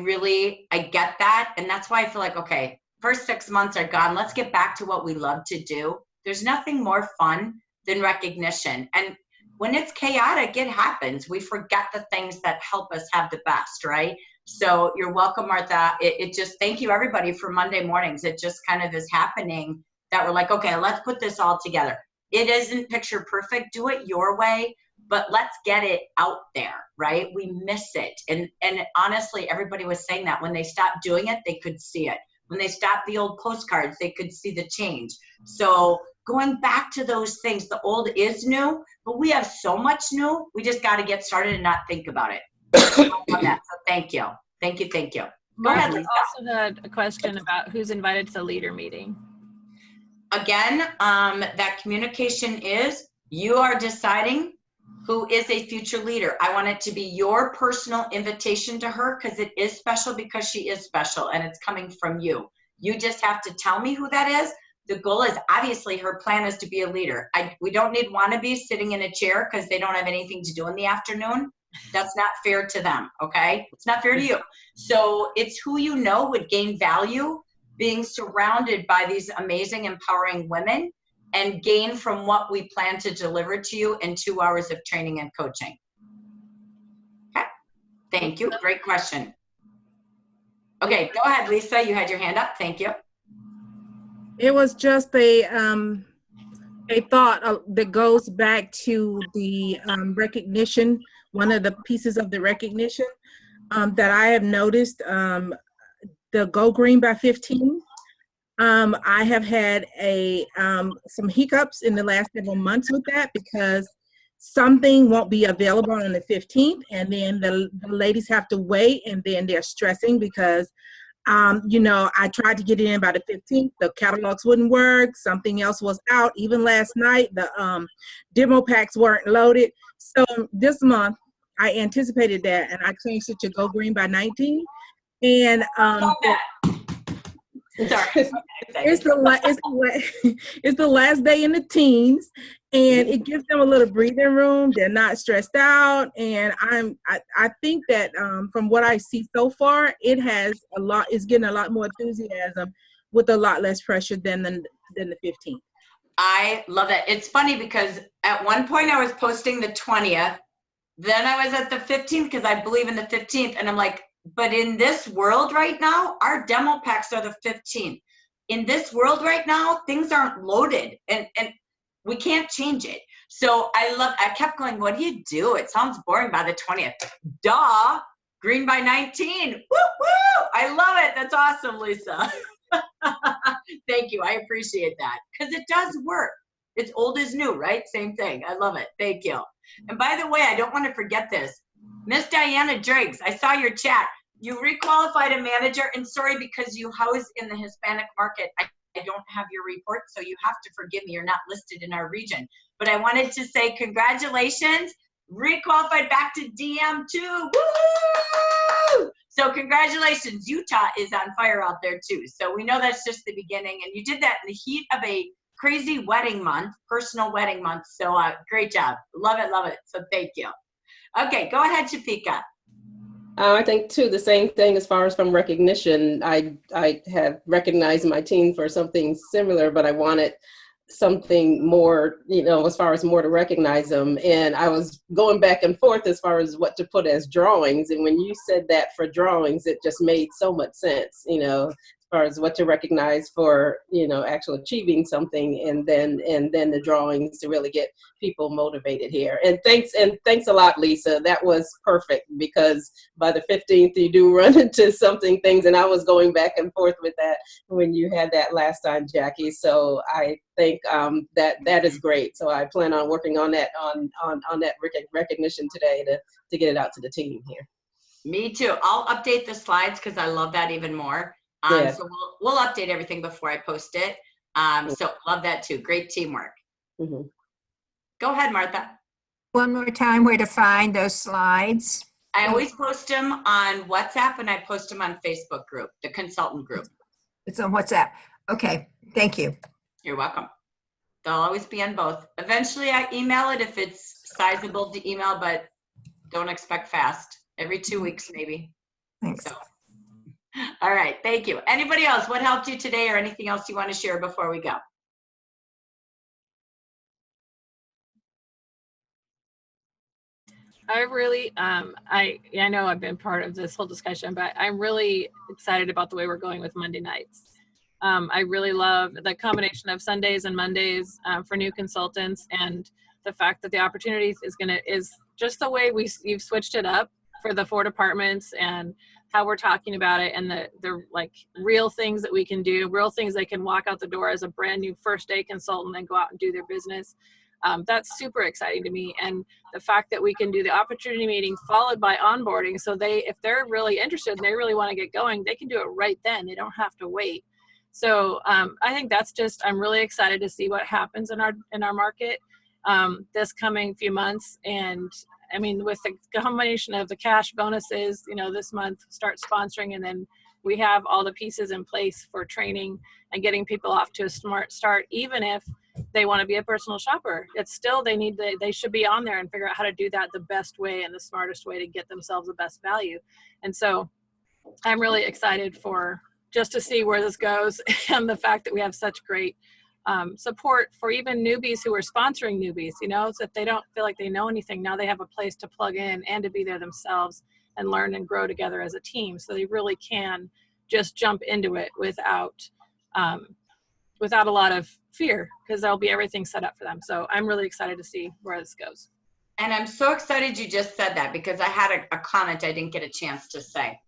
[SPEAKER 1] get that. And that's why I feel like, okay, first 6 months are gone. Let's get back to what we love to do. There's nothing more fun than recognition. And when it's chaotic, it happens. We forget the things that help us have the best, right? So you're welcome, Martha. It just, thank you everybody for Monday mornings. It just kind of is happening that we're like, okay, let's put this all together. It isn't picture perfect. Do it your way, but let's get it out there, right? We miss it. And honestly, everybody was saying that when they stopped doing it, they could see it. When they stopped the old postcards, they could see the change. So going back to those things, the old is new, but we have so much new. We just got to get started and not think about it. I love that. So thank you. Thank you. Thank you. Go ahead, Lisa.
[SPEAKER 4] Also had a question about who's invited to the leader meeting.
[SPEAKER 1] Again, that communication is you are deciding who is a future leader. I want it to be your personal invitation to her because it is special because she is special and it's coming from you. You just have to tell me who that is. The goal is obviously her plan is to be a leader. We don't need wannabes sitting in a chair because they don't have anything to do in the afternoon. That's not fair to them, okay? It's not fair to you. So it's who you know would gain value being surrounded by these amazing, empowering women and gain from what we plan to deliver to you in 2 hours of training and coaching. Okay, thank you. Great question. Okay, go ahead, Lisa. You had your hand up. Thank you.
[SPEAKER 3] It was just a thought that goes back to the recognition, one of the pieces of the recognition that I have noticed, the Go Green by 15. I have had some hiccups in the last several months with that because something won't be available on the 15th and then the ladies have to wait and then they're stressing because you know, I tried to get it in by the 15th. The catalogs wouldn't work. Something else was out. Even last night, the demo packs weren't loaded. So this month, I anticipated that, and I changed it to Go Green by 19. And
[SPEAKER 1] sorry,
[SPEAKER 3] it's the last day in the teens, and it gives them a little breathing room. They're not stressed out, and I think that from what I see so far, it's getting a lot more enthusiasm with a lot less pressure than the 15th.
[SPEAKER 1] I love that. It's funny because at one point I was posting the 20th, then I was at the 15th because I believe in the 15th, and I'm like, but in this world right now, our demo packs are the 15th. In this world right now, things aren't loaded and we can't change it. So I kept going, what do you do? It sounds boring by the 20th. Duh, green by 19. Woo, woo. I love it. That's awesome, Lisa. Thank you. I appreciate that because it does work. It's old is new, right? Same thing. I love it. Thank you. And by the way, I don't want to forget this. Miss Diana Driggs, I saw your chat. You requalified a manager, and sorry, because you house in the Hispanic market, I don't have your report, so you have to forgive me. You're not listed in our region. But I wanted to say congratulations. Requalified back to DM2. Woo! So congratulations. Utah is on fire out there too. So we know that's just the beginning, and you did that in the heat of a crazy wedding month, personal wedding month. So great job. Love it, love it. So thank you. Okay, go ahead, Shafika.
[SPEAKER 11] I think too, the same thing as far as from recognition. I have recognized my team for something similar, but I wanted something more, you know, as far as more to recognize them. And I was going back and forth as far as what to put as drawings. And when you said that for drawings, it just made so much sense, you know, as far as what to recognize for, you know, actual achieving something, and then the drawings to really get people motivated here. And thanks a lot, Lisa. That was perfect, because by the 15th you do run into things, and I was going back and forth with that when you had that last time, Jackie. So I think that is great. So I plan on working on that on that recognition today to get it out to the team here.
[SPEAKER 1] Me too. I'll update the slides because I love that even more.
[SPEAKER 11] Yes.
[SPEAKER 1] So we'll update everything before I post it. So love that too. Great teamwork.
[SPEAKER 11] Mm-hmm.
[SPEAKER 1] Go ahead, Martha.
[SPEAKER 14] One more time, where to find those slides?
[SPEAKER 1] I always post them on WhatsApp, and I post them on Facebook group, the consultant group.
[SPEAKER 14] It's on WhatsApp. Okay, thank you.
[SPEAKER 1] You're welcome. They'll always be on both. Eventually I email it if it's sizable to email, but don't expect fast. Every 2 weeks maybe.
[SPEAKER 14] Thanks.
[SPEAKER 1] So. All right, thank you. Anybody else? What helped you today, or anything else you want to share before we go?
[SPEAKER 4] I really, I know I've been part of this whole discussion, but I'm really excited about the way we're going with Monday nights. I really love the combination of Sundays and Mondays for new consultants, and the fact that the opportunities is just the way you've switched it up for the 4 departments, and how we're talking about it, and the like real things that we can do, real things they can walk out the door as a brand new first day consultant and go out and do their business. That's super exciting to me. And the fact that we can do the opportunity meeting followed by onboarding, so if they're really interested and they really want to get going, they can do it right then. They don't have to wait. So I think I'm really excited to see what happens in our market this coming few months. And I mean, with the combination of the cash bonuses, you know, this month start sponsoring, and then we have all the pieces in place for training and getting people off to a smart start. Even if they want to be a personal shopper, it's still, they should be on there and figure out how to do that the best way and the smartest way to get themselves the best value. And so I'm really excited just to see where this goes, and the fact that we have such great support for even newbies who are sponsoring newbies, you know, so if they don't feel like they know anything, now they have a place to plug in and to be there themselves and learn and grow together as a team. So they really can just jump into it without a lot of fear, because there'll be everything set up for them. So I'm really excited to see where this goes.
[SPEAKER 1] And I'm so excited you just said that, because I had a comment I didn't get a chance to say.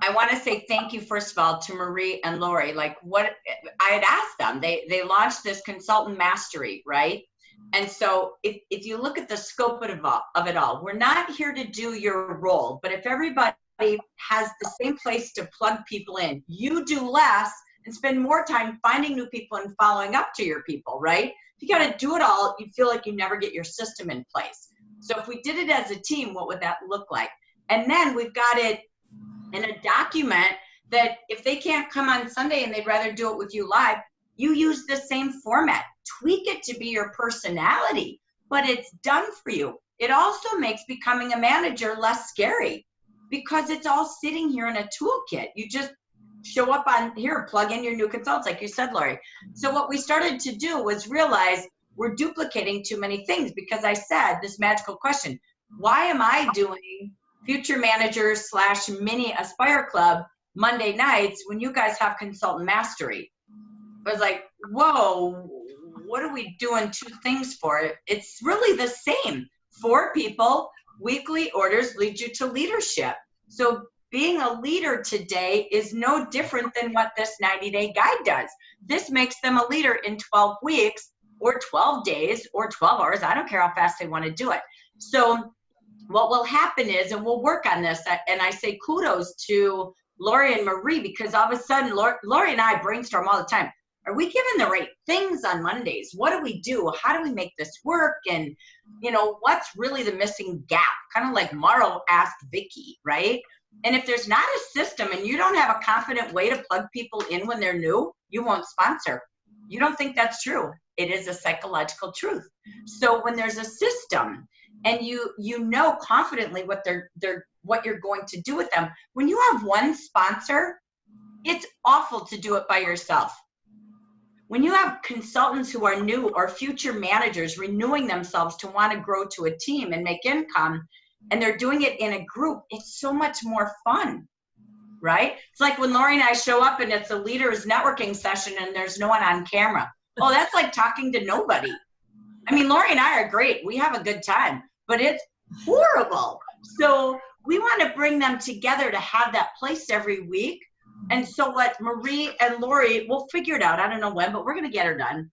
[SPEAKER 1] I want to say thank you, first of all, to Marie and Lori. Like, what I had asked them, they launched this consultant mastery, right? And so if you look at the scope of it all, we're not here to do your role, but if everybody has the same place to plug people in, you do less and spend more time finding new people and following up to your people, right? If you got to do it all, you feel like you never get your system in place. So if we did it as a team, what would that look like? And then we've got it in a document that if they can't come on Sunday and they'd rather do it with you live, you use the same format. Tweak it to be your personality, but it's done for you. It also makes becoming a manager less scary, because it's all sitting here in a toolkit. You just show up on here, plug in your new consultants, like you said, Lori. So what we started to do was realize we're duplicating too many things, because I said this magical question: why am I doing Future Managers / Mini Aspire Club Monday nights when you guys have Consultant Mastery? I was like, whoa, what are we doing 2 things for? It's really the same. 4 people, weekly orders lead you to leadership. So being a leader today is no different than what this 90-day guide does. This makes them a leader in 12 weeks or 12 days or 12 hours. I don't care how fast they want to do it. So what will happen is, and we'll work on this, and I say kudos to Lori and Marie, because all of a sudden, Lori and I brainstorm all the time. Are we giving the right things on Mondays? What do we do? How do we make this work? And, you know, what's really the missing gap? Kind of like Mauro asked Vicky, right? And if there's not a system and you don't have a confident way to plug people in when they're new, you won't sponsor. You don't think that's true. It is a psychological truth. So when there's a system and you know confidently what what you're going to do with them, when you have one sponsor, it's awful to do it by yourself. When you have consultants who are new or future managers renewing themselves to want to grow to a team and make income, and they're doing it in a group, it's so much more fun. right? It's like when Lori and I show up and it's a leaders networking session and there's no one on camera. Oh, that's like talking to nobody. I mean, Lori and I are great. We have a good time, but it's horrible. So we want to bring them together to have that place every week. And so what Marie and Lori, we'll figure it out. I don't know when, but we're going to get her done.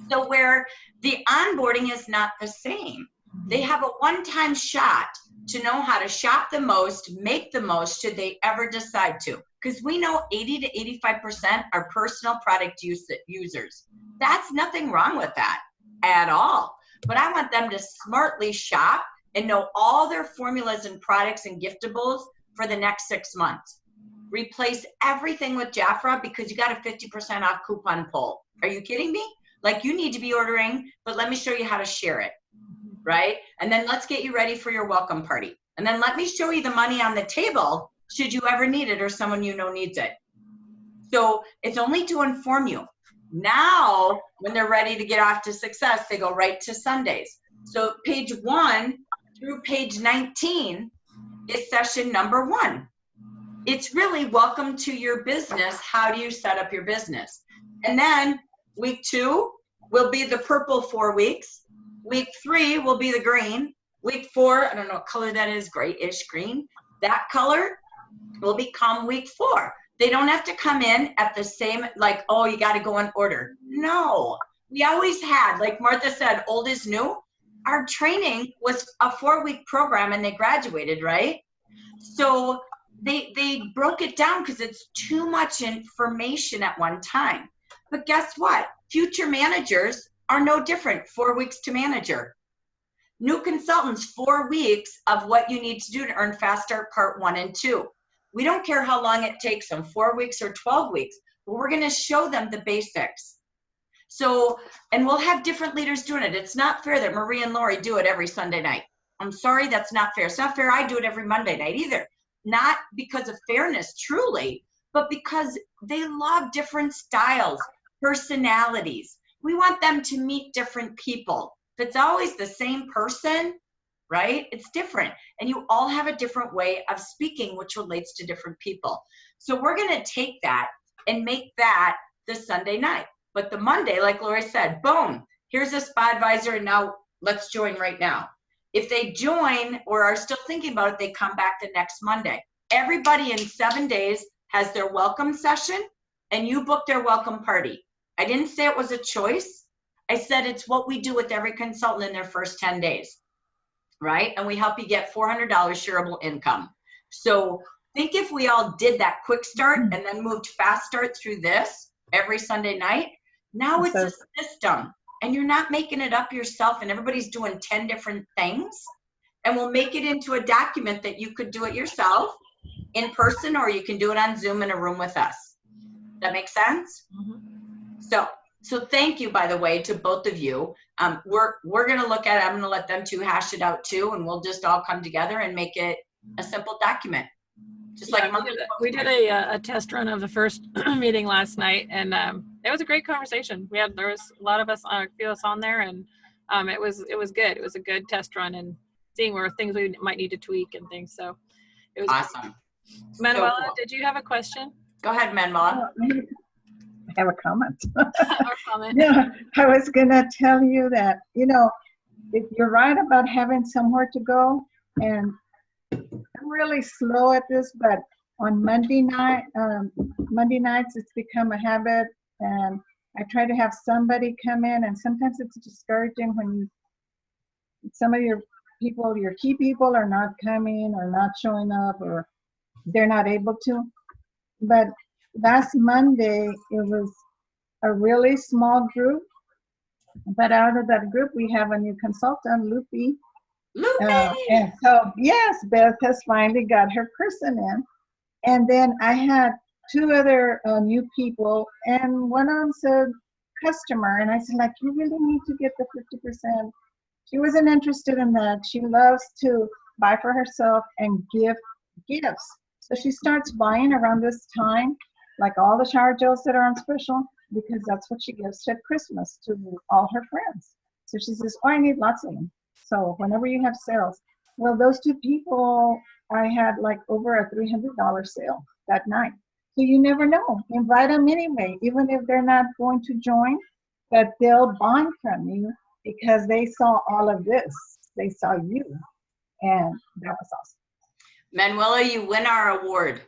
[SPEAKER 1] So where the onboarding is not the same. They have a one-time shot to know how to shop the most, make the most, should they ever decide to. Because we know 80 to 85% are personal product users. That's nothing wrong with that at all. But I want them to smartly shop and know all their formulas and products and giftables for the next 6 months. Replace everything with Jafra because you got a 50% off coupon pull. Are you kidding me? Like, you need to be ordering, but let me show you how to share it, right? And then let's get you ready for your welcome party. And then let me show you the money on the table should you ever need it or someone you know needs it. So it's only to inform you. Now, when they're ready to get off to success, they go right to Sundays. So page 1 through page 19 is session number 1. It's really welcome to your business. How do you set up your business? And then week 2 will be the purple 4 weeks. Week 3 will be the green. Week 4, I don't know what color that is, grayish green. That color will become week 4. They don't have to come in at the same, like, oh, you got to go in order. No, we always had, like Martha said, old is new. Our training was a 4-week program and they graduated, right? So they broke it down because it's too much information at one time. But guess what? Future managers are no different. 4 weeks to manager. New consultants, 4 weeks of what you need to do to earn Fast Start Part 1 and 2. We don't care how long it takes them, 4 weeks or 12 weeks, but we're going to show them the basics. So, and we'll have different leaders doing it. It's not fair that Marie and Lori do it every Sunday night. I'm sorry, that's not fair. It's not fair I do it every Monday night either. Not because of fairness, truly, but because they love different styles, personalities. We want them to meet different people. If it's always the same person, right? It's different. And you all have a different way of speaking, which relates to different people. So we're going to take that and make that the Sunday night. But the Monday, like Lori said, boom, here's a spa advisor, and now let's join right now. If they join or are still thinking about it, they come back the next Monday. Everybody in 7 days has their welcome session, and you book their welcome party. I didn't say it was a choice. I said it's what we do with every consultant in their first 10 days, right? And we help you get $400 shareable income. So think if we all did that quick start and then moved fast start through this every Sunday night, now it's a system. And you're not making it up yourself and everybody's doing 10 different things. And we'll make it into a document that you could do it yourself in person, or you can do it on Zoom in a room with us. That makes sense? So thank you, by the way, to both of you. We're going to look at it. I'm going to let them two hash it out too, and we'll just all come together and make it a simple document. Just like
[SPEAKER 4] we did a test run of the first meeting last night, and it was a great conversation. There was a lot of us, a few of us on there, and it was good. It was a good test run and seeing where things we might need to tweak and things. So it was
[SPEAKER 1] awesome.
[SPEAKER 4] Manuela,
[SPEAKER 1] So cool.
[SPEAKER 4] Did you have a question?
[SPEAKER 1] Go ahead, Manuela.
[SPEAKER 7] I have a comment.
[SPEAKER 4] Or comment.
[SPEAKER 7] Yeah, I was gonna tell you that, if you're right about having somewhere to go, and I'm really slow at this, but on Monday nights, it's become a habit, and I try to have somebody come in, and sometimes it's discouraging when some of your people, your key people, are not coming or not showing up, or they're not able to. But last Monday, it was a really small group, but out of that group, we have a new consultant, Lupe. And so, yes, Beth has finally got her person in. And then I had 2 other new people, and one of them said customer, and I said, like, you really need to get the 50%. She wasn't interested in that. She loves to buy for herself and give gifts. So she starts buying around this time, like all the shower gels that are on special, because that's what she gives at Christmas to all her friends. So she says, oh, I need lots of them. So whenever you have sales, well, those 2 people, I had like over a $300 sale. that night. So you never know. Invite them anyway, even if they're not going to join, but they'll bond from you because they saw all of this. They saw you, and that was awesome.
[SPEAKER 1] Manuela, you win our award.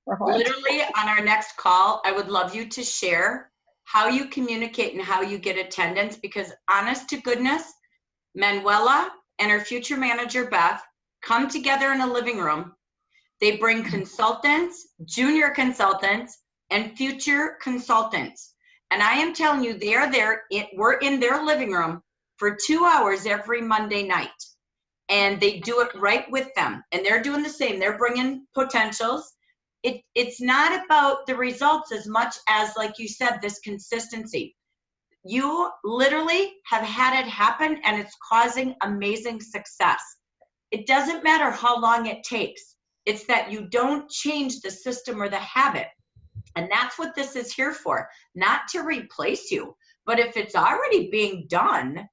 [SPEAKER 7] For what?
[SPEAKER 1] Literally on our next call, I would love you to share how you communicate and how you get attendance, because honest to goodness, Manuela and her future manager, Beth, come together in a living room. They bring consultants, junior consultants, and future consultants. And I am telling you, they are there. We're in their living room for 2 hours every Monday night. And they do it right with them. And they're doing the same. They're bringing potentials. It's not about the results as much as, like you said, this consistency. You literally have had it happen, and it's causing amazing success. It doesn't matter how long it takes. It's that you don't change the system or the habit. And that's what this is here for, not to replace you. But if it's already being done,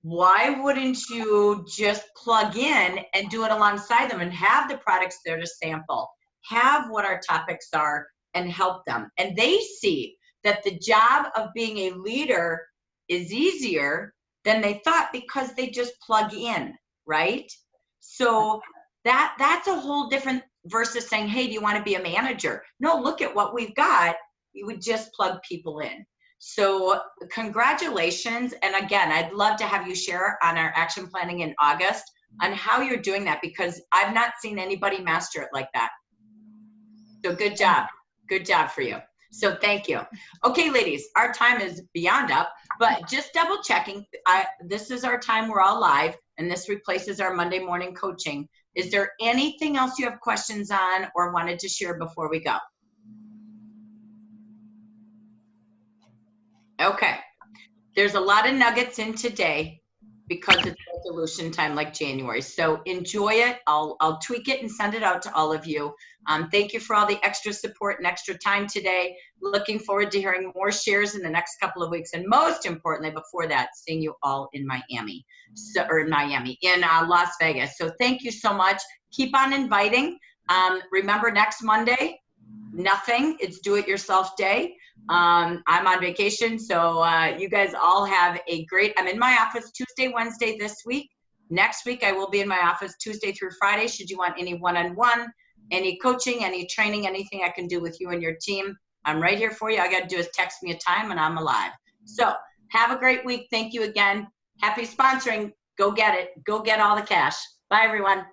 [SPEAKER 1] why wouldn't you just plug in and do it alongside them and have the products there to sample, have what our topics are, and help them? And they see that the job of being a leader is easier than they thought because they just plug in, right? So that's a whole different versus saying, hey, do you want to be a manager? No, look at what we've got. You would just plug people in. So congratulations. And again, I'd love to have you share on our action planning in August on how you're doing that, because I've not seen anybody master it like that. So good job. Good job for you. So thank you. Okay, ladies, our time is beyond up, but just double checking. This is our time. We're all live, and this replaces our Monday morning coaching. Is there anything else you have questions on or wanted to share before we go? Okay. There's a lot of nuggets in today because it's resolution time like January. So enjoy it. I'll tweak it and send it out to all of you. Thank you for all the extra support and extra time today. Looking forward to hearing more shares in the next couple of weeks. And most importantly, before that, seeing you all in Miami, in Las Vegas. So thank you so much. Keep on inviting. Remember, next Monday, nothing. It's do-it-yourself day. I'm on vacation, so you guys all have a great, I'm in my office Tuesday, Wednesday this week. Next week, I will be in my office Tuesday through Friday. Should you want any one-on-one, any coaching, any training, anything I can do with you and your team, I'm right here for you. All I got to do is text me a time and I'm alive. So have a great week. Thank you again. Happy sponsoring. Go get it. Go get all the cash. Bye, everyone.